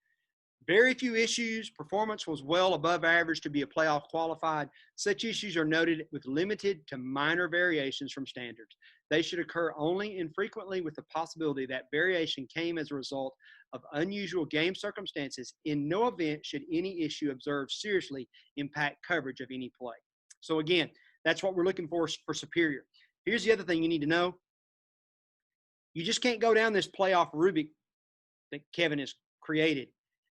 Very few issues. Performance was well above average to be a playoff qualified. Such issues are noted with limited to minor variations from standards. They should occur only infrequently, with the possibility that variation came as a result of unusual game circumstances. In no event should any issue observed seriously impact coverage of any play. So again, that's what we're looking for superior. Here's the other thing you need to know. You just can't go down this playoff rubric that Kevin has created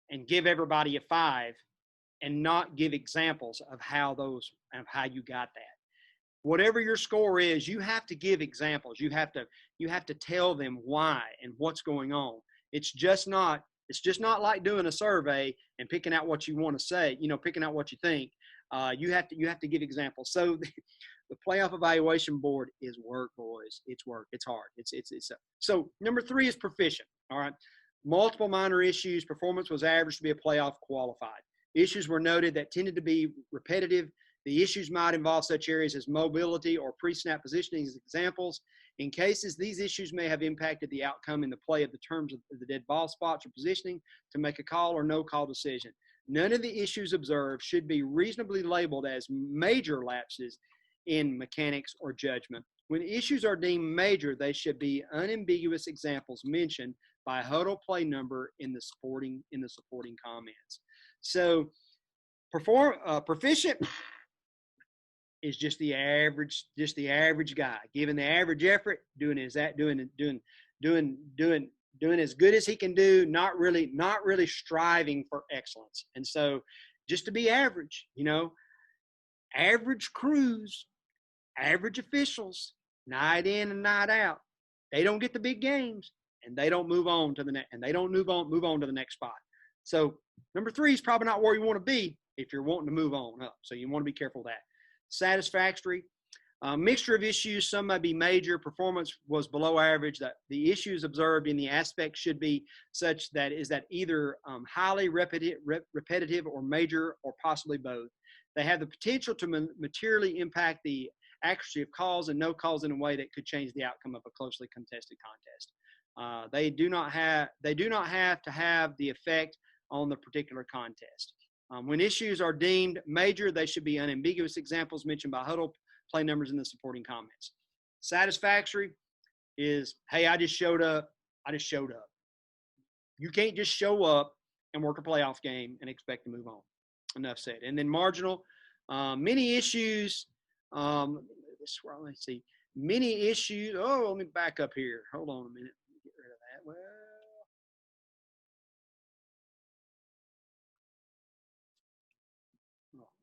and give everybody a 5 and not give examples of how you got that. whatever your score is, you have to give examples. You have to tell them why and what's going on. It's just not like doing a survey and picking out what you want to say, picking out what you think. You have to give examples. So the playoff evaluation board is work, boys. It's work. It's hard. So number 3 is proficient. All right. Multiple minor issues. Performance was average to be a playoff qualified. Issues were noted that tended to be repetitive. The issues might involve such areas as mobility or pre-snap positioning as examples. In cases, these issues may have impacted the outcome in the play of the terms of the dead ball spots or positioning to make a call or no call decision. None of the issues observed should be reasonably labeled as major lapses in mechanics or judgment. When issues are deemed major, they should be unambiguous examples mentioned by huddle play number in the supporting comments. So proficient is just the average guy, giving the average effort, doing as good as he can do, not really striving for excellence. And so just to be average, average crews, average officials, night in and night out, they don't get the big games and they don't move on to the next, and they don't move on to the next spot. So number 3 is probably not where you want to be if you're wanting to move on up. So you want to be careful of that. Satisfactory, mixture of issues. Some may be major. Performance was below average. That the issues observed in the aspect should be such that either highly repetitive or major, or possibly both. They have the potential to materially impact the accuracy of calls and no calls in a way that could change the outcome of a closely contested contest. They do not have to have the effect on the particular contest. When issues are deemed major, they should be unambiguous examples mentioned by huddle play numbers in the supporting comments. Satisfactory is, hey, I just showed up. You can't just show up and work a playoff game and expect to move on. Enough said. And then marginal, many issues. Let's see. Many issues. Oh, let me back up here. Hold on a minute. Let me get rid of that. Well,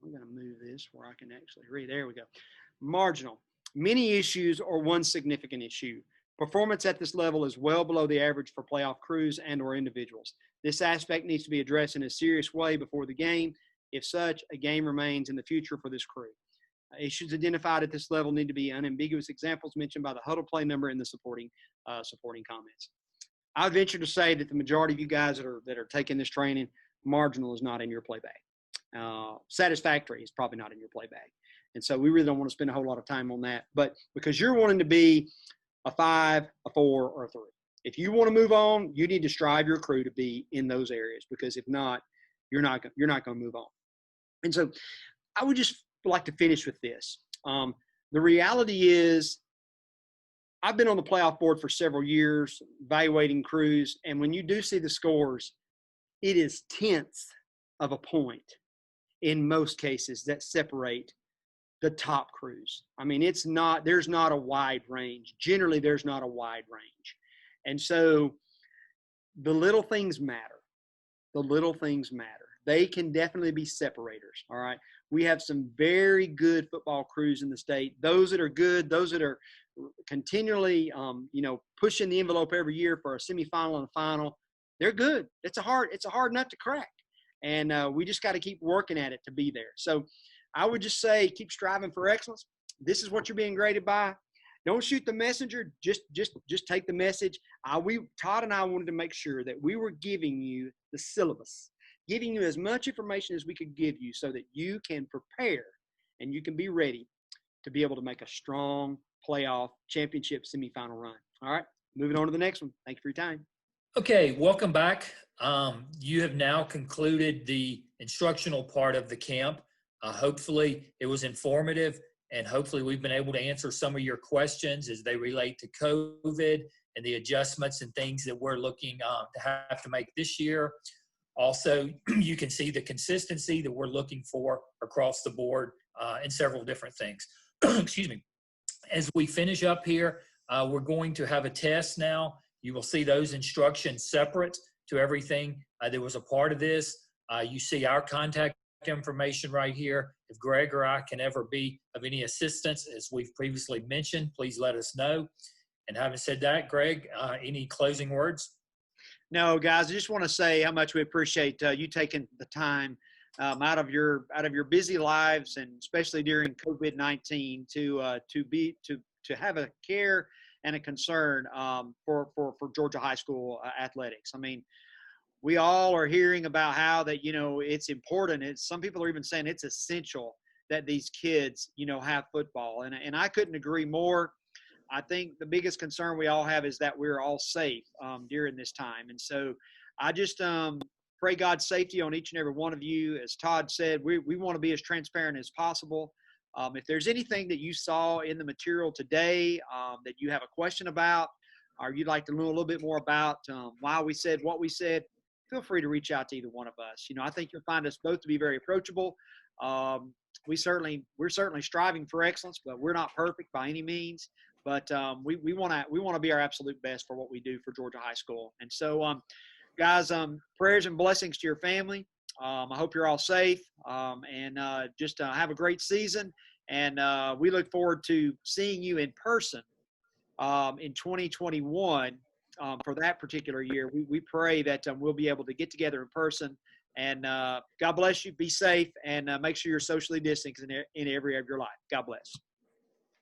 I'm going to move this where I can actually read. There we go. Marginal. Many issues or one significant issue. Performance at this level is well below the average for playoff crews and or individuals. This aspect needs to be addressed in a serious way before the game. If such, a game remains in the future for this crew. Issues identified at this level need to be unambiguous examples mentioned by the huddle play number in the supporting comments. I would venture to say that the majority of you guys that are taking this training, marginal is not in your play bag. Satisfactory is probably not in your play bag. And so we really don't want to spend a whole lot of time on that. But because you're wanting to be a 5, a 4, or a 3. If you want to move on, you need to strive your crew to be in those areas, because if not, you're not going to move on. And so I would just like to finish with this. The reality is, I've been on the playoff board for several years evaluating crews, and when you do see the scores, it is tenths of a point in most cases that separate the top crews. I mean, there's not a wide range. Generally, there's not a wide range. And so the little things matter. The little things matter. They can definitely be separators, all right? We have some very good football crews in the state. Those that are good, those that are continually, pushing the envelope every year for a semifinal and a final, they're good. It's a hard nut to crack. And we just got to keep working at it to be there. So I would just say, keep striving for excellence. This is what you're being graded by. Don't shoot the messenger. Just take the message. Todd and I wanted to make sure that we were giving you the syllabus, giving you as much information as we could give you so that you can prepare and you can be ready to be able to make a strong playoff championship semifinal run. All right, moving on to the next one. Thank you for your time. Okay, welcome back. You have now concluded the instructional part of the camp. Hopefully it was informative, and hopefully we've been able to answer some of your questions as they relate to COVID and the adjustments and things that we're looking to have to make this year. Also, you can see the consistency that we're looking for across the board in several different things. Excuse me. As we finish up here, we're going to have a test now. You will see those instructions separate to everything that was a part of this. You see our contact information right here. If Greg or I can ever be of any assistance, as we've previously mentioned, please let us know. And having said that, Greg, any closing words? No, guys, I just want to say how much we appreciate you taking the time out of your busy lives, and especially during COVID-19, to have a care and a concern for Georgia high school athletics. I mean, we all are hearing about how that it's important. Some people are even saying it's essential that these kids have football, and I couldn't agree more. I think the biggest concern we all have is that we're all safe during this time. And so I just pray God's safety on each and every one of you. As Todd said, we want to be as transparent as possible. If there's anything that you saw in the material today that you have a question about, or you'd like to know a little bit more about why we said what we said, feel free to reach out to either one of us. I think you'll find us both to be very approachable. We're certainly striving for excellence, but we're not perfect by any means. But we want to be our absolute best for what we do for Georgia High School. And so, guys, prayers and blessings to your family. I hope you're all safe, and just have a great season. And we look forward to seeing you in person in 2021 for that particular year. We pray that we'll be able to get together in person. And God bless you. Be safe, and make sure you're socially distanced in every area of your life. God bless.